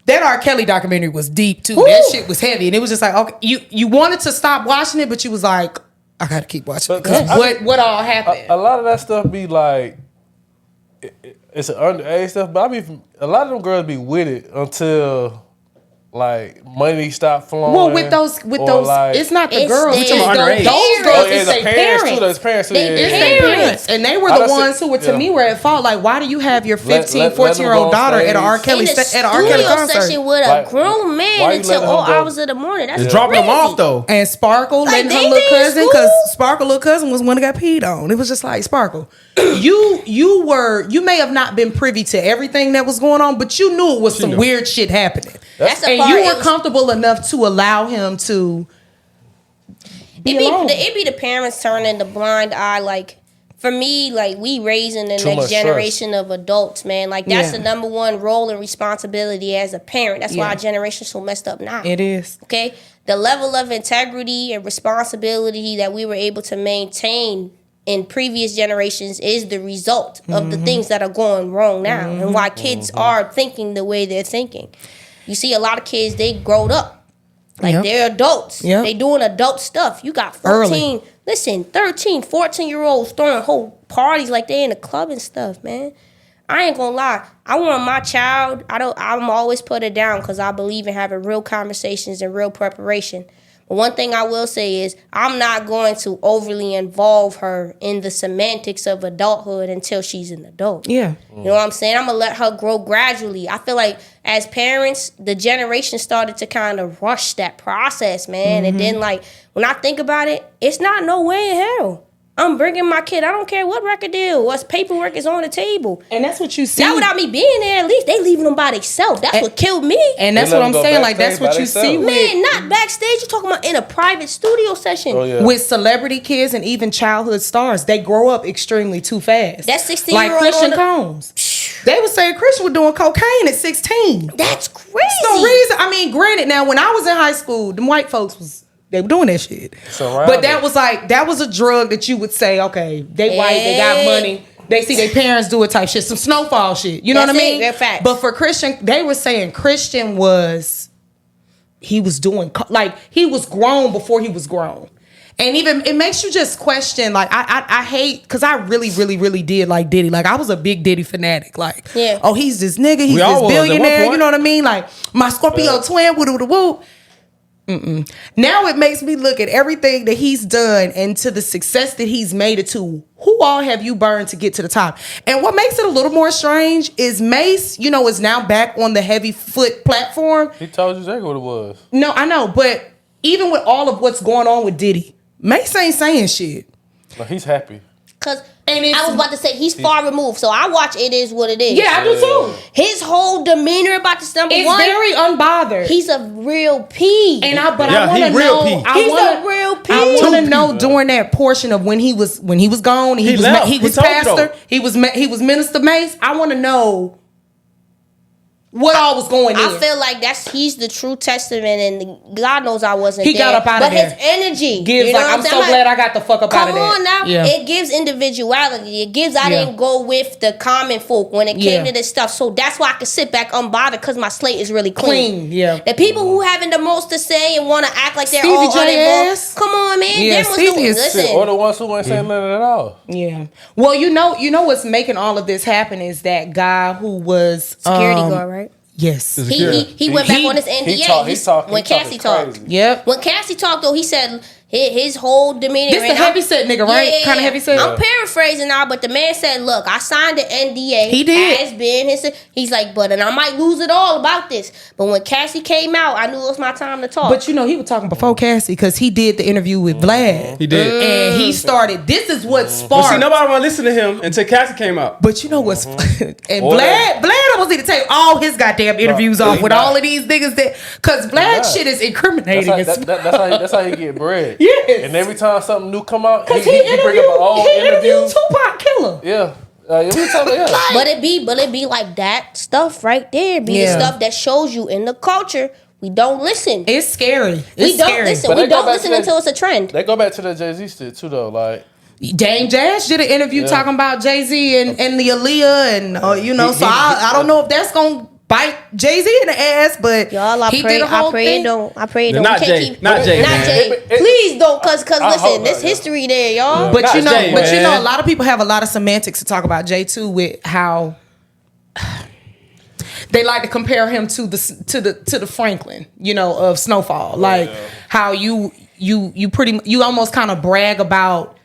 [SPEAKER 6] that R. Kelly documentary was deep too. That shit was heavy, and it was just like, okay, you wanted to stop watching it, but you was like, I gotta keep watching it. 'Cause what all happened?
[SPEAKER 9] A lot of that stuff be like, it's an underage stuff, but a lot of them girls be with it until like money stop flowing.
[SPEAKER 6] Well, with those,
[SPEAKER 9] like,
[SPEAKER 6] it's not the
[SPEAKER 10] It's
[SPEAKER 6] girls.
[SPEAKER 10] the-
[SPEAKER 6] It's those
[SPEAKER 5] underage.
[SPEAKER 6] girls.
[SPEAKER 9] Oh, yeah,
[SPEAKER 6] It's
[SPEAKER 9] the
[SPEAKER 6] their
[SPEAKER 9] parents too.
[SPEAKER 6] parents.
[SPEAKER 9] Those parents too.
[SPEAKER 10] They
[SPEAKER 9] yeah,
[SPEAKER 6] It's
[SPEAKER 9] yeah,
[SPEAKER 6] their
[SPEAKER 9] yeah.
[SPEAKER 6] parents, and they were
[SPEAKER 9] I
[SPEAKER 6] the
[SPEAKER 9] done
[SPEAKER 6] ones
[SPEAKER 9] seen-
[SPEAKER 6] who were to
[SPEAKER 9] yeah.
[SPEAKER 6] me were at fault. Like, why do you have your 15,
[SPEAKER 9] let them
[SPEAKER 6] 14-year-old
[SPEAKER 9] go on
[SPEAKER 6] daughter at an R.
[SPEAKER 9] stage.
[SPEAKER 6] Kelly
[SPEAKER 10] In the
[SPEAKER 6] at an R. Kelly
[SPEAKER 10] studio
[SPEAKER 6] concert?
[SPEAKER 10] session with a
[SPEAKER 9] Why-
[SPEAKER 10] grown man
[SPEAKER 9] why you
[SPEAKER 10] until
[SPEAKER 9] letting
[SPEAKER 10] all
[SPEAKER 9] him go?
[SPEAKER 10] hours of the morning. That's
[SPEAKER 5] It's dropping them
[SPEAKER 10] crazy.
[SPEAKER 5] off though.
[SPEAKER 6] And Sparkle
[SPEAKER 10] Like,
[SPEAKER 6] letting
[SPEAKER 10] they
[SPEAKER 6] her little
[SPEAKER 10] in
[SPEAKER 6] cousin,
[SPEAKER 10] school?
[SPEAKER 6] because Sparkle little cousin was one that got peed on. It was just like, Sparkle, you may have not been privy to everything that was going on, but you knew it was some weird shit happening.
[SPEAKER 10] That's the
[SPEAKER 6] And
[SPEAKER 10] part.
[SPEAKER 6] you
[SPEAKER 10] It
[SPEAKER 6] were
[SPEAKER 10] was-
[SPEAKER 6] comfortable enough to allow him to
[SPEAKER 10] It be the parents turning the blind eye. Like for me, like we raising the
[SPEAKER 9] Too
[SPEAKER 10] next
[SPEAKER 9] much
[SPEAKER 10] generation of adults, man. Like that's
[SPEAKER 6] Yeah.
[SPEAKER 10] the number one role and responsibility as a parent. That's why
[SPEAKER 6] Yeah.
[SPEAKER 10] our generation's so messed up now.
[SPEAKER 6] It is.
[SPEAKER 10] Okay, the level of integrity and responsibility that we were able to maintain in previous generations is the result of the things that are going wrong now, and why kids are thinking the way they're thinking. You see, a lot of kids, they growed up. Like
[SPEAKER 6] Yep.
[SPEAKER 10] they're adults.
[SPEAKER 6] Yep.
[SPEAKER 10] They doing adult stuff. You got 14, listen, 13, 14-year-olds throwing whole parties like they in a club and stuff, man. I ain't gonna lie. I want my child, I'm always put it down because I believe in having real conversations and real preparation. But one thing I will say is I'm not going to overly involve her in the semantics of adulthood until she's an adult.
[SPEAKER 6] Yeah.
[SPEAKER 10] You know what I'm saying? I'm going to let her grow gradually. I feel like as parents, the generation started to kind of rush that process, man. And then, like, when I think about it, it's not no way in hell I'm bringing my kid. I don't care what record deal, what paperwork is on the table.
[SPEAKER 6] And that's what you see.
[SPEAKER 10] Now, without me being there, at least they leaving them by themselves. That's what killed me.
[SPEAKER 6] And that's
[SPEAKER 9] They
[SPEAKER 6] what
[SPEAKER 9] let
[SPEAKER 6] I'm
[SPEAKER 9] them go
[SPEAKER 6] saying. Like, that's
[SPEAKER 9] backstage
[SPEAKER 6] what
[SPEAKER 9] by
[SPEAKER 6] you see
[SPEAKER 9] themselves.
[SPEAKER 6] with,
[SPEAKER 10] Man, not backstage. You're talking about in a private studio session.
[SPEAKER 9] Oh, yeah.
[SPEAKER 6] with celebrity kids and even childhood stars. They grow up extremely too fast.
[SPEAKER 10] That 16-year-old
[SPEAKER 6] like Christian
[SPEAKER 10] on the-
[SPEAKER 6] Combs. They were saying Christian was doing cocaine at 16.
[SPEAKER 10] That's crazy.
[SPEAKER 6] No reason. I mean, granted, now when I was in high school, them white folks they were doing that shit. But that was a drug that you would say, okay, they white, they got money, they see their parents do it type shit, some snowfall shit. You know what I mean?
[SPEAKER 10] They're facts.
[SPEAKER 6] But for Christian, they were saying Christian was doing like he was grown before he was grown. And even it makes you just question, like I hate, because I really, really, really did like Diddy. Like I was a big Diddy fanatic. Like,
[SPEAKER 10] Yeah.
[SPEAKER 6] oh, he's this nigga, he's
[SPEAKER 5] We all
[SPEAKER 6] this
[SPEAKER 5] was at one
[SPEAKER 6] billionaire.
[SPEAKER 5] point.
[SPEAKER 6] You know what I mean? Like my Scorpio twin, woo woo woo. Now it makes me look at everything that he's done and to the success that he's made it to. Who all have you burned to get to the top? And what makes it a little more strange is Mace, is now back on the heavy foot platform.
[SPEAKER 9] He told you exactly what it was.
[SPEAKER 6] No, I know, but even with all of what's going on with Diddy, Mace ain't saying shit.
[SPEAKER 9] Like, he's happy.
[SPEAKER 10] Because I was about to say, he's far removed. So I watch It Is What It Is.
[SPEAKER 6] Yeah, I do too.
[SPEAKER 10] His whole demeanor about this number
[SPEAKER 6] It's
[SPEAKER 10] one.
[SPEAKER 6] very unbothered.
[SPEAKER 10] He's a real P.
[SPEAKER 6] And I want
[SPEAKER 5] Yeah,
[SPEAKER 6] to
[SPEAKER 5] he real
[SPEAKER 6] know.
[SPEAKER 5] P.
[SPEAKER 10] He's a real P.
[SPEAKER 6] I want to know during that portion of when he was gone. He was
[SPEAKER 5] left.
[SPEAKER 6] he
[SPEAKER 5] He
[SPEAKER 6] was
[SPEAKER 5] told you
[SPEAKER 6] pastor.
[SPEAKER 5] though.
[SPEAKER 6] He was Minister Mace. I want to know what all was going
[SPEAKER 10] I
[SPEAKER 6] in.
[SPEAKER 10] feel like he's the true testament, and God knows I wasn't.
[SPEAKER 6] He
[SPEAKER 10] there.
[SPEAKER 6] got up out of there.
[SPEAKER 10] But his energy
[SPEAKER 6] gives
[SPEAKER 10] you know
[SPEAKER 6] like, I'm
[SPEAKER 10] what
[SPEAKER 6] so glad I got the fuck up out of there.
[SPEAKER 10] Come on now,
[SPEAKER 6] Yeah.
[SPEAKER 10] it gives individuality. It gives I didn't go with the common folk when it came to this stuff. So that's why I could sit back unbothered because my slate is really clean.
[SPEAKER 6] Yeah.
[SPEAKER 10] The people who having the most to say and want to act like they're
[SPEAKER 6] Stevie
[SPEAKER 10] all
[SPEAKER 6] J
[SPEAKER 10] uninvolved.
[SPEAKER 6] ass.
[SPEAKER 10] Come on, man.
[SPEAKER 6] Yeah,
[SPEAKER 10] Them was
[SPEAKER 6] Stevie
[SPEAKER 10] the,
[SPEAKER 6] is
[SPEAKER 10] listen.
[SPEAKER 9] Or the ones who ain't saying nothing at all.
[SPEAKER 6] Yeah. Well, you know what's making all of this happen is that guy who was
[SPEAKER 10] Security guard, right?
[SPEAKER 6] Yes.
[SPEAKER 10] He went back on his NDA. When Cassie talked.
[SPEAKER 6] Yep.
[SPEAKER 10] When Cassie talked, though, he said his whole demeanor.
[SPEAKER 6] This the heavy set nigga, right? Kinda heavy set?
[SPEAKER 10] I'm paraphrasing now, but the man said, "Look, I signed the NDA.
[SPEAKER 6] He did.
[SPEAKER 10] As being his. He's like, and I might lose it all about this. But when Cassie came out, I knew it was my time to talk.
[SPEAKER 6] But he was talking before Cassie because he did the interview with Vlad.
[SPEAKER 5] He did.
[SPEAKER 6] And he started, this is what sparked.
[SPEAKER 5] But see, nobody want to listen to him until Cassie came out.
[SPEAKER 6] But you know what's and Vlad almost need to take all his goddamn interviews off with all of these niggas that, because Vlad shit is incriminating.
[SPEAKER 9] That's how he get bread.
[SPEAKER 6] Yes.
[SPEAKER 9] And every time something new come out, he
[SPEAKER 6] he
[SPEAKER 9] bring up an old interview.
[SPEAKER 6] Tupac Killer.
[SPEAKER 9] Yeah. Every time,
[SPEAKER 10] But it be like that stuff right there. The stuff that shows you in the culture. We don't listen.
[SPEAKER 6] It's scary.
[SPEAKER 10] We don't listen.
[SPEAKER 9] But
[SPEAKER 10] we don't listen until it's a trend.
[SPEAKER 9] They go back to the Jay-Z shit too, though. Like
[SPEAKER 6] Dame Dash did an interview talking about Jay-Z and the Aaliyah and I don't know if that's gonna bite Jay-Z in the ass, but
[SPEAKER 10] y'all, I pray it don't.
[SPEAKER 5] Not Jay.
[SPEAKER 10] Not Jay. Please don't, cause listen, there's
[SPEAKER 9] not,
[SPEAKER 10] history there, y'all.
[SPEAKER 6] But you know, a lot of people have a lot of semantics to talk about Jay too, with how they like to compare him to the Franklin, of Snowfall. Like how you almost kind of brag about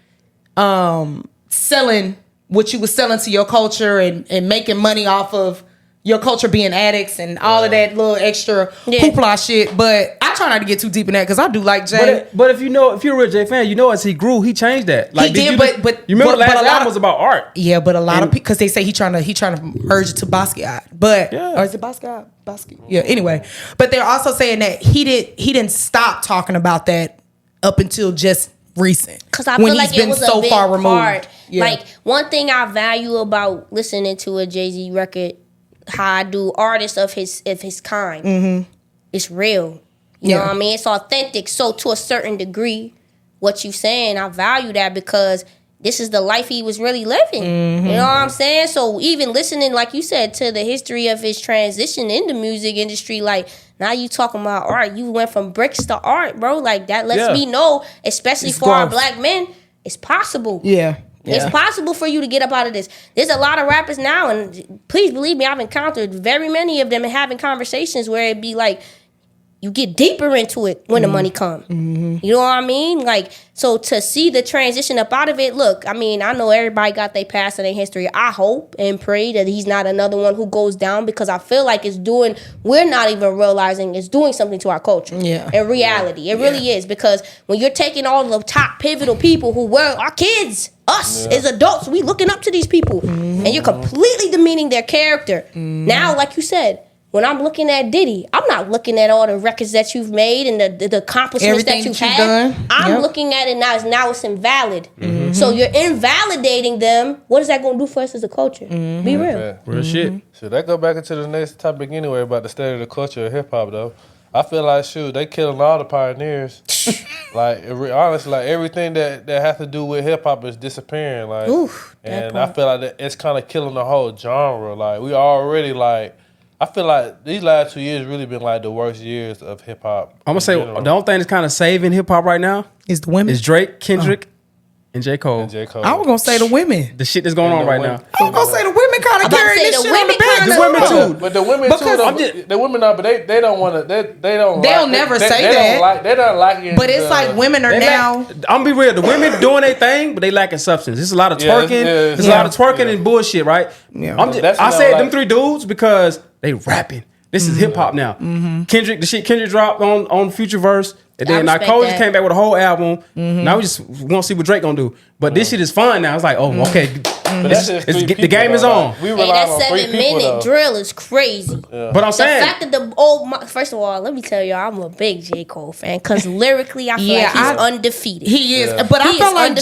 [SPEAKER 6] selling what you was selling to your culture and making money off of your culture being addicts and all of that little extra hoopla shit. But I try not to get too deep in that because I do like Jay.
[SPEAKER 5] But if you're a real Jay fan, as he grew, he changed that. Like,
[SPEAKER 6] he did, but
[SPEAKER 5] you remember the last album was about art.
[SPEAKER 6] Yeah, but a lot of people, because they say he trying to merge it to Basquiat, but or is it Basquiat? Yeah. Anyway, but they're also saying that he didn't stop talking about that up until just recent.
[SPEAKER 10] Because I feel like it was so a big
[SPEAKER 6] far removed.
[SPEAKER 10] Part. Yeah. Like one thing I value about listening to a Jay-Z record, how I do artists of his kind.
[SPEAKER 6] Mm-hmm.
[SPEAKER 10] It's real. You know what I mean? It's authentic. So to a certain degree, what you saying, I value that because this is the life he was really living.
[SPEAKER 6] Mm-hmm.
[SPEAKER 10] You know what I'm saying? So even listening, like you said, to the history of his transition in the music industry, like now you talking about art. You went from bricks to art, bro. Like that lets me know, especially for our black men, it's possible.
[SPEAKER 6] Yeah.
[SPEAKER 10] It's possible for you to get up out of this. There's a lot of rappers now, and please believe me, I've encountered very many of them and having conversations where it'd be like, you get deeper into it when the money come.
[SPEAKER 6] Mm-hmm.
[SPEAKER 10] You know what I mean? Like, so to see the transition up out of it, look, I mean, I know everybody got their past and their history. I hope and pray that he's not another one who goes down because I feel like we're not even realizing it's doing something to our culture.
[SPEAKER 6] Yeah.
[SPEAKER 10] In reality. It really is, because when you're taking all the top pivotal people who were our kids, us as adults, we looking up to these people, and you're completely demeaning their character. Now, like you said, when I'm looking at Diddy, I'm not looking at all the records that you've made and the accomplishments that you've had.
[SPEAKER 6] Done.
[SPEAKER 10] I'm looking at it now it's invalid. So you're invalidating them. What is that going to do for us as a culture? Be real.
[SPEAKER 5] Real shit.
[SPEAKER 9] Should that go back into the next topic anyway about the state of the culture of hip hop though? I feel like they killing all the pioneers. Honestly, like everything that has to do with hip hop is disappearing. Like, and I feel like it's kind of killing the whole genre. Like we already I feel like these last 2 years really been like the worst years of hip hop.
[SPEAKER 5] I'm gonna say the only thing that's kind of saving hip hop right now
[SPEAKER 6] is the women.
[SPEAKER 5] Is Drake, Kendrick, and J. Cole.
[SPEAKER 6] I was gonna say the women.
[SPEAKER 5] The shit that's going on right now.
[SPEAKER 6] I was gonna say the women kind of carrying this shit on the back.
[SPEAKER 5] The women too.
[SPEAKER 9] But the women too. The women are, but they don't want to. They don't.
[SPEAKER 6] They'll never say that.
[SPEAKER 9] They don't like it.
[SPEAKER 6] But it's like women are now.
[SPEAKER 5] I'm gonna be real. The women doing their thing, but they lacking substance. There's a lot of twerking. There's a lot of twerking and bullshit, right?
[SPEAKER 6] Yeah.
[SPEAKER 5] I said them three dudes because they rapping. This is hip hop now. Kendrick, the shit Kendrick dropped on Future Verse, And then
[SPEAKER 10] respect
[SPEAKER 5] Cole
[SPEAKER 10] that.
[SPEAKER 5] just came back with a whole album. Now we just want to see what Drake gonna do. But this shit is fun now. It's like, oh, okay. The game is on.
[SPEAKER 10] Hey, that 7 minute drill is crazy.
[SPEAKER 5] Yeah. But I'm saying,
[SPEAKER 10] the fact that first of all, let me tell y'all, I'm a big J. Cole fan because lyrically, I feel like he's undefeated.
[SPEAKER 6] He is, but I felt like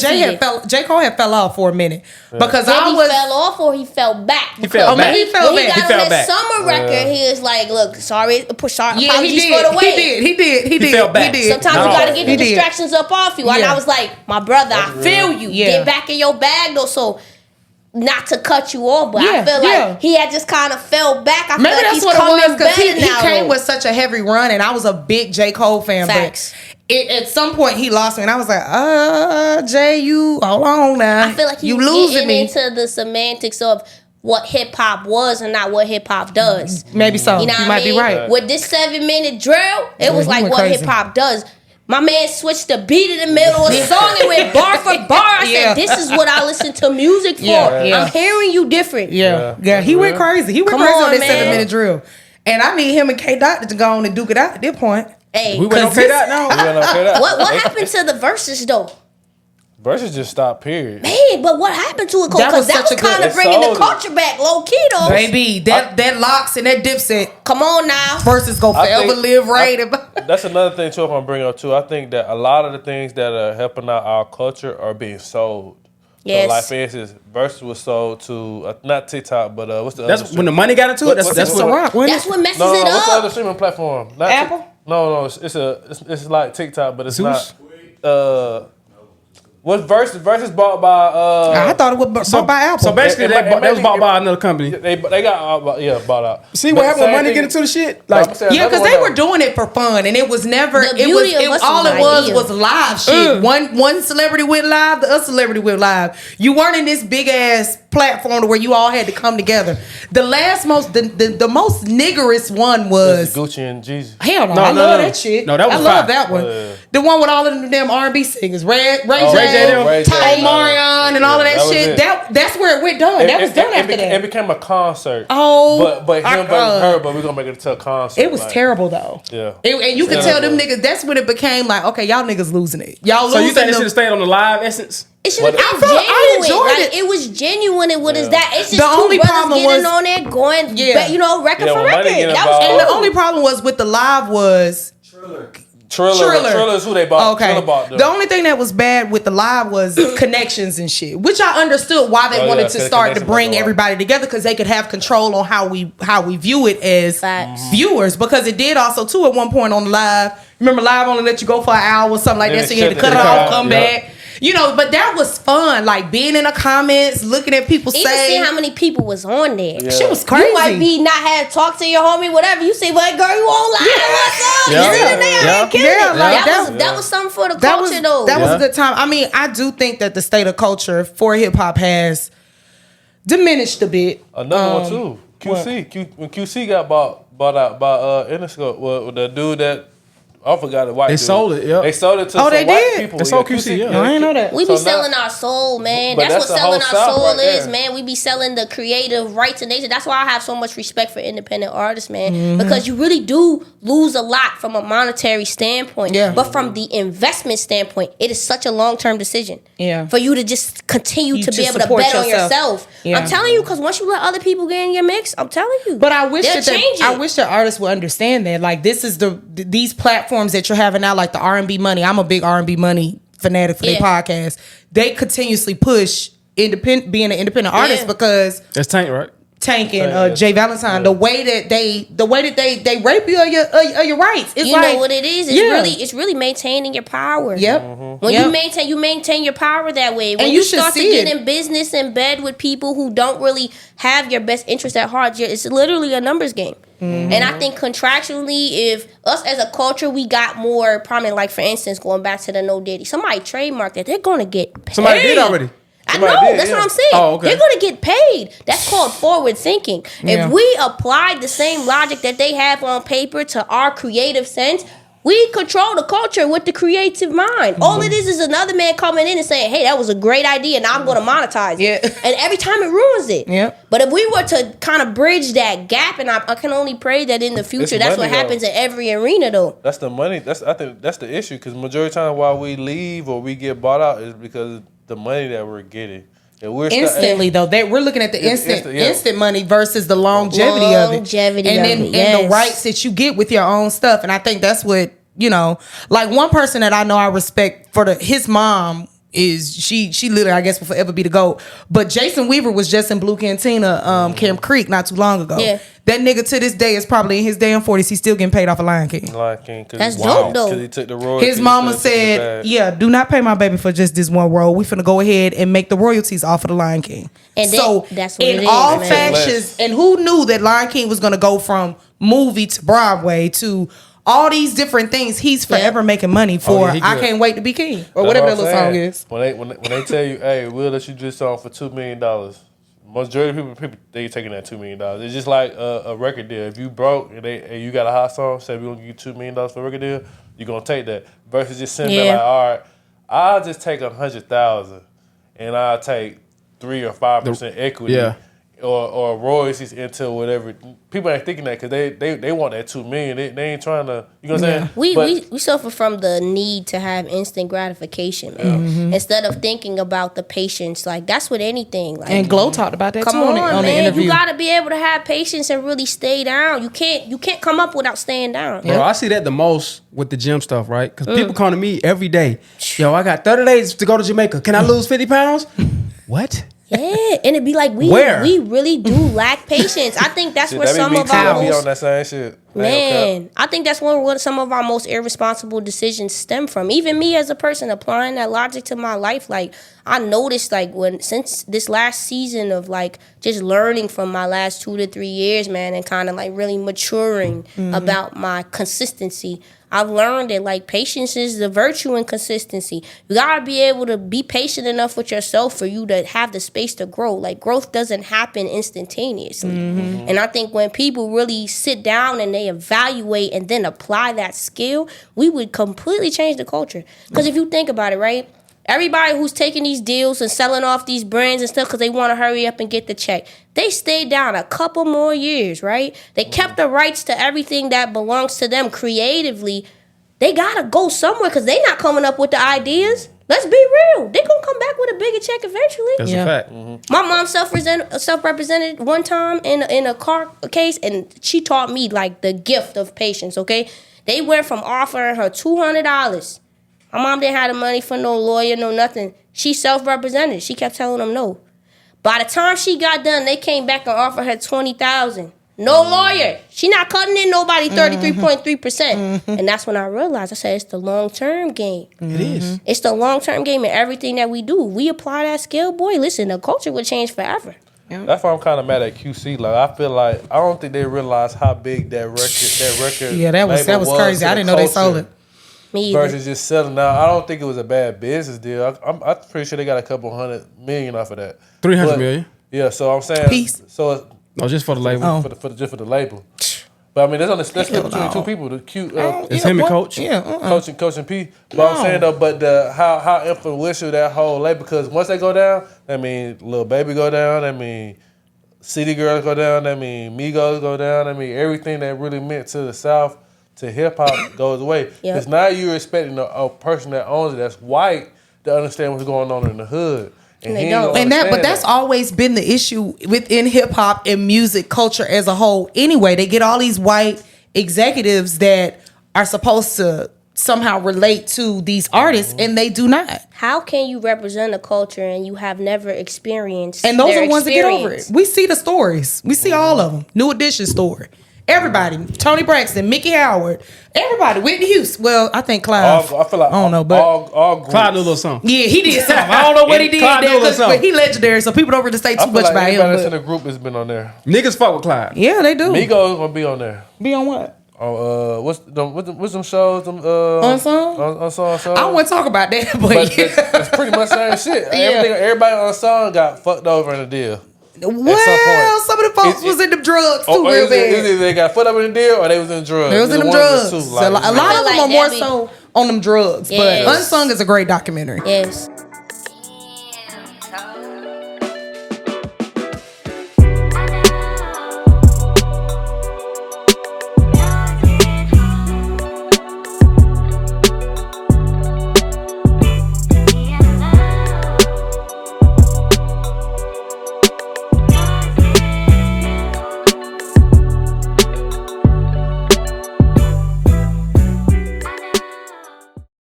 [SPEAKER 6] J. Cole had fell off for a minute because
[SPEAKER 10] he fell off or he fell back.
[SPEAKER 5] He fell back.
[SPEAKER 10] He got on that summer record. He was like, "Look, sorry, apologies for the wait."
[SPEAKER 6] He did.
[SPEAKER 5] He fell back.
[SPEAKER 10] Sometimes you gotta get the distractions up off you. And I was like, "My brother, I feel you. Get back in your bag though." So. Not to cut you off, but I feel like he had just kind of fell back.
[SPEAKER 6] Maybe
[SPEAKER 10] like
[SPEAKER 6] that's what it was because he came with such a heavy run, and I was a big J. Cole fan.
[SPEAKER 10] Facts.
[SPEAKER 6] But at some point he lost me, and I was like, Jay, you hold on now.
[SPEAKER 10] I feel like
[SPEAKER 6] you losing me
[SPEAKER 10] into the semantics of what hip hop was and not what hip hop does.
[SPEAKER 6] Maybe so.
[SPEAKER 10] You know
[SPEAKER 6] you might be right.
[SPEAKER 10] With this 7 minute drill, it was like what hip hop does. My man switched the beat in the middle of the song and went bar for bar. I said, this is what I listen to music for. I'm hearing you different.
[SPEAKER 6] Yeah. He went crazy. He went crazy on that 7 minute drill. And I need him and K Dot to go on and duke it out at this point.
[SPEAKER 10] Hey,
[SPEAKER 5] we went on K Dot now.
[SPEAKER 10] What happened to the verses though?
[SPEAKER 9] Versus just stopped, period.
[SPEAKER 10] Man, but what happened to it? Because that was kind of bringing the culture back low key though.
[SPEAKER 6] Baby, that Locks and that Dipset.
[SPEAKER 10] Come on now.
[SPEAKER 6] Versus go forever live right.
[SPEAKER 9] That's another thing too. If I'm bringing up too, I think that a lot of the things that are helping out our culture are being sold.
[SPEAKER 10] Yes.
[SPEAKER 9] So like for instance, Versus was sold to not TikTok, but what's the
[SPEAKER 5] that's
[SPEAKER 9] other
[SPEAKER 5] when the money got into it. That's
[SPEAKER 10] what messes it up.
[SPEAKER 9] What's the other streaming platform? Not
[SPEAKER 6] Apple?
[SPEAKER 9] No, it's like TikTok, but it's Zeus? Not. What's Versus bought by?
[SPEAKER 6] I thought it was bought by Apple.
[SPEAKER 5] So basically, that was bought by another company.
[SPEAKER 9] They got bought out.
[SPEAKER 5] See what happened when money get into the shit? Like
[SPEAKER 6] because they were doing it for fun, and it was never. All it was live shit. One celebrity went live, the other celebrity went live. You weren't in this big ass platform where you all had to come together. The most niggerest one was
[SPEAKER 9] Gucci and Jeezy.
[SPEAKER 6] Hell no, I love that shit.
[SPEAKER 5] No, that was
[SPEAKER 6] I love that one. The one with all of them damn R&B singers, Ray J, Ty Marion, and all of that shit. That's where it went done. That was done after that.
[SPEAKER 9] It became a concert.
[SPEAKER 6] Oh,
[SPEAKER 9] but him versus her, but we're gonna make it a concert.
[SPEAKER 6] It was terrible though.
[SPEAKER 9] Yeah,
[SPEAKER 6] and you could tell them niggas. That's when it became like, okay, y'all niggas losing it. Y'all losing.
[SPEAKER 5] So you think they should have stayed on the live essence?
[SPEAKER 10] It should have been genuine. I enjoyed it. It was genuine. And what is that? It's just
[SPEAKER 6] the only
[SPEAKER 10] brothers
[SPEAKER 6] problem
[SPEAKER 10] getting on there going, record for record.
[SPEAKER 6] And the only problem was with the live was
[SPEAKER 9] Triller is who they bought.
[SPEAKER 6] Okay.
[SPEAKER 9] Triller bought them.
[SPEAKER 6] The only thing that was bad with the live was connections and shit, which I understood why they wanted to start to bring everybody together because they could have control on how we view it as viewers. Because it did also too at one point on the live. Remember, live only let you go for an hour or something like that, so you had to cut it off, come back. You know, but that was fun. Like being in the comments, looking at people
[SPEAKER 10] even see how many people was on there.
[SPEAKER 6] Yeah. Shit was crazy.
[SPEAKER 10] You might be not have talked to your homie, whatever. You say, "But girl, you on live? What's up?"
[SPEAKER 6] Yeah.
[SPEAKER 10] You sitting there and killing it. That was something for the culture, though.
[SPEAKER 6] That was a good time. I mean, I do think that the state of culture for hip hop has diminished a bit.
[SPEAKER 9] Another one too. When QC got bought out by Interscope, well, the dude that. I forgot the white.
[SPEAKER 5] They sold it. Yeah,
[SPEAKER 9] they sold it to some white people.
[SPEAKER 5] They sold QC. Yeah,
[SPEAKER 6] I didn't know that.
[SPEAKER 10] We be selling our soul, man. That's what selling our soul is, man. We be selling the creative rights of nature. That's why I have so much respect for independent artists, man. Because you really do lose a lot from a monetary standpoint.
[SPEAKER 6] Yeah.
[SPEAKER 10] But from the investment standpoint, it is such a long-term decision.
[SPEAKER 6] Yeah.
[SPEAKER 10] For you to just continue to be able to bet on yourself.
[SPEAKER 6] Yeah.
[SPEAKER 10] I'm telling you, because once you let other people get in your mix, I'm telling you.
[SPEAKER 6] But I wish
[SPEAKER 10] I
[SPEAKER 6] wish that artists would understand that. Like this is these platforms that you're having now, like the R&B Money. I'm a big R&B Money fanatic for their podcast. They continuously push being an independent artist because
[SPEAKER 5] that's Tank, right?
[SPEAKER 6] Tank and Jay Valentine. The way that they rape you of your rights. It's
[SPEAKER 10] you know what it is? It's really maintaining your power.
[SPEAKER 6] Yep.
[SPEAKER 10] When you maintain your power that way. When
[SPEAKER 6] and
[SPEAKER 10] you start to get in business and bed with people who don't really have your best interest at heart, it's literally a numbers game. And I think contractually, if us as a culture, we got more prominent, like for instance, going back to the No Diddy, somebody trademarked that, they're going to get paid.
[SPEAKER 5] Somebody did already.
[SPEAKER 10] I know, that's what I'm saying.
[SPEAKER 5] Oh, okay.
[SPEAKER 10] They're going to get paid. That's called forward thinking. If we applied the same logic that they have on paper to our creative sense, We control the culture with the creative mind. All it is another man coming in and saying, hey, that was a great idea, now I'm going to monetize it. And every time it ruins it. But if we were to kind of bridge that gap, and I can only pray that in the future, that's what happens in every arena, though.
[SPEAKER 9] That's the money. I think that's the issue, because majority of the time why we leave or we get bought out is because of the money that we're getting. And we're
[SPEAKER 6] instantly though, we're looking at the instant money versus the longevity of it, and the rights that you get with your own stuff. And I think that's what, you know, like one person that I know I respect for his mom is she literally, I guess, will forever be the GOAT. But Jason Weaver was just in Blue Cantina, Camp Creek not too long ago. Yeah. That nigga to this day is probably in his damn 40s. He's still getting paid off of Lion King.
[SPEAKER 10] That's dope though.
[SPEAKER 9] Because he took the royalties.
[SPEAKER 6] His mama said, yeah, do not pay my baby for just this one role. We finna go ahead and make the royalties off of the Lion King. And so that's what in all fashions, and who knew that Lion King was gonna go from movie to Broadway to all these different things. He's forever making money for I Can't Wait to Be King, or whatever that little song is.
[SPEAKER 9] When they tell you, hey, we'll let you do this song for $2 million, majority of people they taking that $2 million. It's just like a record deal. If you broke and you got a hot song, say we're gonna give you $2 million for a record deal, you're gonna take that. Versus just sitting there like, all right, I'll just take 100,000 and I'll take 3 or 5% equity. Or royalties into whatever. People ain't thinking that because they want that $2 million. They ain't trying to. You know what I'm saying?
[SPEAKER 10] We suffer from the need to have instant gratification, man. Instead of thinking about the patience, like that's with anything. Like,
[SPEAKER 6] and Glow talked about that too on
[SPEAKER 10] man.
[SPEAKER 6] the interview.
[SPEAKER 10] You gotta be able to have patience and really stay down. You can't come up without staying down.
[SPEAKER 5] Bro, I see that the most with the gym stuff, right? Because people come to me every day. Yo, I got 30 days to go to Jamaica. Can I lose 50 pounds? What?
[SPEAKER 10] Yeah, and it'd be like we really do lack patience. I think that's where some of our most,
[SPEAKER 9] on that same shit.
[SPEAKER 10] Man, I think that's where some of our most irresponsible decisions stem from. Even me as a person applying that logic to my life, like I noticed, like since this last season of like just learning from my last 2 to 3 years, man, and kind of like really maturing about my consistency. I've learned that like patience is the virtue in consistency. You gotta be able to be patient enough with yourself for you to have the space to grow. Like growth doesn't happen instantaneously. And I think when people really sit down and they evaluate and then apply that skill, we would completely change the culture. Because if you think about it, right? Everybody who's taking these deals and selling off these brands and stuff because they want to hurry up and get the check, they stayed down a couple more years, right? They kept the rights to everything that belongs to them creatively. They got to go somewhere because they not coming up with the ideas. Let's be real. They going to come back with a bigger check eventually.
[SPEAKER 5] That's a fact.
[SPEAKER 10] My mom self-represented one time in a car case, and she taught me like the gift of patience, okay? They went from offering her $200. My mom didn't have the money for no lawyer, no nothing. She self-represented. She kept telling them no. By the time she got done, they came back and offered her $20,000. No lawyer. She not cutting in nobody 33.3%. And that's when I realized, I said, it's the long-term game.
[SPEAKER 5] It is.
[SPEAKER 10] It's the long-term game in everything that we do. We apply that skill, boy, listen, the culture would change forever.
[SPEAKER 9] That's why I'm kind of mad at QC. Like I feel like I don't think they realize how big that record.
[SPEAKER 6] Yeah, that was crazy. I didn't know they sold it.
[SPEAKER 10] Me either.
[SPEAKER 9] Versus just selling now. I don't think it was a bad business deal. I'm pretty sure they got a couple $100 million off of that.
[SPEAKER 5] 300 million.
[SPEAKER 9] Yeah, so I'm saying.
[SPEAKER 6] Peace.
[SPEAKER 9] So
[SPEAKER 5] no, just for the label.
[SPEAKER 9] Just for the label. But I mean, that's between two people. The cute.
[SPEAKER 5] It's him and Coach.
[SPEAKER 6] Yeah.
[SPEAKER 9] Coach and P. But I'm saying though, but how influential that whole label, because once they go down, that mean Lil Baby go down. That mean City Girls go down. That mean Migos go down. That mean everything that really meant to the South, to hip hop goes away. Because now you're expecting a person that owns it, that's white, to understand what's going on in the hood. And
[SPEAKER 10] they don't.
[SPEAKER 6] But that's always been the issue within hip hop and music culture as a whole. Anyway, they get all these white executives that are supposed to somehow relate to these artists, and they do not.
[SPEAKER 10] How can you represent a culture and you have never experienced?
[SPEAKER 6] And those are the ones that get over it. We see the stories. We see all of them. New Edition story. Everybody, Tony Braxton, Mickey Howard, everybody, Whitney Houston. Well, I think Clive.
[SPEAKER 9] I feel like
[SPEAKER 6] I don't know, but
[SPEAKER 9] all
[SPEAKER 5] Clive knew a little something.
[SPEAKER 6] Yeah, he did something. I don't know what he did there, but he legiondary, so people don't really say too much about him.
[SPEAKER 9] Everybody that's in the group has been on there.
[SPEAKER 5] Niggas fuck with Clive.
[SPEAKER 6] Yeah, they do.
[SPEAKER 9] Migos gonna be on there.
[SPEAKER 6] Be on what?
[SPEAKER 9] What's them shows?
[SPEAKER 6] Unsung? I wouldn't talk about that, but
[SPEAKER 9] it's pretty much the same shit.
[SPEAKER 6] Yeah.
[SPEAKER 9] Everybody on Unsung got fucked over in the deal.
[SPEAKER 6] Well, some of the folks was in them drugs too, real bad.
[SPEAKER 9] Either they got foot up in the deal or they was in drugs.
[SPEAKER 6] They was in them drugs.
[SPEAKER 9] Too,
[SPEAKER 6] So a lot of them are more so on them drugs.
[SPEAKER 10] Yes.
[SPEAKER 6] But Unsung is a great documentary.
[SPEAKER 10] Yes.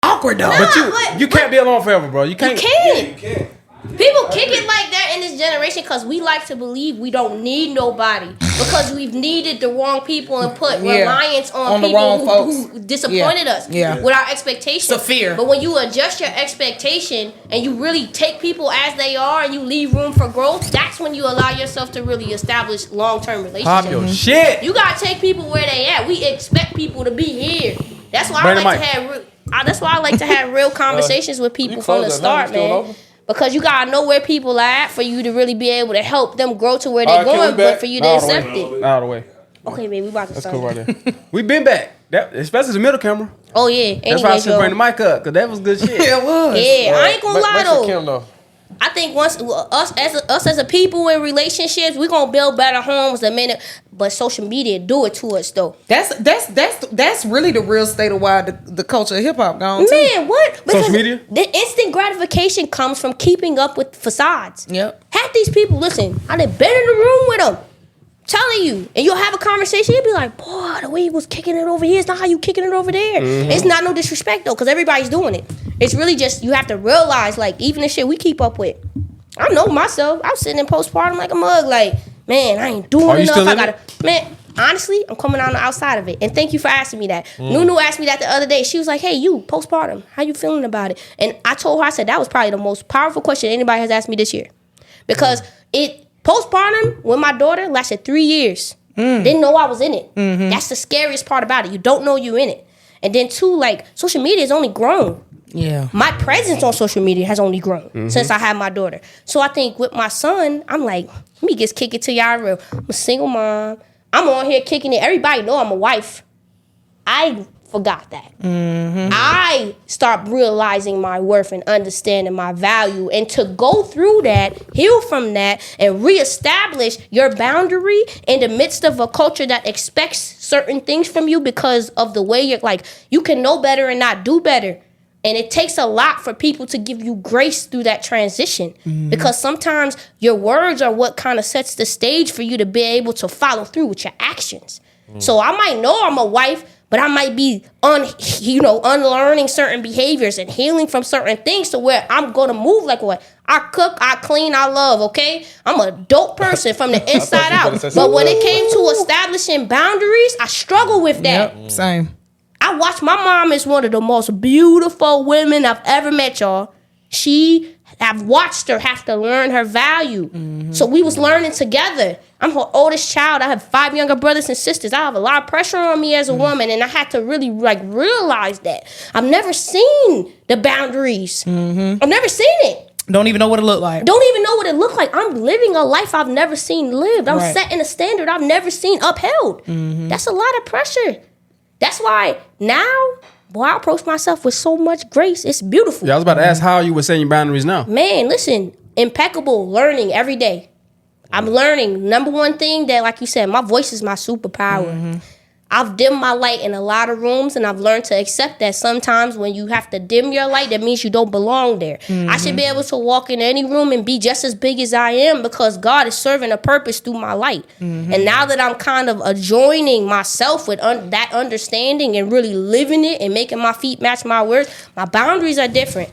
[SPEAKER 6] Awkward though.
[SPEAKER 5] But you can't be alone forever, bro. You can't.
[SPEAKER 10] People kick it like that in this generation because we like to believe we don't need nobody because we've needed the wrong people and put reliance on
[SPEAKER 6] the
[SPEAKER 10] people
[SPEAKER 6] wrong folks.
[SPEAKER 10] who disappointed us with our expectations.
[SPEAKER 6] It's a fear.
[SPEAKER 10] But when you adjust your expectation and you really take people as they are and you leave room for growth, that's when you allow yourself to really establish long-term relationships.
[SPEAKER 5] Pop your shit.
[SPEAKER 10] You gotta take people where they at. We expect people to be here. That's why that's why I like to have real conversations with people from the start, man. Because you gotta know where people are at for you to really be able to help them grow to where they're going, but for you to accept it.
[SPEAKER 5] Out of the way.
[SPEAKER 10] Okay, baby, we about to
[SPEAKER 5] That's
[SPEAKER 10] start.
[SPEAKER 5] cool right there. We been back. That, especially the middle camera.
[SPEAKER 10] Oh yeah.
[SPEAKER 5] That's why I should bring the mic up, because that was good shit.
[SPEAKER 6] Yeah, it was.
[SPEAKER 10] Yeah, I ain't gonna lie
[SPEAKER 9] though.
[SPEAKER 10] I think once us as a people in relationships, we gonna build better homes the minute. But social media do it to us though.
[SPEAKER 6] That's really the real state of why the culture of hip hop gone.
[SPEAKER 10] Man, what? Because
[SPEAKER 5] social media?
[SPEAKER 10] The instant gratification comes from keeping up with facades.
[SPEAKER 6] Yep.
[SPEAKER 10] Half these people, listen, I done been in the room with them. Telling you, and you'll have a conversation. You'll be like, "Boy, the way he was kicking it over here is not how you kicking it over there."
[SPEAKER 5] Mm-hmm.
[SPEAKER 10] It's not no disrespect though, because everybody's doing it. It's really just you have to realize, like, even the shit we keep up with. I know myself. I'm sitting in postpartum like a mug, like, man, I ain't doing enough. I gotta, man. Honestly, I'm coming on the outside of it, and thank you for asking me that. Nunu asked me that the other day. She was like, "Hey, you postpartum, how you feeling about it?" And I told her, I said that was probably the most powerful question anybody has asked me this year, because postpartum with my daughter lasted 3 years. Didn't know I was in it. That's the scariest part about it. You don't know you in it. And then two, like, social media has only grown.
[SPEAKER 6] Yeah.
[SPEAKER 10] My presence on social media has only grown since I had my daughter. So I think with my son, I'm like, let me just kick it to y'all real. I'm a single mom. I'm on here kicking it. Everybody know I'm a wife. I forgot that. I start realizing my worth and understanding my value. And to go through that, heal from that, and reestablish your boundary in the midst of a culture that expects certain things from you because of the way you're like, you can know better and not do better. And it takes a lot for people to give you grace through that transition because sometimes your words are what kind of sets the stage for you to be able to follow through with your actions. So I might know I'm a wife, but I might be unlearning certain behaviors and healing from certain things to where I'm going to move like what? I cook, I clean, I love, okay? I'm a dope person from the inside out. But when it came to establishing boundaries, I struggle with that.
[SPEAKER 6] Yep, same.
[SPEAKER 10] I watched my mom is one of the most beautiful women I've ever met, y'all. I've watched her have to learn her value. So we was learning together. I'm her oldest child. I have 5 younger brothers and sisters. I have a lot of pressure on me as a woman, and I had to really realize that. I've never seen the boundaries. I've never seen it.
[SPEAKER 6] Don't even know what it looked like.
[SPEAKER 10] Don't even know what it looked like. I'm living a life I've never seen lived. I'm setting a standard I've never seen upheld. That's a lot of pressure. That's why now, boy, I approach myself with so much grace. It's beautiful.
[SPEAKER 5] Yeah, I was about to ask how you were setting your boundaries now.
[SPEAKER 10] Man, listen, impeccable learning every day. I'm learning. Number one thing that, like you said, my voice is my superpower. I've dimmed my light in a lot of rooms, and I've learned to accept that sometimes when you have to dim your light, that means you don't belong there. I should be able to walk in any room and be just as big as I am because God is serving a purpose through my light. And now that I'm kind of adjoining myself with that understanding and really living it and making my feet match my words, my boundaries are different.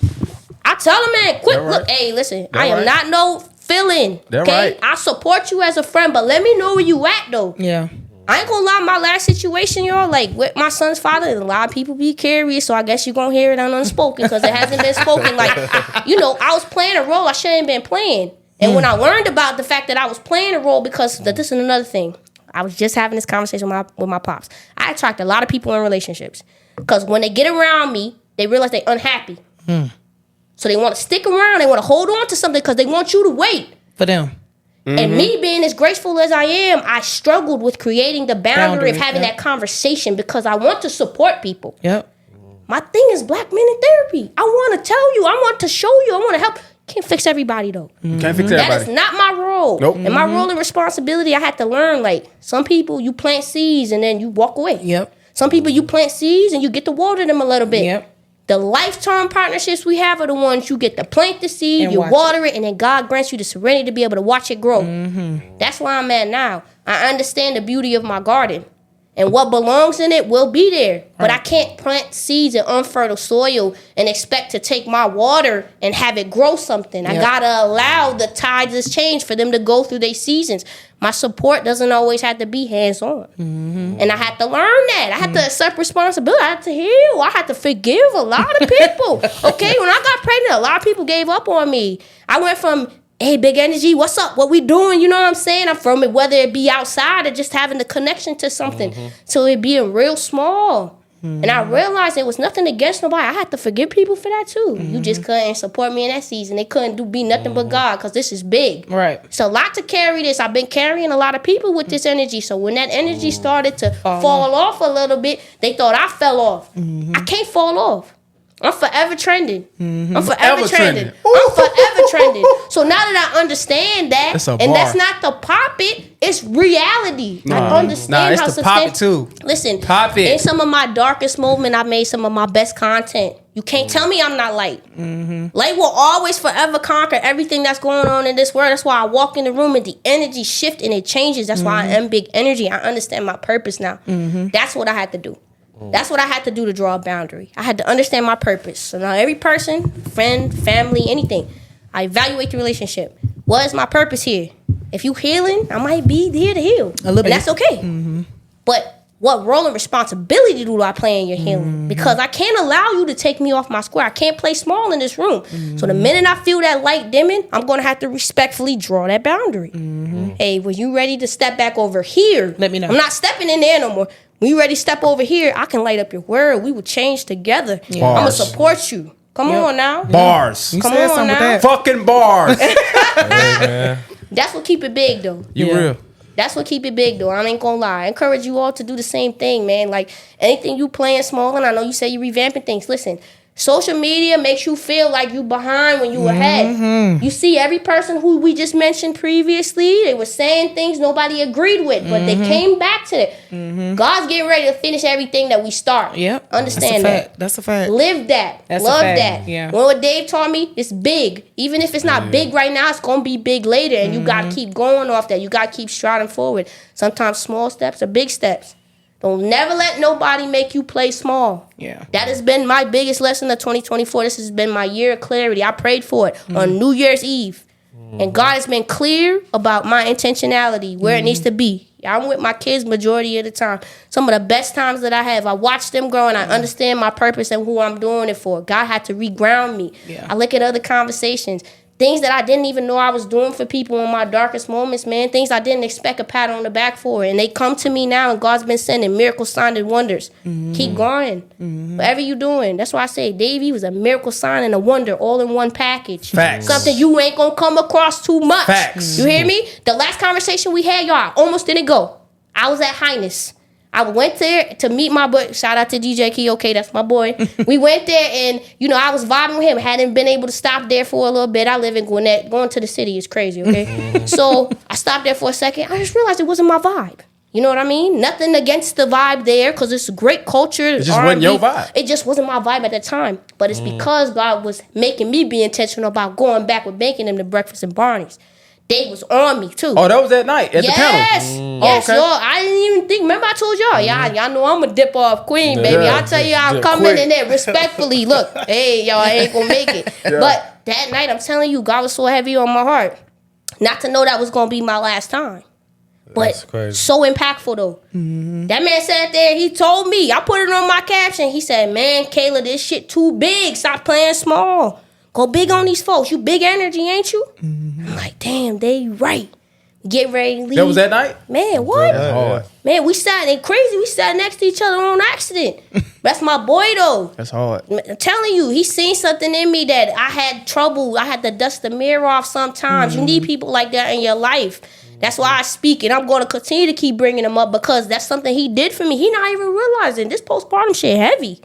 [SPEAKER 10] I tell them, man, quick, look, hey, listen, I am not no feeling, okay? I support you as a friend, but let me know where you at, though.
[SPEAKER 6] Yeah.
[SPEAKER 10] I ain't gonna lie, my last situation, y'all, like with my son's father, a lot of people be curious, so I guess you're gonna hear it on Unspoken because it hasn't been spoken. Like, I was playing a role I shouldn't been playing. And when I learned about the fact that I was playing a role, because this is another thing. I was just having this conversation with my pops. I attract a lot of people in relationships because when they get around me, they realize they're unhappy. So they want to stick around, they want to hold on to something because they want you to wait.
[SPEAKER 6] For them.
[SPEAKER 10] And me being as graceful as I am, I struggled with creating the boundary of having that conversation because I want to support people.
[SPEAKER 6] Yep.
[SPEAKER 10] My thing is black men in therapy. I want to tell you. I want to show you. I want to help. Can't fix everybody though.
[SPEAKER 5] Can't fix everybody.
[SPEAKER 10] That is not my role.
[SPEAKER 5] Nope.
[SPEAKER 10] And my role and responsibility, I had to learn. Like some people, you plant seeds and then you walk away.
[SPEAKER 6] Yep.
[SPEAKER 10] Some people, you plant seeds and you get to water them a little bit.
[SPEAKER 6] Yep.
[SPEAKER 10] The lifetime partnerships we have are the ones you get to plant the seed,
[SPEAKER 6] And
[SPEAKER 10] you
[SPEAKER 6] watch
[SPEAKER 10] water it, and then God grants you the serenity to be able to watch it grow. That's where I'm at now. I understand the beauty of my garden. And what belongs in it will be there. But I can't plant seeds in unfertile soil and expect to take my water and have it grow something. I got to allow the tides to change for them to go through their seasons. My support doesn't always have to be hands-on. And I had to learn that. I had to accept responsibility. I had to heal. I had to forgive a lot of people. Okay, when I got pregnant, a lot of people gave up on me. I went from, hey, big energy, what's up? What we doing? You know what I'm saying? I'm from it, whether it be outside or just having the connection to something. So it being real small. And I realized there was nothing against nobody. I had to forgive people for that too. You just couldn't support me in that season. They couldn't be nothing but God because this is big.
[SPEAKER 6] Right.
[SPEAKER 10] It's a lot to carry this. I've been carrying a lot of people with this energy. So when that energy started to fall off a little bit, they thought I fell off. I can't fall off. I'm forever trending. I'm forever trending. I'm forever trending. So now that I understand that, that's not the pop it, it's reality. I understand how
[SPEAKER 5] it's the pop it too.
[SPEAKER 10] Listen,
[SPEAKER 5] pop it.
[SPEAKER 10] In some of my darkest moments, I made some of my best content. You can't tell me I'm not light. Light will always forever conquer everything that's going on in this world. That's why I walk in the room and the energy shifts and it changes. That's why I am big energy. I understand my purpose now. That's what I had to do. That's what I had to do to draw a boundary. I had to understand my purpose. So now every person, friend, family, anything, I evaluate the relationship. What is my purpose here? If you healing, I might be here to heal. A little bit. That's okay. But what role and responsibility do I play in your healing? Because I can't allow you to take me off my square. I can't play small in this room. So the minute I feel that light dimming, I'm going to have to respectfully draw that boundary. Hey, when you ready to step back over here,
[SPEAKER 6] let me know.
[SPEAKER 10] I'm not stepping in there no more. When you ready to step over here, I can light up your world. We will change together. I'm going to support you. Come on now.
[SPEAKER 5] Bars.
[SPEAKER 10] Come on now.
[SPEAKER 5] Fucking bars.
[SPEAKER 10] That's what keep it big, though.
[SPEAKER 5] You real.
[SPEAKER 10] That's what keep it big, though. I ain't gonna lie. I encourage you all to do the same thing, man. Like, anything you playing small, and I know you say you revamping things. Listen, social media makes you feel like you behind when you ahead. You see every person who we just mentioned previously, they were saying things nobody agreed with, but they came back to it. God's getting ready to finish everything that we start.
[SPEAKER 6] Yep.
[SPEAKER 10] Understand that.
[SPEAKER 6] That's a fact.
[SPEAKER 10] Live that.
[SPEAKER 6] That's
[SPEAKER 10] Love
[SPEAKER 6] a fact.
[SPEAKER 10] that.
[SPEAKER 6] Yeah.
[SPEAKER 10] Well, what Dave taught me, it's big. Even if it's not big right now, it's going to be big later, and you got to keep going off that. You got to keep striding forward. Sometimes small steps are big steps. Don't never let nobody make you play small.
[SPEAKER 6] Yeah.
[SPEAKER 10] That has been my biggest lesson of 2024. This has been my year of clarity. I prayed for it on New Year's Eve. And God has been clear about my intentionality, where it needs to be. I'm with my kids majority of the time. Some of the best times that I have, I watch them grow and I understand my purpose and who I'm doing it for. God had to reground me.
[SPEAKER 6] Yeah.
[SPEAKER 10] I look at other conversations. Things that I didn't even know I was doing for people in my darkest moments, man. Things I didn't expect a pat on the back for. And they come to me now, and God's been sending miracle signs and wonders. Keep going. Whatever you doing. That's why I say Davey was a miracle sign and a wonder all in one package.
[SPEAKER 5] Facts.
[SPEAKER 10] Something you ain't going to come across too much.
[SPEAKER 5] Facts.
[SPEAKER 10] You hear me? The last conversation we had, y'all, I almost didn't go. I was at Highness. I went there to meet my boy. Shout out to DJ Key. Okay, that's my boy. We went there and, you know, I was vibing with him. Hadn't been able to stop there for a little bit. I live in Gwinnett. Going to the city is crazy, okay? So I stopped there for a second. I just realized it wasn't my vibe. You know what I mean? Nothing against the vibe there because it's a great culture.
[SPEAKER 5] It just wasn't your vibe.
[SPEAKER 10] It just wasn't my vibe at the time. But it's because God was making me be intentional about going back with making them the breakfast and Barney's. They was on me too.
[SPEAKER 5] Oh, that was that night at the panel.
[SPEAKER 10] Yes,
[SPEAKER 5] okay.
[SPEAKER 10] y'all. I didn't even think. Remember, I told y'all, y'all know I'm a dip off queen, baby.
[SPEAKER 5] Yeah.
[SPEAKER 10] I'll tell you, I'm coming in there respectfully. Look, hey, y'all, I ain't gonna make it. But that night, I'm telling you, God was so heavy on my heart. Not to know that was gonna be my last time. But so impactful though. That man sat there, he told me, I put it on my caption. He said, man, Kayla, this shit too big. Stop playing small. Go big on these folks. You big energy, ain't you? I'm like, damn, they right. Get ready to leave.
[SPEAKER 5] That was that night?
[SPEAKER 10] Man, what?
[SPEAKER 5] That's hard.
[SPEAKER 10] Man, we sat next to each other on accident. That's my boy though.
[SPEAKER 5] That's hard.
[SPEAKER 10] I'm telling you, he seen something in me that I had trouble. I had to dust the mirror off sometimes. You need people like that in your life. That's why I speak, and I'm going to continue to keep bringing him up because that's something he did for me. He not even realizing this postpartum shit heavy.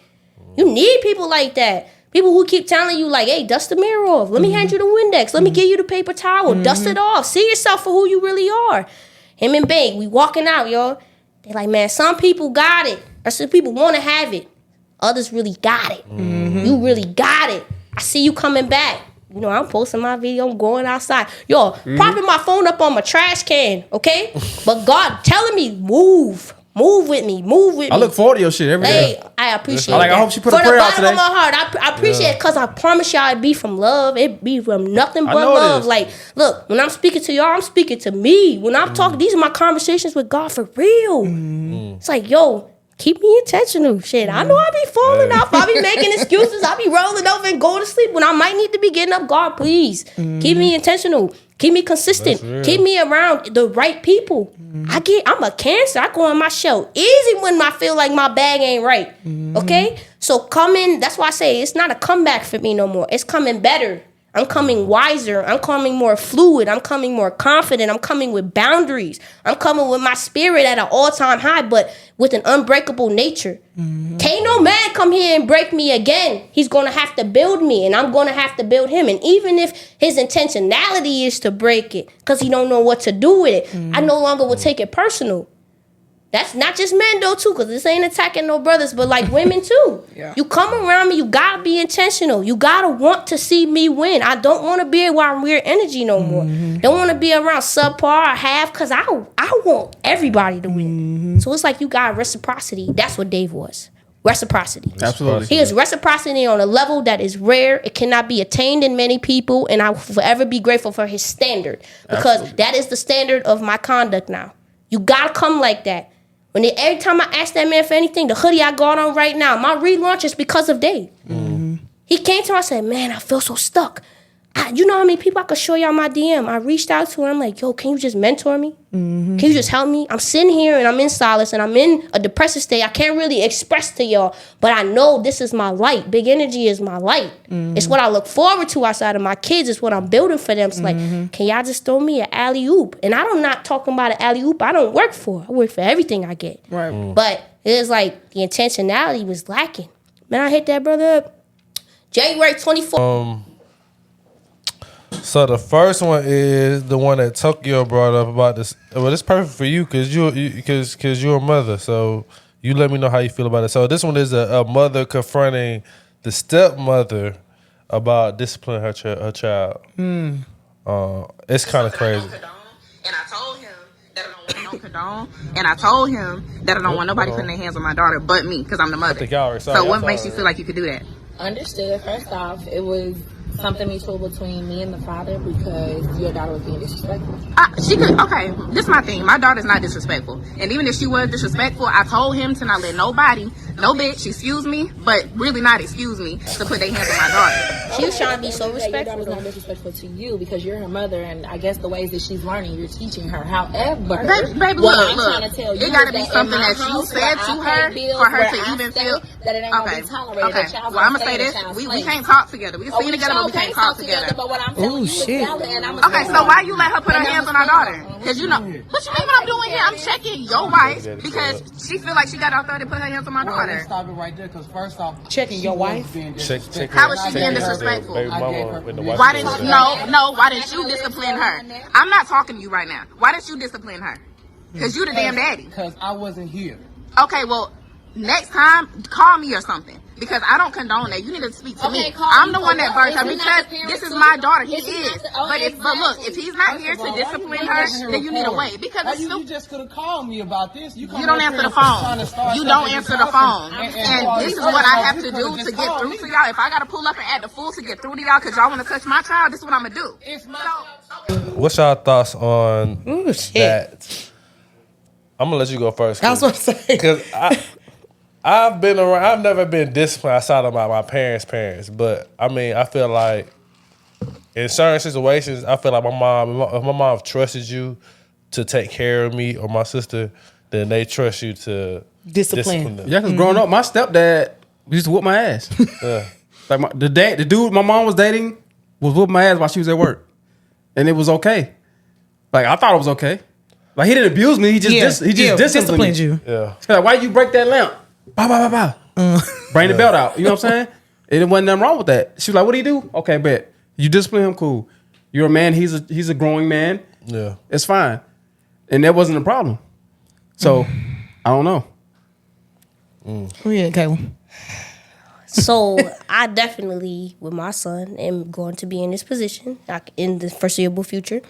[SPEAKER 10] You need people like that. People who keep telling you like, hey, dust the mirror off. Let me hand you the Windex. Let me give you the paper towel. Dust it off. See yourself for who you really are. Him and Bank, we walking out, y'all. They like, man, some people got it. Or some people want to have it. Others really got it. You really got it. I see you coming back. You know, I'm posting my video. I'm going outside. Yo, propping my phone up on my trash can, okay? But God telling me, move. Move with me. Move with me.
[SPEAKER 5] I look forward to your shit every day.
[SPEAKER 10] I appreciate
[SPEAKER 5] it. I hope she put a prayer out today.
[SPEAKER 10] From the bottom of my heart, I appreciate it because I promise y'all it be from love. It be from nothing but love. Like, look, when I'm speaking to y'all, I'm speaking to me. When I'm talking, these are my conversations with God for real. It's like, yo, keep me intentional. Shit, I know I be falling off. I be making excuses. I be rolling over and going to sleep when I might need to be getting up. God, please, keep me intentional. Keep me consistent. Keep me around the right people. I'm a Cancer. I go on my shell easy when I feel like my bag ain't right. Okay? So that's why I say it's not a comeback for me no more. It's coming better. I'm coming wiser. I'm coming more fluid. I'm coming more confident. I'm coming with boundaries. I'm coming with my spirit at an all-time high, but with an unbreakable nature. Can't no man come here and break me again. He's going to have to build me, and I'm going to have to build him. And even if his intentionality is to break it because he don't know what to do with it, I no longer will take it personal. That's not just men though too, because this ain't attacking no brothers, but like women too. You come around me, you gotta be intentional. You gotta want to see me win. I don't want to be around weird energy no more. Don't want to be around subpar or half, because I want everybody to win. So it's like you got reciprocity. That's what Dave was. Reciprocity.
[SPEAKER 5] Absolutely.
[SPEAKER 10] He is reciprocity on a level that is rare. It cannot be attained in many people, and I will forever be grateful for his standard, because that is the standard of my conduct now. You gotta come like that. Every time I ask that man for anything, the hoodie I got on right now, my relaunch is because of Dave. He came to me and said, man, I feel so stuck. You know how many people I could show y'all my DM? I reached out to him. I'm like, yo, can you just mentor me? Can you just help me? I'm sitting here and I'm in solace and I'm in a depressive state. I can't really express to y'all, but I know this is my light. Big energy is my light. It's what I look forward to outside of my kids. It's what I'm building for them. It's like, can y'all just throw me an alley-oop? And I'm not talking about an alley-oop I don't work for. I work for everything I get.
[SPEAKER 5] Right.
[SPEAKER 10] But it was like the intentionality was lacking. Man, I hit that brother up January 24th.
[SPEAKER 9] So the first one is the one that Tokyo brought up about this. Well, it's perfect for you because you're a mother. So you let me know how you feel about it. So this one is a mother confronting the stepmother about disciplining her child. It's kind of crazy.
[SPEAKER 15] And I told him that I don't want no condone. And I told him that I don't want nobody putting their hands on my daughter but me, because I'm the mother. So what makes you feel like you could do that?
[SPEAKER 16] Understood. First off, it was something mutual between me and the father because your daughter was being disrespectful.
[SPEAKER 15] She could. Okay, this is my thing. My daughter's not disrespectful, and even if she was disrespectful, I told him to not let nobody, no bitch, excuse me, but really not excuse me, to put their hands on my daughter.
[SPEAKER 10] She was trying to be so respectful.
[SPEAKER 16] Your daughter's not disrespectful to you because you're her mother, and I guess the ways that she's learning, you're teaching her. However,
[SPEAKER 15] baby,
[SPEAKER 16] what
[SPEAKER 15] look,
[SPEAKER 16] I'm trying to tell you
[SPEAKER 15] it gotta be
[SPEAKER 16] is
[SPEAKER 15] something that you
[SPEAKER 16] house,
[SPEAKER 15] said to her for her to even feel
[SPEAKER 16] that it ain't gonna be tolerated.
[SPEAKER 15] Okay, well, I'm gonna say this: we can't talk together. We can see together, but we can't talk together.
[SPEAKER 16] But what I'm telling you is valid, and I'm
[SPEAKER 15] okay, so why you let her put her hands on our daughter? Because you know, what you mean what I'm doing here? I'm checking your wife because she feel like she got authority to put her hands on my daughter.
[SPEAKER 17] Let's stop it right there, because first off,
[SPEAKER 6] checking your wife.
[SPEAKER 15] How was she being disrespectful? Why didn't why didn't you discipline her? I'm not talking to you right now. Why didn't you discipline her? Because you the damn daddy.
[SPEAKER 17] Because I wasn't here.
[SPEAKER 15] Okay, well, next time call me or something. Because I don't condone that. You need to speak to me. I'm the one that birthed her because this is my daughter. He is. But look, if he's not here to discipline her, then you need to wait. Because
[SPEAKER 17] you just could have called me about this. You
[SPEAKER 15] don't answer the phone. You don't answer the phone. And this is what I have to do to get through to y'all. If I got to pull up and act the fool to get through to y'all because y'all want to touch my child, this is what I'm going to do.
[SPEAKER 9] What's y'all thoughts on that? I'm going to let you go first.
[SPEAKER 6] I was going to say.
[SPEAKER 9] Because I've been around. I've never been disciplined outside of my parents, but I mean, I feel like in certain situations, I feel like my mom trusted you to take care of me or my sister, then they trust you to discipline them.
[SPEAKER 5] Yeah, because growing up, my stepdad used to whoop my ass. Like the dude my mom was dating was whooping my ass while she was at work, and it was okay. Like I thought it was okay. Like he didn't abuse me. He just disciplined you.
[SPEAKER 9] Yeah.
[SPEAKER 5] Like, why you break that lamp? Bah, bah, bah, bah. Bring the belt out. You know what I'm saying? And there wasn't nothing wrong with that. She was like, "What do you do?" Okay, bet. You discipline him. Cool. You're a man. He's a growing man.
[SPEAKER 9] Yeah.
[SPEAKER 5] It's fine. And that wasn't a problem. So I don't know.
[SPEAKER 6] Oh yeah, Kayla.
[SPEAKER 10] So I definitely, with my son, am going to be in this position in the foreseeable future.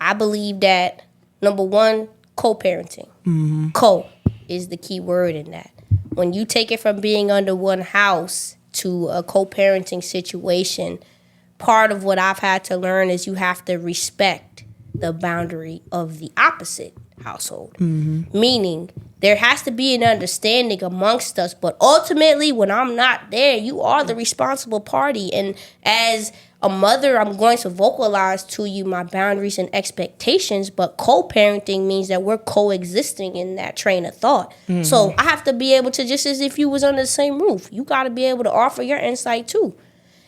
[SPEAKER 10] I believe that, number one, co-parenting.
[SPEAKER 6] Mm-hmm.
[SPEAKER 10] Co is the key word in that. When you take it from being under one house to a co-parenting situation, part of what I've had to learn is you have to respect the boundary of the opposite household.
[SPEAKER 6] Mm-hmm.
[SPEAKER 10] Meaning, there has to be an understanding amongst us, but ultimately, when I'm not there, you are the responsible party. And as a mother, I'm going to vocalize to you my boundaries and expectations, but co-parenting means that we're coexisting in that train of thought.
[SPEAKER 6] Mm-hmm.
[SPEAKER 10] So I have to be able to, just as if you was under the same roof, you got to be able to offer your insight too.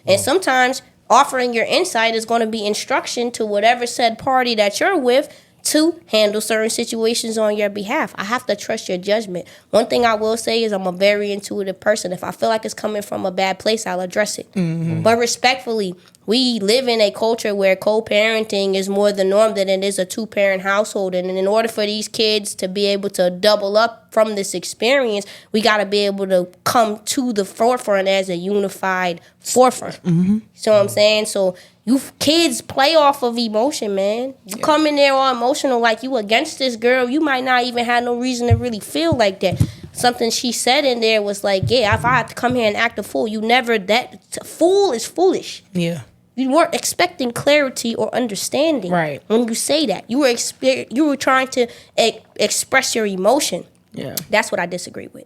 [SPEAKER 10] And sometimes offering your insight is going to be instruction to whatever said party that you're with to handle certain situations on your behalf. I have to trust your judgment. One thing I will say is I'm a very intuitive person. If I feel like it's coming from a bad place, I'll address it.
[SPEAKER 6] Mm-hmm.
[SPEAKER 10] But respectfully, we live in a culture where co-parenting is more the norm than it is a two-parent household. And in order for these kids to be able to double up from this experience, we got to be able to come to the forefront as a unified forefront.
[SPEAKER 6] Mm-hmm.
[SPEAKER 10] So what I'm saying? So you kids play off of emotion, man. You come in there all emotional like you against this girl. You might not even have no reason to really feel like that. Something she said in there was like, yeah, if I have to come here and act a fool, you never, fool is foolish.
[SPEAKER 6] Yeah.
[SPEAKER 10] You weren't expecting clarity or understanding.
[SPEAKER 6] Right.
[SPEAKER 10] When you say that. You were trying to express your emotion.
[SPEAKER 6] Yeah.
[SPEAKER 10] That's what I disagree with.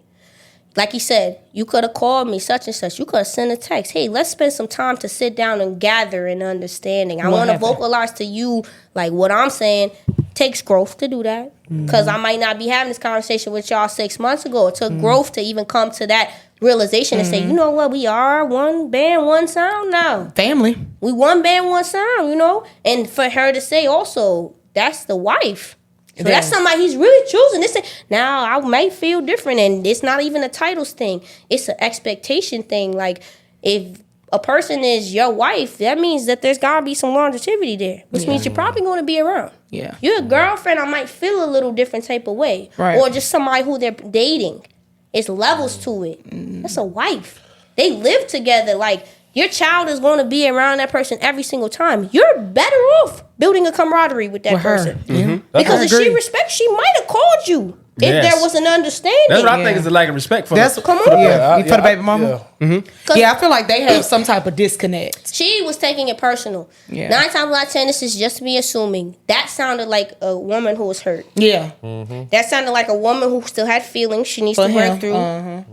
[SPEAKER 10] Like you said, you could have called me such and such. You could have sent a text. Hey, let's spend some time to sit down and gather an understanding. I want to vocalize to you, like what I'm saying, takes growth to do that. Because I might not be having this conversation with y'all 6 months ago. It took growth to even come to that realization and say, you know what, we are one band, one sound now.
[SPEAKER 6] Family.
[SPEAKER 10] We one band, one sound, you know? And for her to say also, that's the wife. So that's somebody he's really choosing. Now, I might feel different, and it's not even a titles thing. It's an expectation thing. Like, if a person is your wife, that means that there's got to be some longevity there, which means you're probably going to be around.
[SPEAKER 6] Yeah.
[SPEAKER 10] You're a girlfriend, I might feel a little different type of way.
[SPEAKER 6] Right.
[SPEAKER 10] Or just somebody who they're dating. It's levels to it. That's a wife. They live together. Like, your child is going to be around that person every single time. You're better off building a camaraderie with that person.
[SPEAKER 5] Mm-hmm.
[SPEAKER 10] Because if she respects, she might have called you if there was an understanding.
[SPEAKER 5] That's what I think is a lack of respect for
[SPEAKER 6] That's
[SPEAKER 5] the,
[SPEAKER 10] come
[SPEAKER 5] for
[SPEAKER 10] on.
[SPEAKER 5] the,
[SPEAKER 6] for the baby mama.
[SPEAKER 5] Yeah. Mm-hmm.
[SPEAKER 6] Yeah, I feel like they have some type of disconnect.
[SPEAKER 10] She was taking it personal. 9 times out of 10, this is just me assuming. That sounded like a woman who was hurt.
[SPEAKER 6] Yeah.
[SPEAKER 10] That sounded like a woman who still had feelings she needs to work through.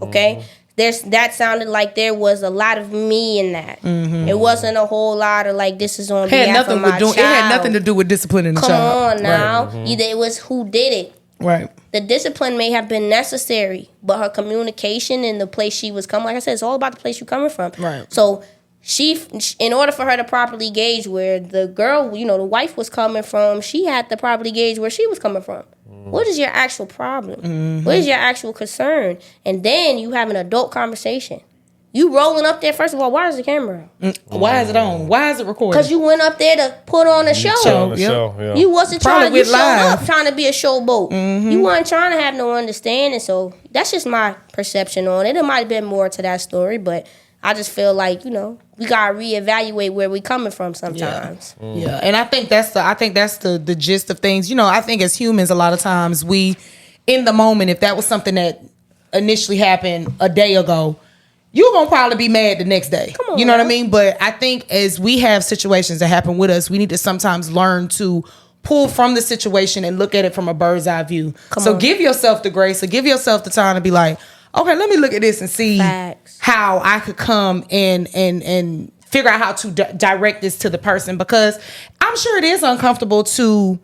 [SPEAKER 10] Okay? That sounded like there was a lot of me in that. It wasn't a whole lot of like, this is on behalf of my child.
[SPEAKER 6] It had nothing to do with disciplining the child.
[SPEAKER 10] Come on now. Either it was who did it.
[SPEAKER 6] Right.
[SPEAKER 10] The discipline may have been necessary, but her communication and the place she was coming, like I said, it's all about the place you're coming from.
[SPEAKER 6] Right.
[SPEAKER 10] So she, in order for her to properly gauge where the girl, the wife was coming from, she had to properly gauge where she was coming from. What is your actual problem? What is your actual concern? And then you have an adult conversation. You rolling up there, first of all, why is the camera out?
[SPEAKER 6] Why is it on? Why is it recording?
[SPEAKER 10] Because you went up there to put on a show. You wasn't trying to show up trying to be a showboat. You weren't trying to have no understanding. So that's just my perception on it. There might have been more to that story, but I just feel like, we gotta reevaluate where we coming from sometimes.
[SPEAKER 6] Yeah, and I think that's the gist of things. I think as humans, a lot of times we, in the moment, if that was something that initially happened a day ago, you're gonna probably be mad the next day.
[SPEAKER 10] Come on,
[SPEAKER 6] you know what I mean? But I think as we have situations that happen with us, we need to sometimes learn to pull from the situation and look at it from a bird's eye view. Give yourself the grace, or give yourself the time to be like, okay, let me look at this and see how I could come and figure out how to direct this to the person, because I'm sure it is uncomfortable to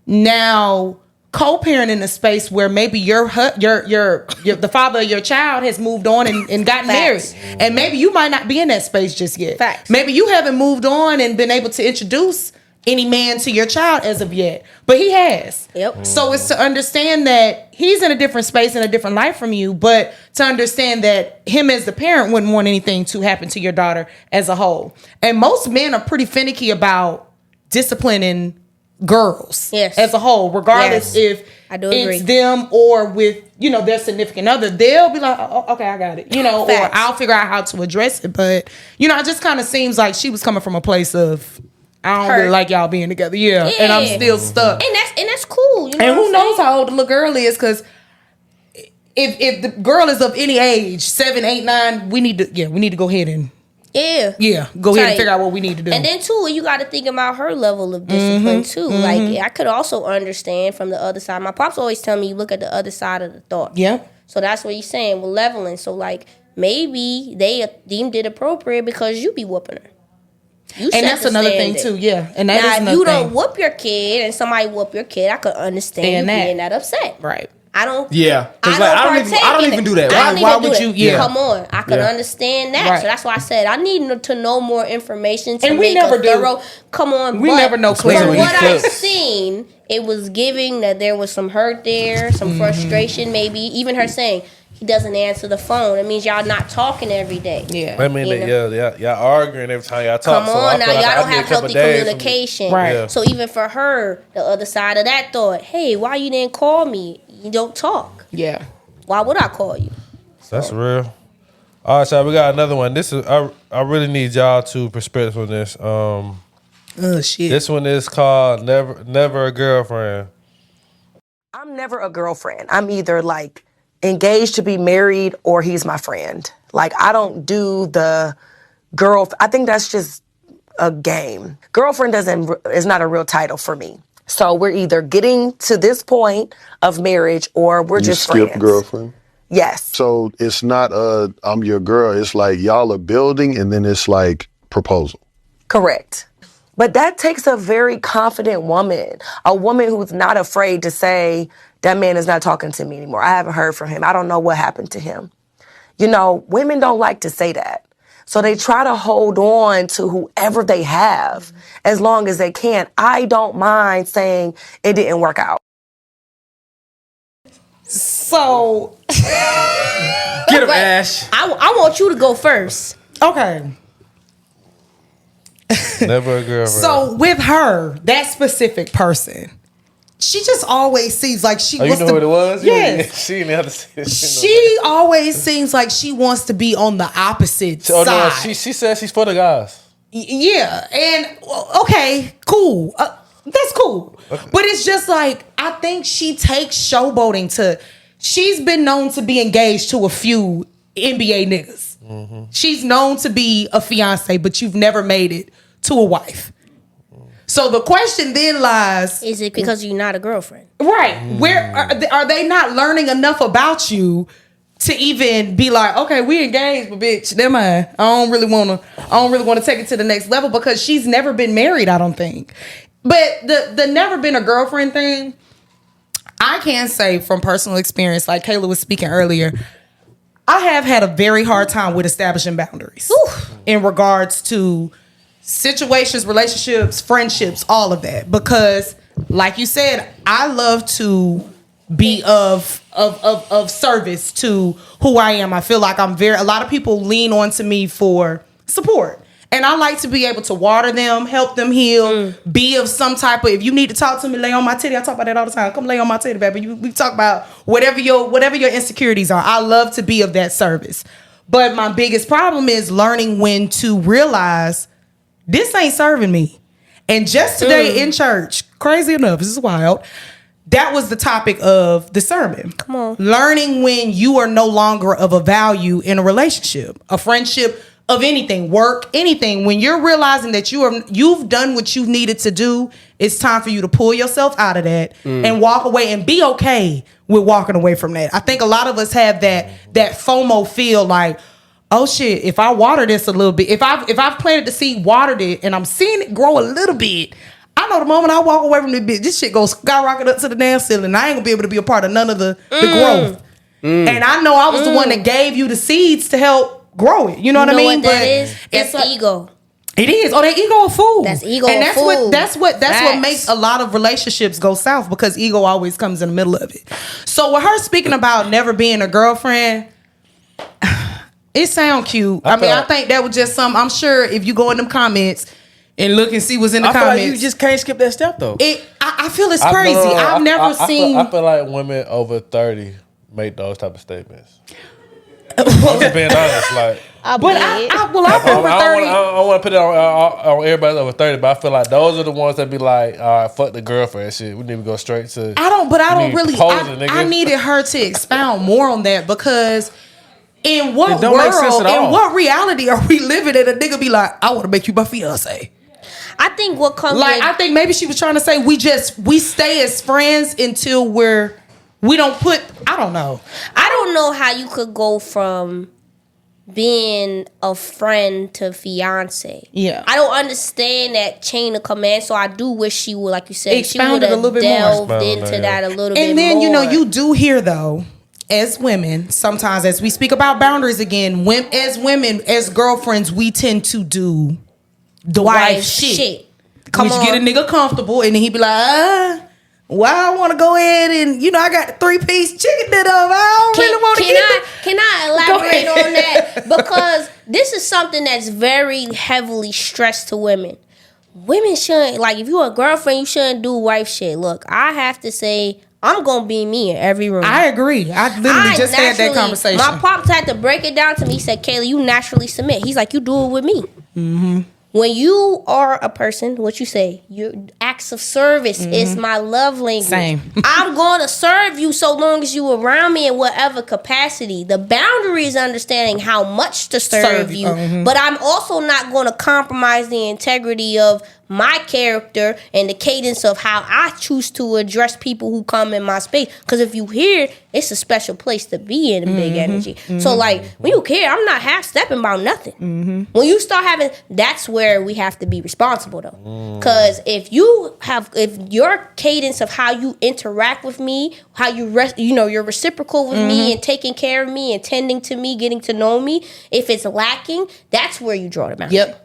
[SPEAKER 6] now co-parent in a space where maybe the father of your child has moved on and gotten married, and maybe you might not be in that space just yet. Facts. Maybe you haven't moved on and been able to introduce any man to your child as of yet, but he has. Yep. So it's to understand that he's in a different space and a different life from you, but to understand that him as the parent wouldn't want anything to happen to your daughter as a whole. And most men are pretty finicky about disciplining girls as a whole, regardless if it's them or with, their significant other. They'll be like, oh, okay, I got it, or I'll figure out how to address it. But, it just kind of seems like she was coming from a place of, I don't really like y'all being together. Yeah. And I'm still stuck.
[SPEAKER 10] And that's cool.
[SPEAKER 6] And who knows how old the little girl is, because if the girl is of any age, 7, 8, 9, we need to go ahead and go ahead and figure out what we need to do.
[SPEAKER 10] And then too, you got to think about her level of discipline too. Like, I could also understand from the other side. My pops always tell me, you look at the other side of the thought.
[SPEAKER 6] Yeah.
[SPEAKER 10] So that's what he's saying. We're leveling. So like, maybe they deemed it appropriate because you be whooping her.
[SPEAKER 6] And that's another thing too, yeah. And that is another
[SPEAKER 10] thing. If you don't
[SPEAKER 6] thing.
[SPEAKER 10] whoop your kid and somebody whoop your kid, I could understand you being that upset.
[SPEAKER 6] Right.
[SPEAKER 10] I don't.
[SPEAKER 5] Yeah. I don't even do that. Why would you? Yeah.
[SPEAKER 10] Come on. I could understand that. Right. So that's why I said I need to know more information to
[SPEAKER 6] and
[SPEAKER 10] make
[SPEAKER 6] we never
[SPEAKER 10] a thorough. Come on.
[SPEAKER 6] We never know clearly.
[SPEAKER 10] From what I've seen, it was giving that there was some hurt there, some frustration, maybe even her saying, he doesn't answer the phone. It means y'all not talking every day.
[SPEAKER 6] Yeah.
[SPEAKER 9] I mean, y'all arguing every time y'all talk.
[SPEAKER 10] Come on, now y'all don't have healthy communication.
[SPEAKER 6] Right.
[SPEAKER 9] Yeah.
[SPEAKER 10] So even for her, the other side of that thought, hey, why you didn't call me? You don't talk.
[SPEAKER 6] Yeah.
[SPEAKER 10] Why would I call you?
[SPEAKER 9] That's real. All right, so we got another one. This is I really need y'all to perspective on this.
[SPEAKER 6] Oh shit.
[SPEAKER 9] This one is called Never a Girlfriend.
[SPEAKER 18] I'm never a girlfriend. I'm either like engaged to be married or he's my friend. Like, I don't do the I think that's just a game. Girlfriend is not a real title for me. So we're either getting to this point of marriage or we're just friends. You skip
[SPEAKER 19] girlfriend?
[SPEAKER 18] Yes.
[SPEAKER 19] So it's not I'm your girl. It's like y'all are building and then it's like proposal.
[SPEAKER 18] Correct. But that takes a very confident woman, a woman who's not afraid to say, that man is not talking to me anymore. I haven't heard from him. I don't know what happened to him. Women don't like to say that. So they try to hold on to whoever they have as long as they can. I don't mind saying it didn't work out.
[SPEAKER 6] So,
[SPEAKER 5] get him, Ash.
[SPEAKER 10] I want you to go first.
[SPEAKER 6] Okay.
[SPEAKER 9] Never a girlfriend.
[SPEAKER 6] So with her, that specific person, she just always seems like she wants
[SPEAKER 9] you know what it was?
[SPEAKER 6] Yes.
[SPEAKER 9] Yeah, she didn't have to say it.
[SPEAKER 6] She always seems like she wants to be on the opposite side.
[SPEAKER 9] No, she said she's for the guys.
[SPEAKER 6] Yeah. And, okay, cool. That's cool. Okay. But it's just like, I think she takes showboating to... She's been known to be engaged to a few NBA niggas. Mm-hmm. She's known to be a fiance, but you've never made it to a wife. So the question then lies... Is
[SPEAKER 10] it because you're not a girlfriend?
[SPEAKER 6] Right. Where are they not learning enough about you to even be like, okay, we engaged, but bitch, never mind. I don't really want to take it to the next level, because she's never been married, I don't think. But the never been a girlfriend thing, I can say from personal experience, like Kayla was speaking earlier, I have had a very hard time with establishing boundaries in regards to situations, relationships, friendships, all of that. Because, like you said, I love to be of service to who I am. I feel like a lot of people lean on to me for support. And I like to be able to water them, help them heal, be of some type of, if you need to talk to me, lay on my titty. I talk about that all the time. Come lay on my titty, baby. We talk about whatever your insecurities are. I love to be of that service. But my biggest problem is learning when to realize this ain't serving me. And just today in church, crazy enough, this is wild, that was the topic of the sermon.
[SPEAKER 10] Come on.
[SPEAKER 6] Learning when you are no longer of a value in a relationship, a friendship, of anything, work, anything. When you're realizing that you've done what you needed to do, it's time for you to pull yourself out of that and walk away and be okay with walking away from that. I think a lot of us have that FOMO feel like, oh shit, if I water this a little bit, if I've planted the seed, watered it, and I'm seeing it grow a little bit, I I know the moment I walk away from this shit goes skyrocket up to the damn ceiling. I ain't gonna be able to be a part of none of the growth. And I know I was the one that gave you the seeds to help grow it. You know what I mean?
[SPEAKER 10] What that is? It's ego.
[SPEAKER 6] It is. Oh, that ego a fool.
[SPEAKER 10] That's ego
[SPEAKER 6] and
[SPEAKER 10] a
[SPEAKER 6] that's
[SPEAKER 10] fool.
[SPEAKER 6] That's what makes a lot of relationships go south, because ego always comes in the middle of it. So with her speaking about never being a girlfriend, it sound cute. I think that was just some. I'm sure if you go in them comments and look and see what's in the comments,
[SPEAKER 5] feel like you just can't skip that step though.
[SPEAKER 6] I feel it's crazy. I've never seen.
[SPEAKER 9] I feel like women over 30 make those type of statements. I'm just being honest, like.
[SPEAKER 6] I'm over 30.
[SPEAKER 9] I don't want to put it on everybody over 30, but I feel like those are the ones that be like, all right, fuck the girlfriend shit. We need to go straight to.
[SPEAKER 6] I needed her to expound more on that, because in what world, in what reality are we living in? A nigga be like, I want to make you my fiance.
[SPEAKER 10] I think what comes
[SPEAKER 6] I think maybe she was trying to say we stay as friends until we don't put. I don't know.
[SPEAKER 10] I don't know how you could go from being a friend to fiance.
[SPEAKER 6] Yeah.
[SPEAKER 10] I don't understand that chain of command, so I do wish she would, like you said,
[SPEAKER 6] Expound
[SPEAKER 10] she
[SPEAKER 6] it a little bit more.
[SPEAKER 10] delved into that a little bit more.
[SPEAKER 6] And then, you do hear, though, as women, sometimes as we speak about boundaries again, as girlfriends, we tend to do the wife shit.
[SPEAKER 10] Come on.
[SPEAKER 6] Get a nigga comfortable, and then he be like, well, I want to go ahead and, I got the 3-piece chicken dinner. I don't really want to get
[SPEAKER 10] Can I elaborate on that? Because this is something that's very heavily stressed to women. Women shouldn't, like, if you're a girlfriend, you shouldn't do wife shit. Look, I have to say, I'm going to be me in every room.
[SPEAKER 6] I agree. I literally just had that conversation.
[SPEAKER 10] My pops had to break it down to me. He said, Kayla, you naturally submit. He's like, you do it with me.
[SPEAKER 6] Mm-hmm.
[SPEAKER 10] When you are a person, what you say, your acts of service is my love language.
[SPEAKER 6] Same.
[SPEAKER 10] I'm going to serve you so long as you around me in whatever capacity. The boundary is understanding how much to serve you, but I'm also not going to compromise the integrity of my character and the cadence of how I choose to address people who come in my space. Because if you hear, it's a special place to be in, big energy. So like, when you care, I'm not half-stepping about nothing. When you start having, that's where we have to be responsible though. Because if your cadence of how you interact with me, how you're reciprocal with me and taking care of me and tending to me, getting to know me, if it's lacking, that's where you draw the boundary.
[SPEAKER 6] Yep.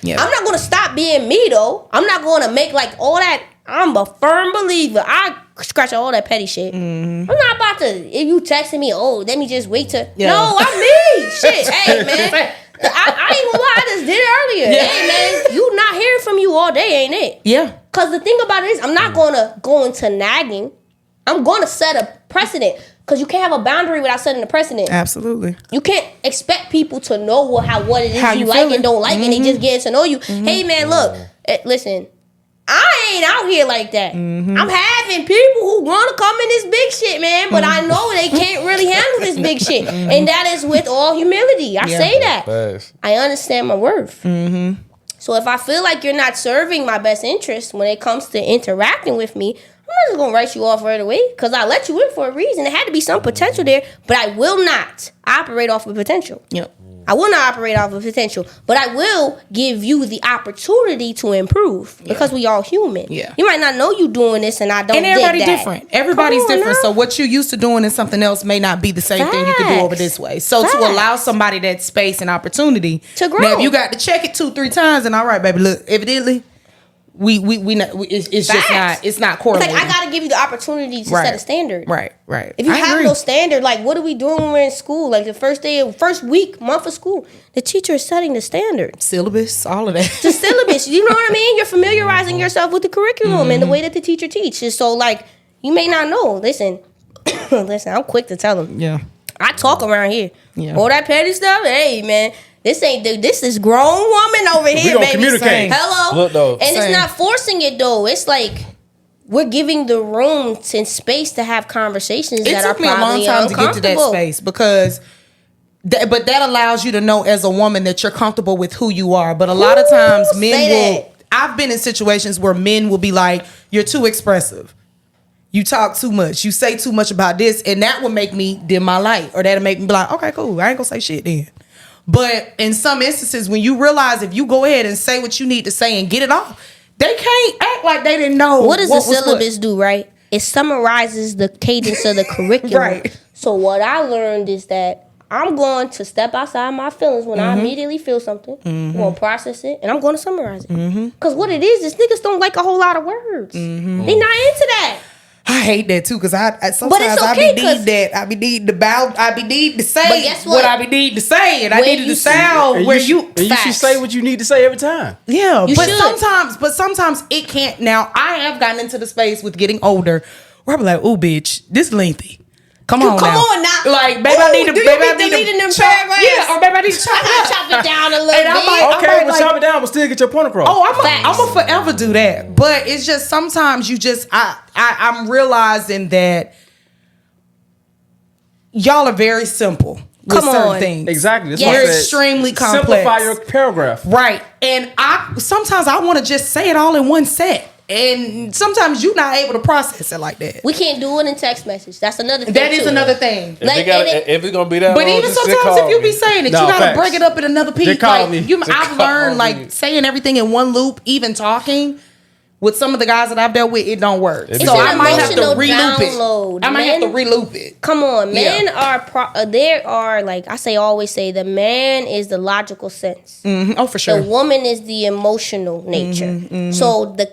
[SPEAKER 10] I'm not going to stop being me, though. I'm not going to make, like, all that. I'm a firm believer. I scratch all that petty shit. I'm not about to, if you texting me, let me just wait to. Yeah. No, I'm me. Shit. Hey, man. I ain't gonna lie. I just did it earlier. Yeah. Hey, man. You not hearing from you all day, ain't it?
[SPEAKER 6] Yeah.
[SPEAKER 10] Because the thing about it is, I'm not going to go into nagging. I'm going to set a precedent. Because you can't have a boundary without setting a precedent.
[SPEAKER 6] Absolutely.
[SPEAKER 10] You can't expect people to know what it is you like and don't like, and they just get to know you. Hey, man, look, listen, I ain't out here like that. I'm having people who want to come in this big shit, man, but I know they can't really handle this big shit. And that is with all humility. I say that.
[SPEAKER 9] Fast.
[SPEAKER 10] I understand my worth. So if I feel like you're not serving my best interest when it comes to interacting with me, I'm not just going to write you off right away, because I let you in for a reason. There had to be some potential there, but I will not operate off of potential.
[SPEAKER 6] Yep.
[SPEAKER 10] I will not operate off of potential, but I will give you the opportunity to improve, because we all human.
[SPEAKER 6] Yeah.
[SPEAKER 10] You might not know you doing this, and I don't.
[SPEAKER 6] And everybody's
[SPEAKER 10] dig that.
[SPEAKER 6] different. Everybody's different.
[SPEAKER 10] Now.
[SPEAKER 6] So what you used to doing in something else may not be the same thing you could do over this way. So to allow somebody that space and opportunity
[SPEAKER 10] to grow.
[SPEAKER 6] Now, if you got to check it 2-3 times, and all right, baby, look, evidently. It's just not. It's not correlated.
[SPEAKER 10] It's like, I gotta give you the opportunity to set a standard.
[SPEAKER 6] Right.
[SPEAKER 10] If you have no standard, like, what are we doing when we're in school? Like the first week, month of school, the teacher is setting the standard,
[SPEAKER 6] syllabus, all of that.
[SPEAKER 10] The syllabus. You know what I mean? You're familiarizing yourself with the curriculum and the way that the teacher teaches. So like, you may not know. Listen, I'm quick to tell them.
[SPEAKER 6] Yeah.
[SPEAKER 10] I talk around here.
[SPEAKER 6] Yeah.
[SPEAKER 10] All that petty stuff. Hey, man. This is grown woman over here,
[SPEAKER 5] we
[SPEAKER 10] baby.
[SPEAKER 5] Communicate.
[SPEAKER 10] Hello.
[SPEAKER 9] Look, though.
[SPEAKER 10] And it's not forcing it, though. It's like we're giving the room and space to have conversations that are probably uncomfortable. It took me a long time to get to that space,
[SPEAKER 6] because but that allows you to know as a woman that you're comfortable with who you are. But a lot of times I've been in situations where men will be like, you're too expressive. You talk too much. You say too much about this, and that will make me dim my light, or that'll make me be like, okay, cool. I ain't gonna say shit then. But in some instances, when you realize if you go ahead and say what you need to say and get it off, They can't act like they didn't know.
[SPEAKER 10] What does the
[SPEAKER 6] was
[SPEAKER 10] syllabus do, right? It summarizes the cadence of the curriculum.
[SPEAKER 6] Right.
[SPEAKER 10] So what I learned is that I'm going to step outside my feelings when I immediately feel something. I'm going to process it, and I'm going to summarize it. Because what it is niggas don't like a whole lot of words. They not into that.
[SPEAKER 6] I hate that too, because I sometimes
[SPEAKER 10] But it's okay,
[SPEAKER 6] I be need that. I be needing to bow. I be needing to say
[SPEAKER 10] But guess what?
[SPEAKER 6] I be needing to say, and I
[SPEAKER 10] When
[SPEAKER 6] needed
[SPEAKER 10] you
[SPEAKER 6] to sound
[SPEAKER 5] And
[SPEAKER 6] where
[SPEAKER 5] you should
[SPEAKER 6] facts.
[SPEAKER 5] say what you need to say every time.
[SPEAKER 6] Yeah,
[SPEAKER 10] You
[SPEAKER 6] but
[SPEAKER 10] should.
[SPEAKER 6] sometimes it can't. Now I have gotten into the space with getting older where I be like, "Oh, bitch, this lengthy. Come on now. Like, baby, I need to.
[SPEAKER 10] Do you
[SPEAKER 6] Baby,
[SPEAKER 10] be
[SPEAKER 6] I need
[SPEAKER 10] deleting them
[SPEAKER 6] to chop.
[SPEAKER 10] paragraphs?
[SPEAKER 6] Yeah, or baby, I need to chop
[SPEAKER 10] I
[SPEAKER 6] it
[SPEAKER 10] gotta
[SPEAKER 6] up.
[SPEAKER 10] chop it down a little
[SPEAKER 6] And I'm
[SPEAKER 10] bit.
[SPEAKER 6] like,
[SPEAKER 5] Okay, well, chop it down, but still get your point across.
[SPEAKER 6] Oh, I'm gonna forever do that. But it's just sometimes you just I'm realizing that y'all are very simple with certain things.
[SPEAKER 5] Exactly. That's
[SPEAKER 6] You're
[SPEAKER 5] why I said
[SPEAKER 6] extremely complex.
[SPEAKER 5] Simplify your paragraph.
[SPEAKER 6] Right. And sometimes I want to just say it all in one set. And sometimes you're not able to process it like that.
[SPEAKER 10] We can't do it in text message. That's another thing.
[SPEAKER 6] That is
[SPEAKER 10] too.
[SPEAKER 6] another thing.
[SPEAKER 9] If it's gonna be that
[SPEAKER 6] But
[SPEAKER 9] long,
[SPEAKER 6] even
[SPEAKER 9] just
[SPEAKER 6] sometimes
[SPEAKER 9] call
[SPEAKER 6] if you be
[SPEAKER 9] me.
[SPEAKER 6] saying it,
[SPEAKER 5] No,
[SPEAKER 6] you gotta
[SPEAKER 5] facts.
[SPEAKER 6] break it up in another piece.
[SPEAKER 5] Just call
[SPEAKER 6] Like
[SPEAKER 5] me.
[SPEAKER 6] I've
[SPEAKER 9] call
[SPEAKER 6] learned
[SPEAKER 9] me.
[SPEAKER 6] like saying everything in one loop, even talking. With some of the guys that I've dealt with, it don't work.
[SPEAKER 9] It's
[SPEAKER 6] So
[SPEAKER 9] an
[SPEAKER 6] I might have to
[SPEAKER 10] emotional
[SPEAKER 6] reloop
[SPEAKER 10] download.
[SPEAKER 6] it. I might have to reloop it.
[SPEAKER 10] Come on, men
[SPEAKER 6] Yeah.
[SPEAKER 10] there are like I always say, the man is the logical sense.
[SPEAKER 6] Oh, for sure.
[SPEAKER 10] The woman is the emotional nature. So the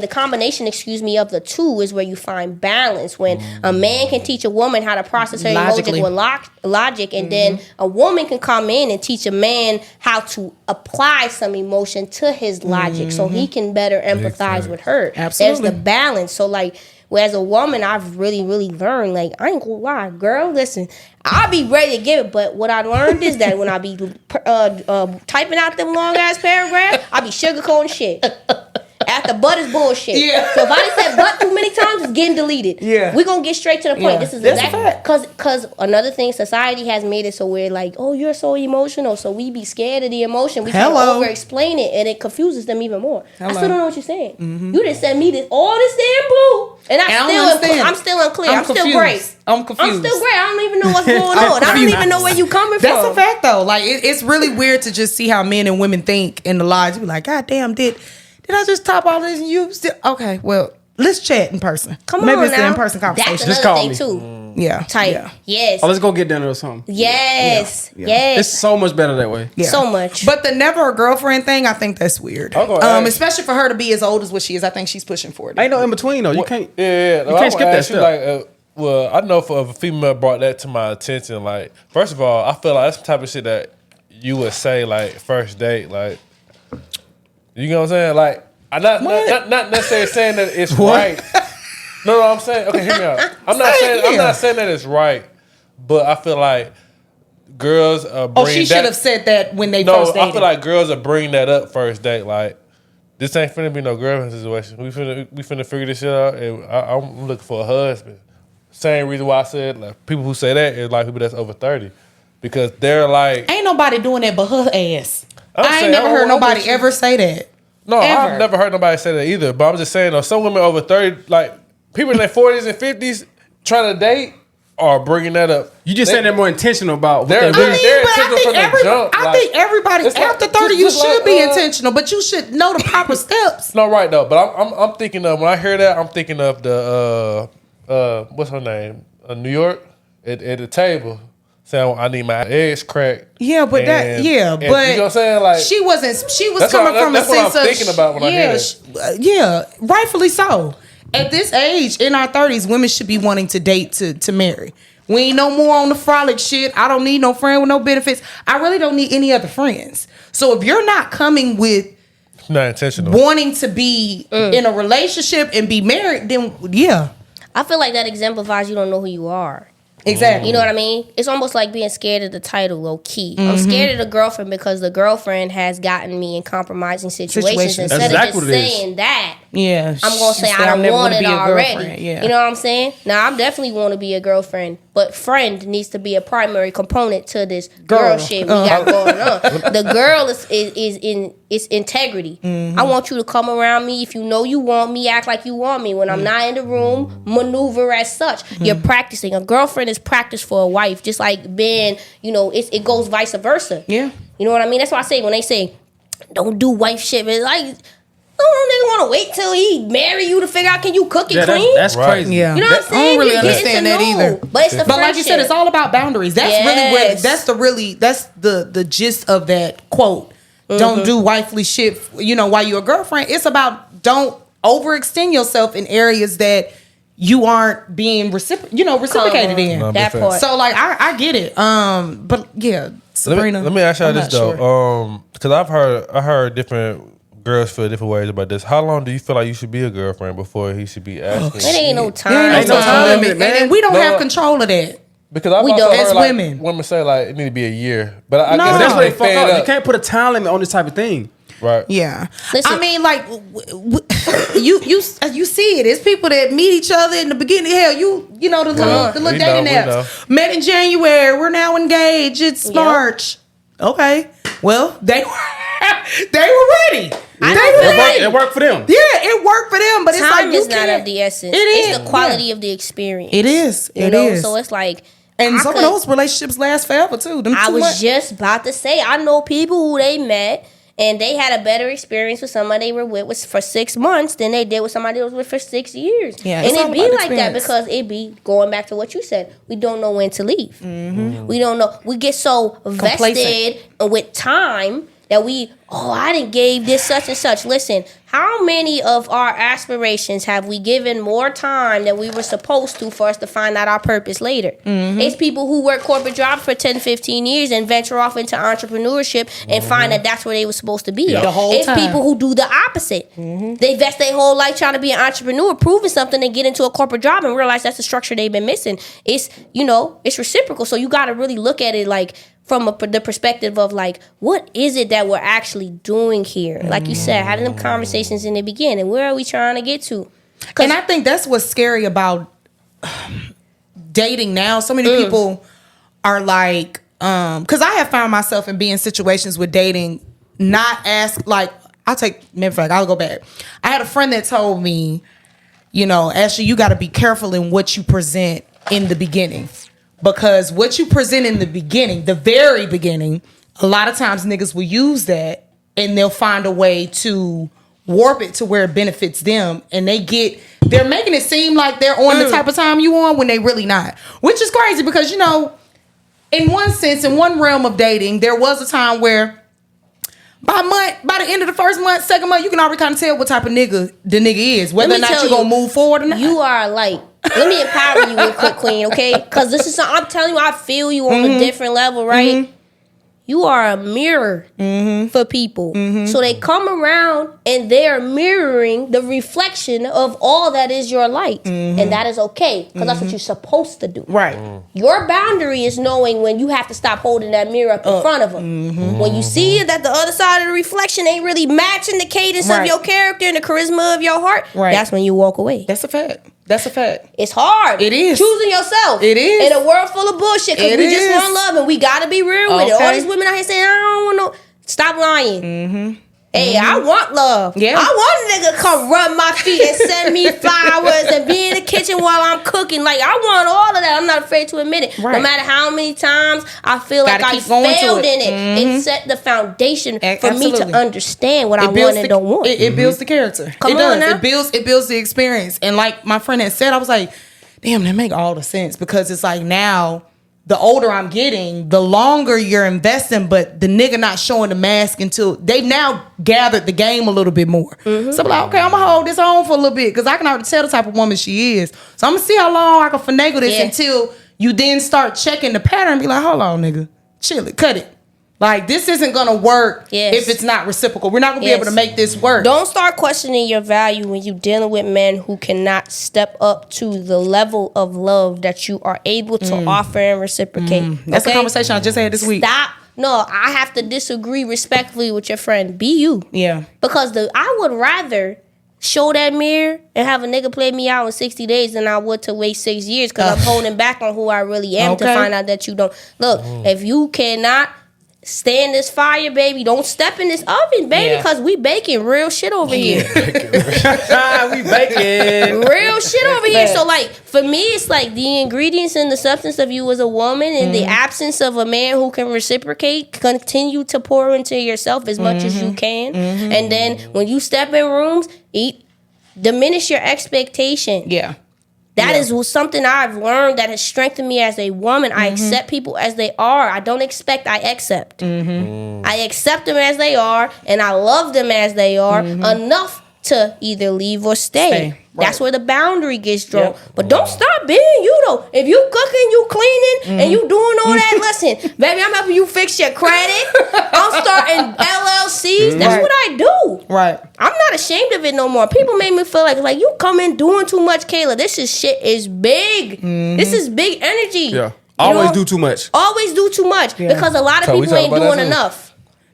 [SPEAKER 10] combination, of the two is where you find balance. When a man can teach a woman how to process her
[SPEAKER 6] Logically.
[SPEAKER 10] emotions with logic, and then a woman can come in and teach a man how to apply some emotion to his logic, so he can better empathize with her.
[SPEAKER 6] Absolutely.
[SPEAKER 10] There's the balance. So like, as a woman, I've really, really learned, like, I ain't gonna lie, girl, listen, I'll be ready to give it, but what I learned is that when I be typing out them long ass paragraphs, I be sugarcoating shit. After butt is bullshit.
[SPEAKER 6] Yeah.
[SPEAKER 10] So if I done said butt too many times, it's getting deleted.
[SPEAKER 6] Yeah.
[SPEAKER 10] We're gonna get straight to the point.
[SPEAKER 6] Yeah.
[SPEAKER 10] This is
[SPEAKER 6] That's a
[SPEAKER 10] exactly because another thing, society has made it so we're like, oh, you're so emotional, so we be scared of the emotion. We try to
[SPEAKER 6] Hello.
[SPEAKER 10] over explain it, and it confuses them even more. I
[SPEAKER 6] Hello.
[SPEAKER 10] still don't know what you're saying. You didn't send me all this damn blue, and I'm still unclear. I'm still
[SPEAKER 6] confused.
[SPEAKER 10] gray.
[SPEAKER 6] I'm confused.
[SPEAKER 10] I'm still gray. I don't even know what's going on. I don't even know where you coming from.
[SPEAKER 6] That's a fact though. Like it's really weird to just see how men and women think in the lives. You be like, God damn, did I just top all this and you still okay? Well, let's chat in person. Maybe
[SPEAKER 10] on
[SPEAKER 6] it's
[SPEAKER 10] now.
[SPEAKER 6] an in-person conversation.
[SPEAKER 10] That's
[SPEAKER 5] Just
[SPEAKER 10] another
[SPEAKER 5] call
[SPEAKER 10] thing
[SPEAKER 5] me.
[SPEAKER 10] too.
[SPEAKER 6] Yeah,
[SPEAKER 10] Tight.
[SPEAKER 6] Yeah.
[SPEAKER 10] Yes.
[SPEAKER 5] Oh, let's go get dinner or something.
[SPEAKER 10] Yes.
[SPEAKER 5] Yeah.
[SPEAKER 10] Yes.
[SPEAKER 5] It's so much better that way.
[SPEAKER 6] Yeah.
[SPEAKER 10] So much.
[SPEAKER 6] But the never a girlfriend thing, I think that's weird.
[SPEAKER 9] I'm gonna ask-
[SPEAKER 6] Especially for her to be as old as what she is. I think she's pushing for it.
[SPEAKER 5] Ain't no in between though. You can't.
[SPEAKER 9] Yeah,
[SPEAKER 5] You can't skip that step.
[SPEAKER 9] Like, well, I know if a female brought that to my attention, like, first of all, I feel like that's the type of shit that you would say, like, first date, like, you know what I'm saying? Like, I'm not necessarily saying that it's right. No, I'm saying, okay, hear me out. I'm not saying that it's right, but I feel like girls bring
[SPEAKER 6] Oh, she should have said that when they first dated.
[SPEAKER 9] I feel like girls are bring that up first date, like, this ain't finna be no girlfriend situation. We finna figure this shit out, and I'm looking for a husband. Same reason why I said, like, people who say that is like people that's over 30, because they're like,
[SPEAKER 6] ain't nobody doing that but her ass.
[SPEAKER 9] I'm
[SPEAKER 6] I ain't
[SPEAKER 9] saying,
[SPEAKER 6] never heard
[SPEAKER 9] I'm
[SPEAKER 6] nobody
[SPEAKER 9] with you.
[SPEAKER 6] ever say that.
[SPEAKER 9] No,
[SPEAKER 6] Ever.
[SPEAKER 9] I've never heard nobody say that either. But I'm just saying, though, some women over 30, like people in their 40s and 50s trying to date, are bringing that up.
[SPEAKER 5] You just saying they're more intentional about what
[SPEAKER 9] They're
[SPEAKER 5] they're
[SPEAKER 9] really-
[SPEAKER 5] doing.
[SPEAKER 9] they're intentional from the jump.
[SPEAKER 6] I
[SPEAKER 9] Like,
[SPEAKER 6] think everybody
[SPEAKER 9] it's like-
[SPEAKER 6] after 30, you
[SPEAKER 9] just
[SPEAKER 6] should
[SPEAKER 9] like,
[SPEAKER 6] be intentional, but you should know the proper steps.
[SPEAKER 9] No, right though. But I'm thinking of, when I hear that, I'm thinking of the what's her name? New York at the table saying I need my eggs cracked.
[SPEAKER 6] Yeah, but
[SPEAKER 9] And-
[SPEAKER 6] but
[SPEAKER 9] you know what I'm saying? Like,
[SPEAKER 6] she was
[SPEAKER 9] that's
[SPEAKER 6] coming
[SPEAKER 9] what-
[SPEAKER 6] from
[SPEAKER 9] that's
[SPEAKER 6] a
[SPEAKER 9] what
[SPEAKER 6] sense
[SPEAKER 9] I'm
[SPEAKER 6] of
[SPEAKER 9] thinking about when I hear that.
[SPEAKER 6] yeah, rightfully so. At this age, in our 30s, women should be wanting to date to marry. We ain't no more on the frolic shit. I don't need no friend with no benefits. I really don't need any other friends. So if you're not coming with
[SPEAKER 9] not intentional.
[SPEAKER 6] wanting to be in a relationship and be married, then yeah.
[SPEAKER 10] I feel like that exemplifies you don't know who you are.
[SPEAKER 6] Exactly.
[SPEAKER 10] You know what I mean? It's almost like being scared of the title, low key. I'm
[SPEAKER 6] Mhm.
[SPEAKER 10] scared of the girlfriend because the girlfriend has gotten me in compromising situations.
[SPEAKER 6] Situations.
[SPEAKER 10] Instead
[SPEAKER 5] That's
[SPEAKER 10] of
[SPEAKER 5] exactly
[SPEAKER 10] just
[SPEAKER 5] what it is.
[SPEAKER 10] saying that,
[SPEAKER 6] Yeah.
[SPEAKER 10] I'm gonna say I don't want it already.
[SPEAKER 6] Yeah.
[SPEAKER 10] You know what I'm saying? Now I definitely want to be a girlfriend, but friend needs to be a primary component to this girl shit we got going on. The girl is in its integrity. I want you to come around me if you know you want me, act like you want me. When I'm not in the room, maneuver as such. You're practicing. A girlfriend is practice for a wife, just like being, it goes vice versa.
[SPEAKER 6] Yeah.
[SPEAKER 10] You know what I mean? That's why I say when they say don't do wife shit, it's like nigga want to wait till he marry you to figure out can you cook and clean?
[SPEAKER 5] That's crazy.
[SPEAKER 6] Yeah.
[SPEAKER 10] You know what I'm saying?
[SPEAKER 6] I don't really
[SPEAKER 10] You get
[SPEAKER 6] understand
[SPEAKER 10] to
[SPEAKER 6] that
[SPEAKER 10] know.
[SPEAKER 6] either.
[SPEAKER 10] But it's the
[SPEAKER 6] But like you said, it's all about boundaries. That's really where that's the gist of that quote. Don't do wifely shit, while you're a girlfriend. It's about don't overextend yourself in areas that you aren't being reciprocated in.
[SPEAKER 9] No, that part.
[SPEAKER 6] So like I get it. But yeah, Sabrina.
[SPEAKER 9] Let me ask you
[SPEAKER 6] I'm
[SPEAKER 9] this
[SPEAKER 6] not
[SPEAKER 9] though. Because I heard different girls feel different ways about this. How long do you feel like you should be a girlfriend before he should be asking?
[SPEAKER 10] It ain't no time.
[SPEAKER 6] Ain't no time limit, man. And we don't have control of that.
[SPEAKER 9] Because I've
[SPEAKER 6] We
[SPEAKER 9] also
[SPEAKER 6] don't.
[SPEAKER 9] heard
[SPEAKER 6] As
[SPEAKER 9] like,
[SPEAKER 6] women.
[SPEAKER 9] women say like it need to be a year, but I
[SPEAKER 5] No,
[SPEAKER 9] guess
[SPEAKER 5] that's where they
[SPEAKER 9] they
[SPEAKER 5] fuck
[SPEAKER 9] fed
[SPEAKER 5] up. You
[SPEAKER 9] up.
[SPEAKER 5] can't put a time limit on this type of thing.
[SPEAKER 9] Right.
[SPEAKER 6] Yeah.
[SPEAKER 10] Listen.
[SPEAKER 6] I mean, like you see it. It's people that meet each other in the beginning. Hell, the little dating apps. Met in January. We're now engaged. It's March. Okay. Well, they were ready.
[SPEAKER 5] It worked for them.
[SPEAKER 6] Yeah, it worked for them. But it's
[SPEAKER 10] time
[SPEAKER 6] like you
[SPEAKER 10] is not
[SPEAKER 6] can't.
[SPEAKER 10] of the essence.
[SPEAKER 6] It is.
[SPEAKER 10] It's the quality of the experience.
[SPEAKER 6] It is.
[SPEAKER 10] You
[SPEAKER 6] It
[SPEAKER 10] know?
[SPEAKER 6] is.
[SPEAKER 10] So it's like.
[SPEAKER 6] And
[SPEAKER 10] I
[SPEAKER 6] some of those relationships last forever too.
[SPEAKER 10] I was just about to say, I know people who they met and they had a better experience with somebody they were with for 6 months than they did with somebody they was with for 6 years.
[SPEAKER 6] Yeah,
[SPEAKER 10] and
[SPEAKER 6] it's all
[SPEAKER 10] it be
[SPEAKER 6] about
[SPEAKER 10] like that
[SPEAKER 6] experience.
[SPEAKER 10] because it be going back to what you said. We don't know when to leave.
[SPEAKER 6] Mm-hmm.
[SPEAKER 10] We don't know. We get so vested with time that I didn't gave this such and such. Listen, how many of our aspirations have we given more time than we were supposed to for us to find out our purpose later?
[SPEAKER 6] Mm-hmm.
[SPEAKER 10] It's people who work corporate jobs for 10, 15 years and venture off into entrepreneurship and find that that's where they were supposed to be.
[SPEAKER 6] Yeah. The whole
[SPEAKER 10] it's
[SPEAKER 6] time.
[SPEAKER 10] people who do the opposite. They invest their whole life trying to be an entrepreneur, proving something, and get into a corporate job and realize that's the structure they've been missing. It's, it's reciprocal. So you got to really look at it like, from the perspective of like, what is it that we're actually doing here? Like you said, having them conversations in the beginning. Where are we trying to get to?
[SPEAKER 6] And I think that's what's scary about dating now. So many people are like, because I have found myself in being situations with dating, not ask like, I'll go back. I had a friend that told me, Ashley, you got to be careful in what you present in the beginning. Because what you present in the beginning, the very beginning, a lot of times niggas will use that and they'll find a way to warp it to where it benefits them. And they're making it seem like they're on the type of time you on when they really not. Which is crazy because, in one sense, in one realm of dating, there was a time where by the end of the first month, second month, you can already kind of tell what type of nigga the nigga is, whether or not you're going to move forward or not.
[SPEAKER 10] You are like, let me empower you real quick, Queen, okay? Because this is something, I'm telling you, I feel you on a different level, right? You are a mirror for people. So they come around and they're mirroring the reflection of all that is your light. And that is okay, because that's what you're supposed to do.
[SPEAKER 6] Right.
[SPEAKER 10] Your boundary is knowing when you have to stop holding that mirror up in front of them. When you see that the other side of the reflection ain't really matching the cadence of your character and the charisma of your heart, that's when you walk away.
[SPEAKER 6] That's a fact. That's a fact.
[SPEAKER 10] It's hard.
[SPEAKER 6] It is.
[SPEAKER 10] Choosing yourself.
[SPEAKER 6] It is.
[SPEAKER 10] In a world full of bullshit, because we just want love and we gotta be real with it. All these women out here saying, I don't want no. Stop lying. Hey, I want love. Yeah. I want a nigga to come rub my feet and send me flowers and be in the kitchen while I'm cooking. Like, I want all of that. I'm not afraid to admit it.
[SPEAKER 6] Right.
[SPEAKER 10] No matter how many times I feel
[SPEAKER 6] Gotta
[SPEAKER 10] like I
[SPEAKER 6] keep going to
[SPEAKER 10] failed
[SPEAKER 6] it.
[SPEAKER 10] in it. It set the foundation for me
[SPEAKER 6] Absolutely.
[SPEAKER 10] to understand what I
[SPEAKER 6] builds
[SPEAKER 10] want and don't want.
[SPEAKER 6] It builds the character.
[SPEAKER 10] Come
[SPEAKER 6] it
[SPEAKER 10] on
[SPEAKER 6] does.
[SPEAKER 10] now.
[SPEAKER 6] It builds the experience. And like my friend had said, I was like, damn, that make all the sense. Because it's like now, the older I'm getting, the longer you're investing, but the nigga not showing the mask until they've now gathered the game a little bit more. So I'm like, okay, I'm gonna hold this on for a little bit because I can already tell the type of woman she is. So I'm gonna see how long I can finagle this until you then start checking the pattern and be like, hold on, nigga, chill it, cut it. Like, this isn't gonna work if it's not reciprocal. We're not gonna be able to make this work.
[SPEAKER 10] Don't start questioning your value when you're dealing with men who cannot step up to the level of love that you are able to offer and reciprocate.
[SPEAKER 6] That's a conversation I just had this week.
[SPEAKER 10] Stop. No, I have to disagree respectfully with your friend. Be you.
[SPEAKER 6] Yeah.
[SPEAKER 10] Because I would rather show that mirror and have a nigga play me out in 60 days than I would to wait 6 years because I'm holding back on who I really am to find out that you don't. Look, if you cannot stay in this fire, baby. Don't step in this oven, baby, because we baking real shit over here.
[SPEAKER 5] We baking
[SPEAKER 10] real shit over here. So, like, for me, it's like the ingredients and the substance of you as a woman and the absence of a man who can reciprocate, continue to pour into yourself as much as you can. And then when you step in rooms, diminish your expectation.
[SPEAKER 6] Yeah.
[SPEAKER 10] That is something I've learned that has strengthened me as a woman. I accept people as they are. I don't expect, I accept. I accept them as they are, and I love them as they are enough to either leave or stay. That's where the boundary gets drawn. But don't stop being you, though. If you cooking, you cleaning, and you doing all that, listen, baby, I'm helping you fix your credit. I'm starting LLCs. That's what I do.
[SPEAKER 6] Right.
[SPEAKER 10] I'm not ashamed of it no more. People make me feel like you come in doing too much, Kayla. This is shit is big. This is big energy.
[SPEAKER 5] Yeah. Always do too much.
[SPEAKER 10] Always do too much because a lot of people ain't doing enough.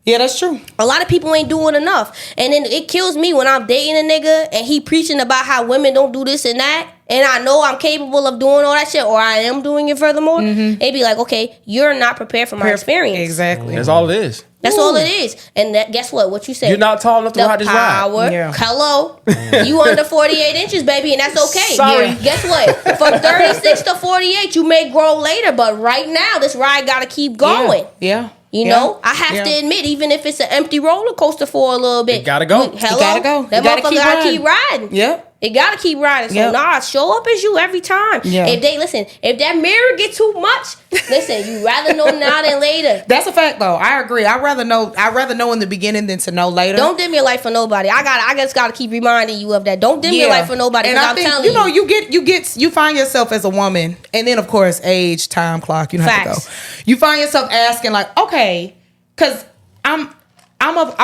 [SPEAKER 6] Yeah, that's true.
[SPEAKER 10] A lot of people ain't doing enough. And then it kills me when I'm dating a nigga and he preaching about how women don't do this and that. And I know I'm capable of doing all that shit, or I am doing it furthermore. They be like, okay, you're not prepared for my experience.
[SPEAKER 6] Exactly.
[SPEAKER 5] That's all it is.
[SPEAKER 10] That's all it is. And guess what you say?
[SPEAKER 5] You're not tall enough to ride this ride.
[SPEAKER 10] Yeah. Hello. You under 48 inches, baby, and that's okay.
[SPEAKER 5] Sorry.
[SPEAKER 10] Yeah. Guess what? From 36 to 48, you may grow later, but right now, this ride got to keep going.
[SPEAKER 6] Yeah.
[SPEAKER 10] You know, I have to admit, even if it's an empty roller coaster for a little bit,
[SPEAKER 5] it gotta go.
[SPEAKER 10] Hello,
[SPEAKER 6] it gotta go.
[SPEAKER 10] That motherfucker gotta keep riding.
[SPEAKER 6] Yep.
[SPEAKER 10] It gotta keep riding. So nah, show up as you every time.
[SPEAKER 6] Yeah.
[SPEAKER 10] If that mirror get too much, listen, you rather know now than later.
[SPEAKER 6] That's a fact, though. I agree. I'd rather know in the beginning than to know later.
[SPEAKER 10] Don't dim your light for nobody. I just gotta keep reminding you of that. Don't dim your light for nobody.
[SPEAKER 6] And I think,
[SPEAKER 10] telling
[SPEAKER 6] you find yourself as a woman, and then of course age, time clock. You know how to go. You find yourself asking like, okay, because I'm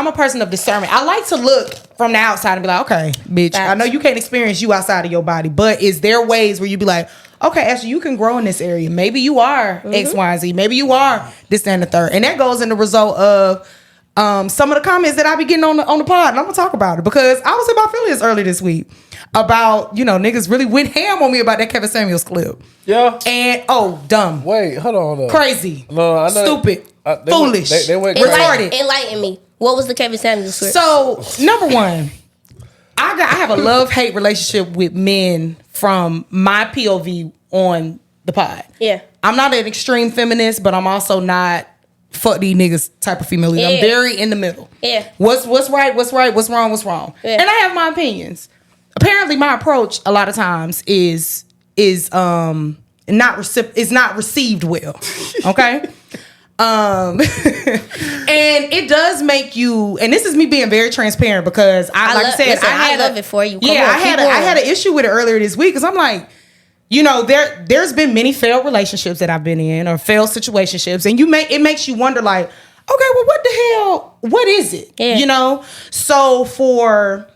[SPEAKER 6] a person of discernment. I like to look from the outside and be like, okay, bitch, I know you can't experience you outside of your body, but is there ways where you be like, okay, Ashley, you can grow in this area. Maybe you are X, Y, and Z. Maybe you are this, and the third. And that goes in the result of some of the comments that I be getting on the pod. And I'm going to talk about it because I was in my feelings early this week about, niggas really went ham on me about that Kevin Samuels clip.
[SPEAKER 5] Yeah.
[SPEAKER 6] And, dumb.
[SPEAKER 9] Wait, hold on.
[SPEAKER 6] Crazy.
[SPEAKER 9] No, I know.
[SPEAKER 6] Stupid. Foolish.
[SPEAKER 9] They went
[SPEAKER 10] Enlighten me. What was the Kevin Samuels clip?
[SPEAKER 6] So, number one, I have a love-hate relationship with men from my POV on the pod.
[SPEAKER 10] Yeah.
[SPEAKER 6] I'm not an extreme feminist, but I'm also not fuck these niggas type of female.
[SPEAKER 10] Yeah.
[SPEAKER 6] I'm very in the middle.
[SPEAKER 10] Yeah.
[SPEAKER 6] What's right, what's wrong.
[SPEAKER 10] Yeah.
[SPEAKER 6] And I have my opinions. Apparently my approach a lot of times is not received well. Okay? And it does make you, and this is me being very transparent because I
[SPEAKER 10] love it for you.
[SPEAKER 6] I had an issue with it earlier this week because I'm like, there's been many failed relationships that I've been in or failed situationships, and it makes you wonder like, okay, well, what the hell? What is it?
[SPEAKER 10] Yeah.
[SPEAKER 6] So for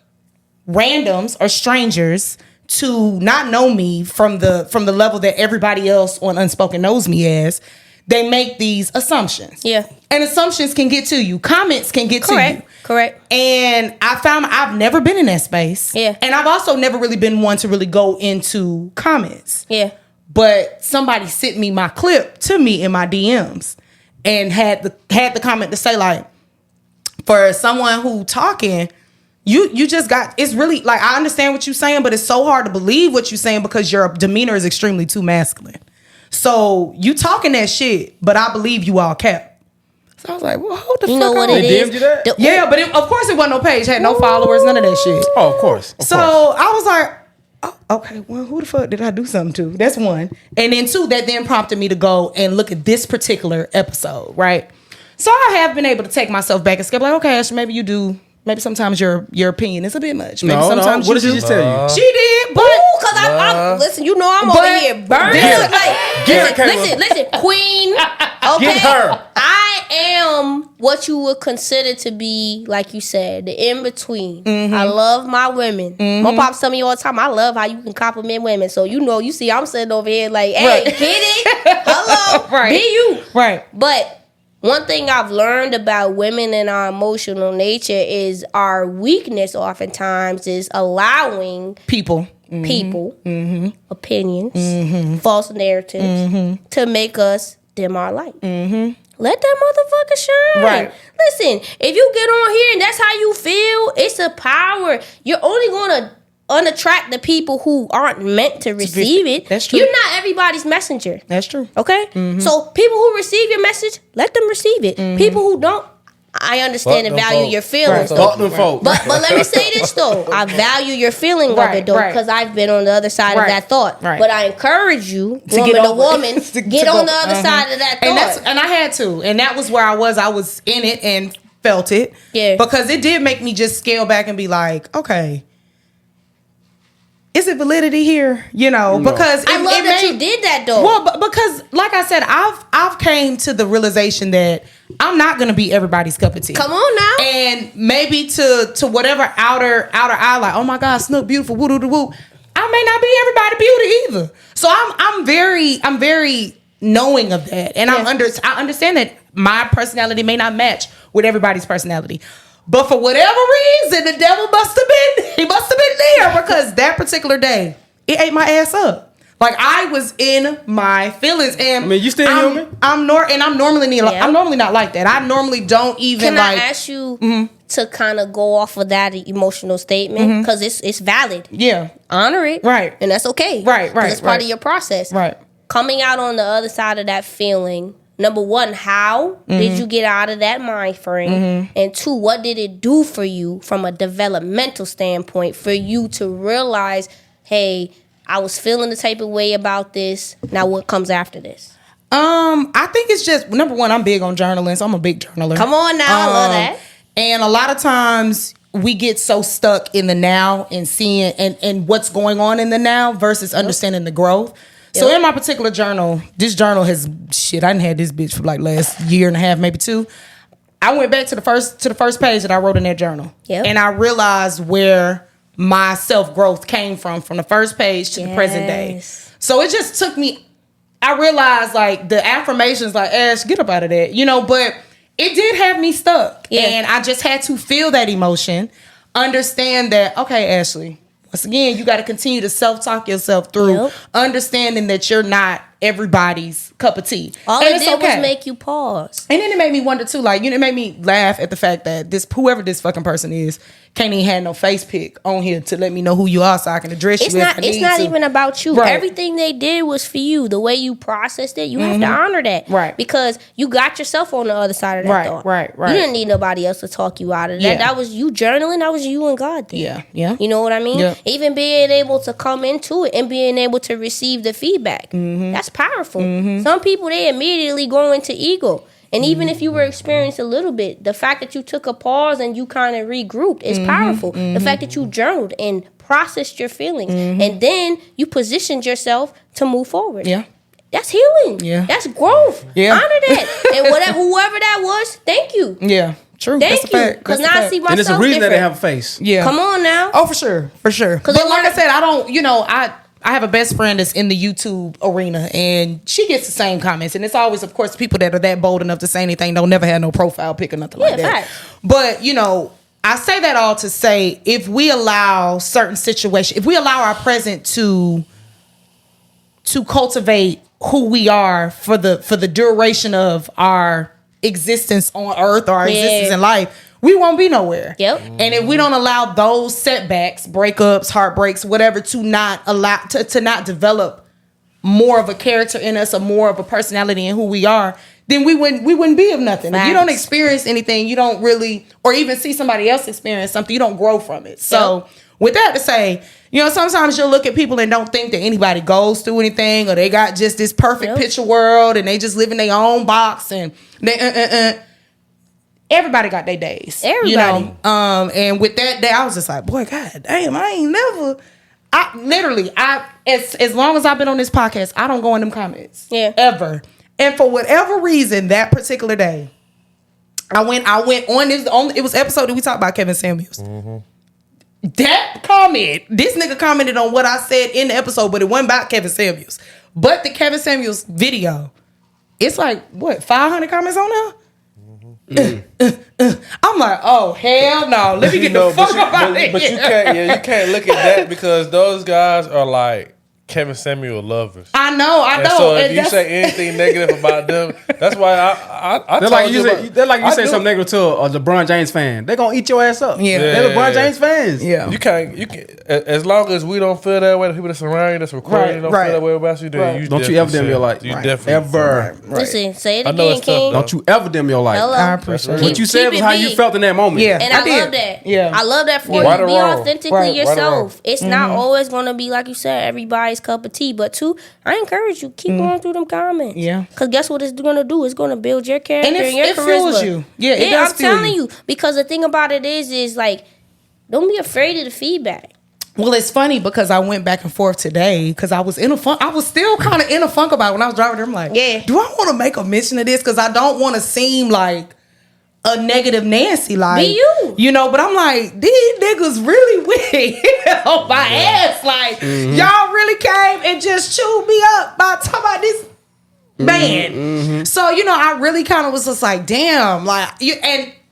[SPEAKER 6] randoms or strangers to not know me from the level that everybody else on Unspoken knows me as, they make these assumptions.
[SPEAKER 10] Yeah.
[SPEAKER 6] And assumptions can get to you. Comments can get to you.
[SPEAKER 10] Correct.
[SPEAKER 6] And I found I've never been in that space.
[SPEAKER 10] Yeah.
[SPEAKER 6] And I've also never really been one to really go into comments.
[SPEAKER 10] Yeah.
[SPEAKER 6] But somebody sent me my clip to me in my DMs and had the comment to say like, for someone who talking, you just got, it's really like, I understand what you're saying, but it's so hard to believe what you're saying because your demeanor is extremely too masculine. So you talking that shit, but I believe you all cap. So I was like, well, hold the fuck
[SPEAKER 10] know what
[SPEAKER 6] on.
[SPEAKER 10] it is?
[SPEAKER 5] You that?
[SPEAKER 6] Yeah, but of course it wasn't no page, had no followers, none of that shit.
[SPEAKER 5] Oh, of course.
[SPEAKER 6] So I was like, oh, okay, well, who the fuck did I do something to? That's one. And then two, that then prompted me to go and look at this particular episode, right? So I have been able to take myself back and skip like, okay, Ashley, maybe you do. Maybe sometimes your opinion is a bit much. Maybe sometimes
[SPEAKER 5] what did she just tell you?
[SPEAKER 6] She did, but
[SPEAKER 10] because I'm listen, I'm over here burning. Listen, queen. Okay,
[SPEAKER 5] Get her.
[SPEAKER 10] I am what you would consider to be, like you said, the in between. I love my women. My pops tell me all the time, I love how you can compliment women. So you see, I'm sitting over here like, hey, get it? Hello,
[SPEAKER 6] right?
[SPEAKER 10] Be you,
[SPEAKER 6] right?
[SPEAKER 10] But one thing I've learned about women and our emotional nature is our weakness oftentimes is allowing
[SPEAKER 6] people,
[SPEAKER 10] opinions, false narratives to make us dim our light. Let that motherfucker shine.
[SPEAKER 6] Right.
[SPEAKER 10] Listen, if you get on here and that's how you feel, it's a power. You're only gonna unattract the people who aren't meant to receive it.
[SPEAKER 6] That's true.
[SPEAKER 10] You're not everybody's messenger.
[SPEAKER 6] That's true.
[SPEAKER 10] Okay?
[SPEAKER 6] Mm-hmm.
[SPEAKER 10] So people who receive your message, let them receive it.
[SPEAKER 6] Mm-hmm.
[SPEAKER 10] People who don't, I understand and value your feelings.
[SPEAKER 5] Right.
[SPEAKER 10] Though.
[SPEAKER 5] Fuck them folk.
[SPEAKER 10] But let me say this though. I value your feeling of it though, because I've been on the other side of that thought.
[SPEAKER 6] Right.
[SPEAKER 10] But I encourage you,
[SPEAKER 6] To
[SPEAKER 10] woman
[SPEAKER 6] get
[SPEAKER 10] to
[SPEAKER 6] over
[SPEAKER 10] woman,
[SPEAKER 6] to
[SPEAKER 10] get
[SPEAKER 6] go.
[SPEAKER 10] on the other side of that thought.
[SPEAKER 6] And I had to. And that was where I was in it and felt it.
[SPEAKER 10] Yeah.
[SPEAKER 6] Because it did make me just scale back and be like, okay, is it validity here? You know, because
[SPEAKER 10] I love that you did that though.
[SPEAKER 6] Well, because like I said, I've came to the realization that I'm not gonna be everybody's cup of tea.
[SPEAKER 10] Come on now.
[SPEAKER 6] And maybe to whatever outer eye, like, oh my God, Snoop beautiful, woo doo doo woo. I may not be everybody beauty either. So I'm very knowing of that. And I understand that my personality may not match with everybody's personality. But for whatever reason, the devil must have been there, because that particular day, it ate my ass up. Like, I was in my feelings, and
[SPEAKER 5] I mean, you still human?
[SPEAKER 6] I'm normally not like that. I normally don't even.
[SPEAKER 10] Can I ask you to kind of go off of that emotional statement, because it's valid.
[SPEAKER 6] Yeah,
[SPEAKER 10] honor it.
[SPEAKER 6] Right,
[SPEAKER 10] and that's okay.
[SPEAKER 6] Right.
[SPEAKER 10] It's part of your process.
[SPEAKER 6] Right.
[SPEAKER 10] Coming out on the other side of that feeling. Number one, how did you get out of that mind frame? And two, what did it do for you from a developmental standpoint for you to realize, hey, I was feeling the type of way about this. Now what comes after this?
[SPEAKER 6] I think it's just, number one, I'm big on journaling, so I'm a big journaler.
[SPEAKER 10] Come on now, I love that.
[SPEAKER 6] And a lot of times we get so stuck in the now and seeing and what's going on in the now versus understanding the growth. So in my particular journal, this journal has I done had this bitch for like last year and a half, maybe two. I went back to the first page that I wrote in that journal. And I realized where my self-growth came from the first page to the present day. So it just took me, I realized like the affirmations like, Ash, get up out of that, you know, but it did have me stuck. And I just had to feel that emotion, understand that, okay, Ashley, once again, you got to continue to self-talk yourself through understanding that you're not everybody's cup of tea.
[SPEAKER 10] All it did was make you pause.
[SPEAKER 6] And then it made me wonder too, like, you know, it made me laugh at the fact that whoever this fucking person is can't even have no face pic on here to let me know who you are so I can address you.
[SPEAKER 10] It's not even about you. Right. Everything they did was for you. The way you processed it, you have to honor that. Right. Because you got yourself on the other side of that thought. Right. You didn't need nobody else to talk you out of that. Yeah. That was you journaling. That was you and God there.
[SPEAKER 6] Yeah.
[SPEAKER 10] You know what I mean? Yeah. Even being able to come into it and being able to receive the feedback. That's powerful. Some people, they immediately go into ego. And even if you were experienced a little bit, the fact that you took a pause and you kind of regrouped is powerful. The fact that you journaled and processed your feelings and then you positioned yourself to move forward. Yeah. That's healing. Yeah. That's growth. Yeah. Honor that. And whoever that was, thank you.
[SPEAKER 6] Yeah. True.
[SPEAKER 10] Thank you. Because now I see myself.
[SPEAKER 5] And it's a reason
[SPEAKER 10] different.
[SPEAKER 5] that they have a face.
[SPEAKER 6] Yeah.
[SPEAKER 10] Come on now.
[SPEAKER 6] Oh, for sure. But like I said, I don't, you know, I have a best friend that's in the YouTube arena, and she gets the same comments. And it's always, of course, people that are that bold enough to say anything don't never have no profile pic or nothing like that. But, you know, I say that all to say, if we allow certain situations, if we allow our present to cultivate who we are for the duration of our existence on earth or our existence in life, we won't be nowhere. Yep. And if we don't allow those setbacks, breakups, heartbreaks, whatever, to not allow to not develop more of a character in us or more of a personality in who we are, then we wouldn't be of nothing. Facts. If you don't experience anything, you don't really, or even see somebody else experience something, you don't grow from it. So with that to say, you know, sometimes you'll look at people and don't think that anybody goes through anything, or they got just this perfect picture world and they just live in their own box and they everybody got their days. Everybody. You know? And with that day, I was just like, boy, God damn, I ain't never. As long as I've been on this podcast, I don't go in them comments. Yeah. Ever. And for whatever reason, that particular day, I went on this. It was episode that we talked about Kevin Samuels. That comment, this nigga commented on what I said in the episode, but it wasn't about Kevin Samuels. But the Kevin Samuels video, it's like, what, 500 comments on there? I'm like, oh hell no! Let me get the fuck up out of here.
[SPEAKER 9] But you can't look at that because those guys are like Kevin Samuel lovers.
[SPEAKER 6] I know.
[SPEAKER 9] And so if you say anything negative about them, that's why I
[SPEAKER 5] they're
[SPEAKER 9] told
[SPEAKER 5] like you say something negative to a LeBron James fan. They're gonna eat your ass up.
[SPEAKER 6] Yeah.
[SPEAKER 5] They're LeBron James fans.
[SPEAKER 6] Yeah.
[SPEAKER 9] You can as long as we don't feel that way, the people that surround you, that's recording, don't feel that way about you, then you
[SPEAKER 5] don't you ever dim your light.
[SPEAKER 9] You definitely
[SPEAKER 5] ever.
[SPEAKER 10] Listen, say it again, King.
[SPEAKER 5] Don't you ever dim your light.
[SPEAKER 10] Hello.
[SPEAKER 6] I appreciate
[SPEAKER 5] What you said was how you felt in that moment.
[SPEAKER 6] Yeah.
[SPEAKER 10] And I love that.
[SPEAKER 6] Yeah.
[SPEAKER 10] I love that for
[SPEAKER 9] Right
[SPEAKER 10] you.
[SPEAKER 9] or
[SPEAKER 10] Be
[SPEAKER 9] wrong.
[SPEAKER 10] authentically
[SPEAKER 9] Right or
[SPEAKER 10] yourself.
[SPEAKER 9] wrong.
[SPEAKER 10] It's not always going to be, like you said, everybody's cup of tea. But two, I encourage you, keep going through them comments.
[SPEAKER 6] Yeah.
[SPEAKER 10] Because guess what it's going to do? It's going to build your character and, your
[SPEAKER 6] it
[SPEAKER 10] charisma.
[SPEAKER 6] fuels you. Yeah, it does
[SPEAKER 10] I'm
[SPEAKER 6] fuel
[SPEAKER 10] telling you. Because the thing about it is like, don't be afraid of the feedback.
[SPEAKER 6] Well, it's funny because I went back and forth today because I was in a funk. I was still kind of in a funk about it when I was driving there. I'm like, do I want to make a mention of this? Because I don't want to seem like a negative Nancy. Like,
[SPEAKER 10] be you.
[SPEAKER 6] You know, but I'm like, these niggas really went on my ass. Like, y'all really came and just chewed me up by talking about this man. So, you know, I really kind of was just like, damn. Like,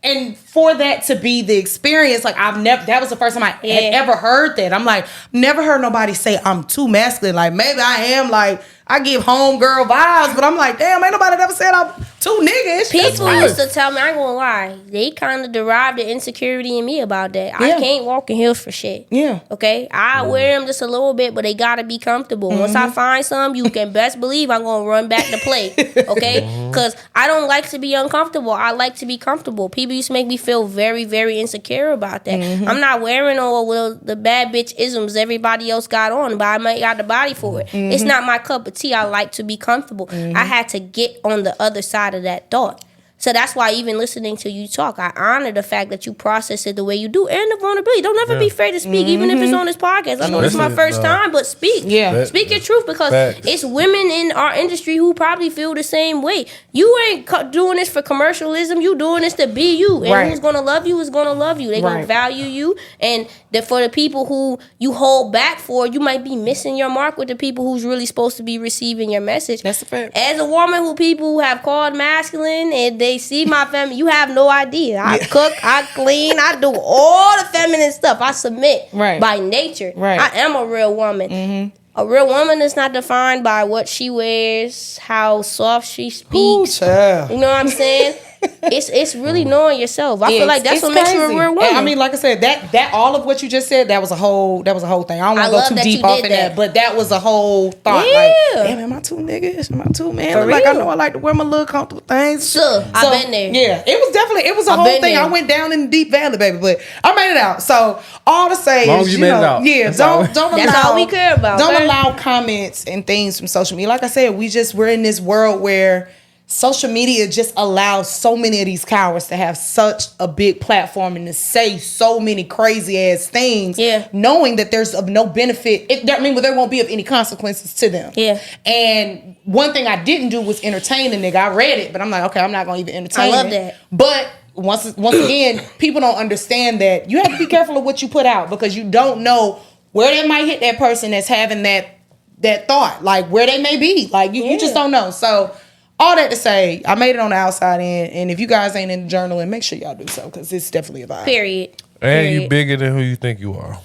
[SPEAKER 6] and for that to be the experience, like that was the first time I had ever heard that. I'm like, never heard nobody say I'm too masculine. Like maybe I am, like I give homegirl vibes, but I'm like, damn, ain't nobody ever said I'm too niggish.
[SPEAKER 10] People used to tell me, I ain't gonna lie, they kind of derived the insecurity in me about that. I can't walk in heels for shit.
[SPEAKER 6] Yeah.
[SPEAKER 10] Okay? I wear them just a little bit, but they gotta be comfortable. Once I find some, you can best believe I'm gonna run back to play. Okay? Because I don't like to be uncomfortable. I like to be comfortable. People used to make me feel very, very insecure about that. I'm not wearing all the bad bitch isms everybody else got on, but I might got the body for it. It's not my cup of tea. I like to be comfortable. I had to get on the other side of that thought. So that's why even listening to you talk, I honor the fact that you process it the way you do and the vulnerability. Don't ever be afraid to speak, even if it's on this podcast. I know this is my first time, but speak. Yeah. Speak your truth because it's women in our industry who probably feel the same way. You ain't doing this for commercialism. You doing this to be you. And who's going to love you is going to love you. They're going to value you. And for the people who you hold back for, you might be missing your mark with the people who's really supposed to be receiving your message.
[SPEAKER 6] That's a fact.
[SPEAKER 10] As a woman who people have called masculine and they see my family, you have no idea. I cook, I clean, I do all the feminine stuff. I submit by nature. I am a real woman. A real woman is not defined by what she wears, how soft she speaks. You know what I'm saying? It's really knowing yourself. I feel like that's what makes you a real woman.
[SPEAKER 6] I mean, like I said, that all of what you just said, that was a whole thing. I don't want to go too deep off in that, but that was a whole thought.
[SPEAKER 10] Yeah.
[SPEAKER 6] Like, damn, am I too niggish? Am I too man?
[SPEAKER 10] For
[SPEAKER 6] Like
[SPEAKER 10] real.
[SPEAKER 6] I know I like to wear my little comfortable things.
[SPEAKER 10] Sure, I've been there.
[SPEAKER 6] Yeah, it was a whole thing. I went down in the deep valley, baby, but I made it out. So all to say
[SPEAKER 5] Long
[SPEAKER 6] is,
[SPEAKER 5] as you made it out.
[SPEAKER 6] Yeah,
[SPEAKER 5] That's
[SPEAKER 6] don't
[SPEAKER 10] That's
[SPEAKER 6] allow,
[SPEAKER 10] all we care about.
[SPEAKER 6] Don't
[SPEAKER 10] okay?
[SPEAKER 6] allow comments and things from social media. Like I said, we're in this world where social media just allows so many of these cowards to have such a big platform and to say so many crazy ass things, knowing that there's of no benefit. There won't be of any consequences to them. Yeah. And one thing I didn't do was entertain the nigga. I read it, but I'm like, okay, I'm not gonna even entertain.
[SPEAKER 10] I love
[SPEAKER 6] it.
[SPEAKER 10] that.
[SPEAKER 6] But once again, people don't understand that you have to be careful of what you put out because you don't know where that might hit that person that's having that thought, like where they may be. Like you just don't know. So all that to say, I made it on the outside end, and if you guys ain't into journaling, make sure y'all do so because it's definitely a vibe.
[SPEAKER 10] Period.
[SPEAKER 9] And you bigger than who you think you are.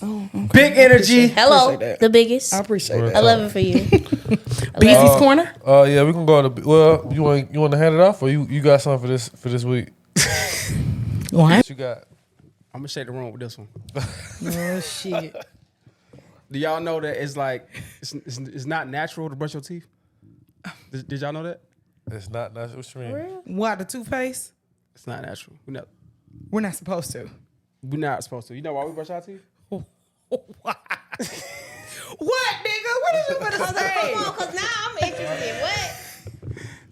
[SPEAKER 6] Oh, okay.
[SPEAKER 5] Big energy.
[SPEAKER 10] Hello, the biggest.
[SPEAKER 6] I appreciate that.
[SPEAKER 10] I love it for you.
[SPEAKER 6] Beezy's corner.
[SPEAKER 9] Yeah, we can go to. Well, you want to hand it off, or you got something for this week? What you got?
[SPEAKER 5] I'm gonna shake the room with this one.
[SPEAKER 6] Oh shit!
[SPEAKER 5] Do y'all know that it's like it's not natural to brush your teeth? Did y'all know that?
[SPEAKER 9] It's not natural. What you mean?
[SPEAKER 6] What, the toothpaste?
[SPEAKER 5] It's not natural.
[SPEAKER 6] We're not supposed to.
[SPEAKER 5] We're not supposed to. You know why we brush our teeth?
[SPEAKER 6] What, nigga? What is you gonna say?
[SPEAKER 10] Come on, because now I'm interested. What?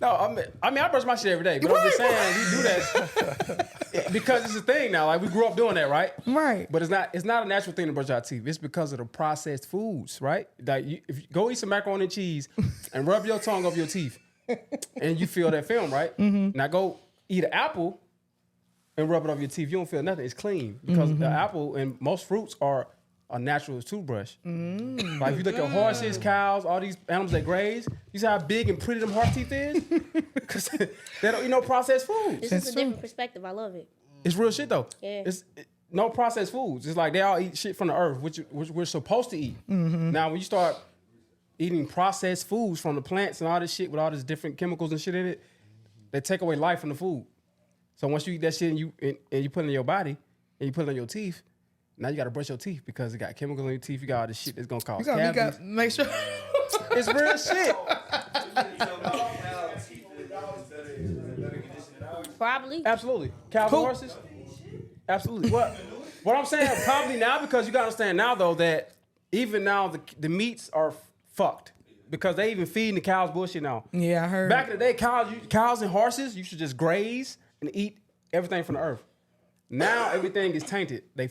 [SPEAKER 5] No, I mean I brush my shit every day, but I'm just saying we do that because it's a thing now. Like we grew up doing that, right?
[SPEAKER 6] Right.
[SPEAKER 5] But it's not a natural thing to brush our teeth. It's because of the processed foods, right? Like if you go eat some macaroni and cheese and rub your tongue over your teeth, and you feel that film, right? Mm-hmm. Now go eat an apple and rub it over your teeth. You don't feel nothing. It's clean because the apple and most fruits are a natural toothbrush. Like if you look at horses, cows, all these animals that graze, you see how big and pretty them horse teeth is? Because they don't eat no processed foods.
[SPEAKER 10] This is a different perspective. I love it.
[SPEAKER 5] It's real shit though.
[SPEAKER 10] Yeah.
[SPEAKER 5] No processed foods. It's like they all eat shit from the earth, which we're supposed to eat. Now when you start eating processed foods from the plants and all this shit with all these different chemicals and shit in it, they take away life from the food. So once you eat that shit and you put it in your body and you put it on your teeth, now you got to brush your teeth because it got chemicals in your teeth. You got all this shit that's gonna cause cavities.
[SPEAKER 6] You got to make sure.
[SPEAKER 5] It's real shit.
[SPEAKER 10] Probably.
[SPEAKER 5] Absolutely. Cows and horses? Absolutely. What I'm saying, probably now, because you got to understand now, though, that even now the meats are fucked because they even feeding the cows bullshit now.
[SPEAKER 6] Yeah, I heard.
[SPEAKER 5] Back in the day, cows and horses, you should just graze and eat everything from the earth. Now everything is tainted. They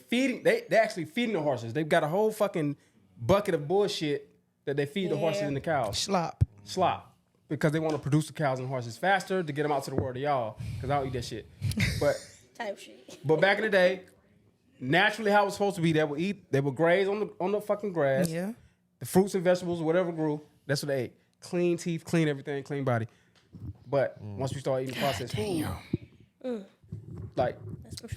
[SPEAKER 5] actually feeding the horses. They've got a whole fucking bucket of bullshit that they feed the horses and the cows.
[SPEAKER 6] Slop.
[SPEAKER 5] Because they want to produce the cows and horses faster to get them out to the world of y'all. Because I don't eat that shit. But
[SPEAKER 10] type shit.
[SPEAKER 5] But back in the day, naturally how it was supposed to be, they would graze on the fucking grass.
[SPEAKER 6] Yeah.
[SPEAKER 5] The fruits and vegetables, whatever grew, that's what they ate. Clean teeth, clean everything, clean body. But once we start eating processed food, like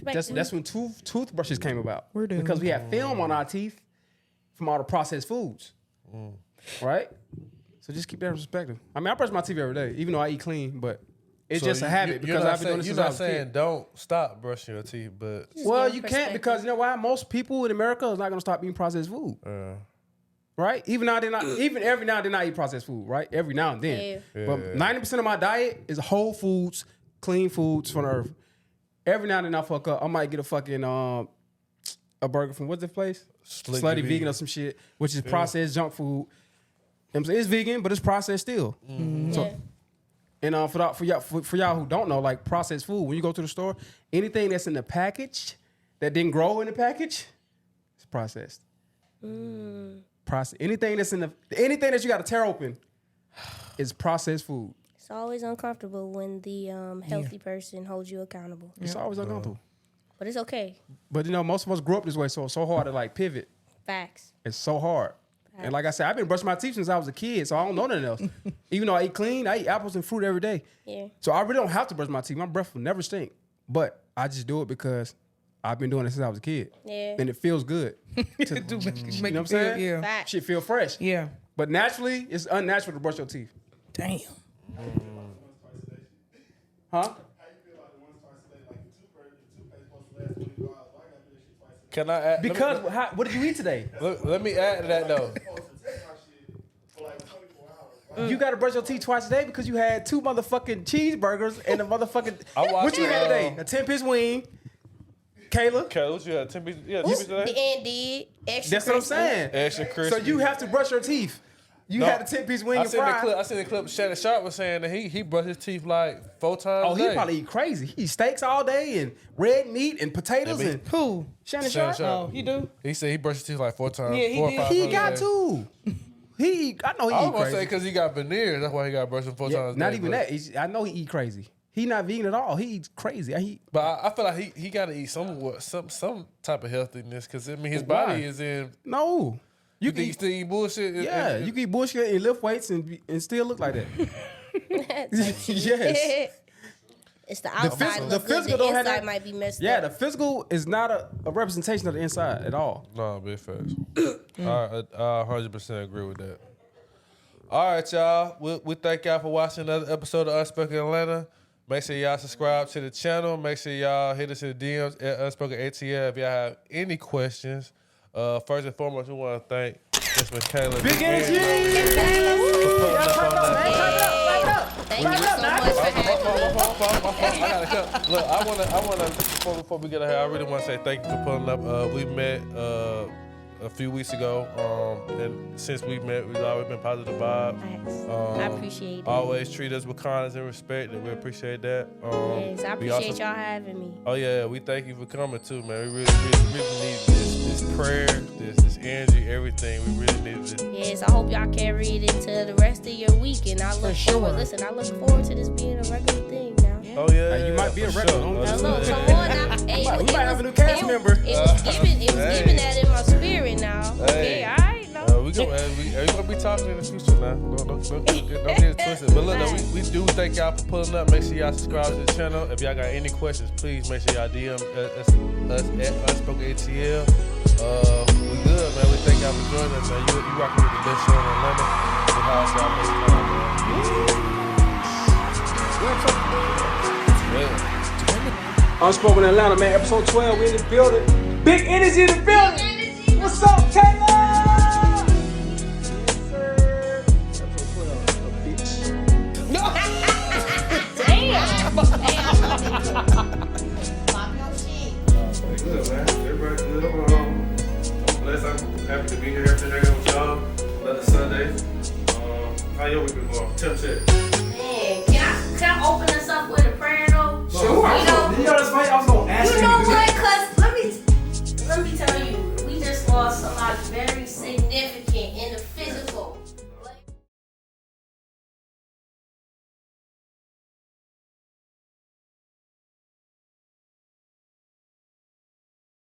[SPEAKER 5] that's when toothbrushes came about.
[SPEAKER 6] We're doing
[SPEAKER 5] because we had film on our teeth from all the processed foods. Right? So just keep that in perspective. I mean, I brush my teeth every day, even though I eat clean, but it's just a habit because I've been doing this since I was a kid.
[SPEAKER 9] You're not saying don't stop brushing your teeth, but...
[SPEAKER 5] Well, you can't because you know why? Most people in America is not going to stop eating processed food. Right? Even every now and then I eat processed food, right? Every now and then.
[SPEAKER 9] Yeah.
[SPEAKER 5] But 90% of my diet is whole foods, clean foods from the earth. Every now and then I fuck up. I might get a fucking a burger from what's the place? Slutty vegan or some shit, which is processed junk food. It's vegan, but it's processed still. So, and for y'all who don't know, like processed food, when you go to the store, anything that's in the package that didn't grow in the package, it's processed. Anything that you got to tear open is processed food.
[SPEAKER 10] It's always uncomfortable when the healthy person holds you accountable.
[SPEAKER 5] It's always uncomfortable.
[SPEAKER 10] But it's okay.
[SPEAKER 5] But most of us grew up this way, so it's so hard to like pivot.
[SPEAKER 10] Facts.
[SPEAKER 5] It's so hard. And like I said, I've been brushing my teeth since I was a kid, so I don't know nothing else. Even though I eat clean, I eat apples and fruit every day.
[SPEAKER 10] Yeah.
[SPEAKER 5] So I really don't have to brush my teeth. My breath will never stink. But I just do it because I've been doing it since I was a kid.
[SPEAKER 10] Yeah.
[SPEAKER 5] And it feels good. You know what I'm saying?
[SPEAKER 6] Yeah.
[SPEAKER 10] Facts.
[SPEAKER 5] Shit feel fresh.
[SPEAKER 6] Yeah.
[SPEAKER 5] But naturally, it's unnatural to brush your teeth.
[SPEAKER 6] Damn.
[SPEAKER 5] Huh?
[SPEAKER 9] Can I add?
[SPEAKER 5] Because what did you eat today?
[SPEAKER 9] Let me add to that though.
[SPEAKER 5] You got to brush your teeth twice a day because you had 2 motherfucking cheeseburgers and a motherfucking.
[SPEAKER 9] What
[SPEAKER 5] you had today? A 10-piece wing. Kayla,
[SPEAKER 9] what you had? 10 pieces? Yeah, 10 pieces today.
[SPEAKER 10] And did extra.
[SPEAKER 5] That's what I'm saying.
[SPEAKER 9] Extra crispy.
[SPEAKER 5] So you have to brush your teeth. You had a 10-piece wing and fries.
[SPEAKER 9] I seen the clip. Shannon Sharp was saying that he brushed his teeth like 4 times.
[SPEAKER 5] Oh, he probably eat crazy. He eats steaks all day and red meat and potatoes and
[SPEAKER 6] who?
[SPEAKER 5] Shannon Sharp.
[SPEAKER 6] Oh, he do.
[SPEAKER 9] He said he brushed his teeth like 4 times.
[SPEAKER 6] Yeah, he
[SPEAKER 9] 4 or
[SPEAKER 6] did.
[SPEAKER 9] 5
[SPEAKER 5] He
[SPEAKER 9] times
[SPEAKER 5] got
[SPEAKER 9] a day.
[SPEAKER 5] to. I know he
[SPEAKER 9] I
[SPEAKER 5] eat
[SPEAKER 9] was gonna say
[SPEAKER 5] crazy.
[SPEAKER 9] because he got veneers. That's why he got brushed 4 times.
[SPEAKER 5] Not
[SPEAKER 9] a day,
[SPEAKER 5] even
[SPEAKER 9] but-
[SPEAKER 5] that. I know he eat crazy. He not vegan at all. He eats crazy.
[SPEAKER 9] But I feel like he got to eat some type of healthiness because I mean his body is in.
[SPEAKER 5] No. You
[SPEAKER 9] can still eat bullshit.
[SPEAKER 5] Yeah, you can eat bullshit and lift weights and still look like that. Yes.
[SPEAKER 10] It's the outside.
[SPEAKER 5] The physical don't have
[SPEAKER 10] inside
[SPEAKER 5] that.
[SPEAKER 10] might be messed
[SPEAKER 5] Yeah,
[SPEAKER 10] up.
[SPEAKER 5] the physical is not a representation of the inside at all.
[SPEAKER 9] No, big facts. I 100% agree with that. All right, y'all. We thank y'all for watching another episode of Unspoken Atlanta. Make sure y'all subscribe to the channel. Make sure y'all hit us in the DMs at Unspoken ATL if y'all have any questions. First and foremost, we want to thank Miss Mikayla.
[SPEAKER 5] Big energy!
[SPEAKER 10] Thank you so much for having me.
[SPEAKER 9] Look, I want to before we get out here, I really want to say thank you for pulling up. We met a few weeks ago, and since we met, we've always been positive vibes.
[SPEAKER 10] I appreciate it.
[SPEAKER 9] Always treat us with kindness and respect, and we appreciate that.
[SPEAKER 10] Yes, I appreciate y'all having me.
[SPEAKER 9] Oh yeah, we thank you for coming too, man. We really need this prayer, this energy, everything. We really need it.
[SPEAKER 10] Yes, I hope y'all carry it into the rest of your week, and I look forward. Listen, I look forward to this being a regular thing now.
[SPEAKER 9] Oh yeah,
[SPEAKER 5] you might be a
[SPEAKER 9] for
[SPEAKER 5] regular.
[SPEAKER 9] sure.
[SPEAKER 10] Look, come on now. Hey,
[SPEAKER 5] we might have a new cast member.
[SPEAKER 10] It was given that in my spirit now. Okay, all right.
[SPEAKER 9] We gonna be talking in the future now. Don't get it twisted. But look, we do thank y'all for pulling up. Make sure y'all subscribe to the channel. If y'all got any questions, please make sure y'all DM us at Unspoken ATL. We good, man. thank y'all for joining us, man. You rocking with the best show in Atlanta. We'll house y'all next time, man.
[SPEAKER 5] Unspoken Atlanta, man. Episode 12, we in the building. Big energy in the building. What's up, Taylor?
[SPEAKER 8] Good, man. Everybody good. I'm blessed. I'm happy to be here every day with y'all. Another Sunday. How your week been going? Tell me.
[SPEAKER 10] Man, can I open us up with a prayer though?
[SPEAKER 5] Sure.
[SPEAKER 10] You know
[SPEAKER 5] That's why I was gonna ask you.
[SPEAKER 10] You know what? Cause let me tell you, we just lost somebody very significant in the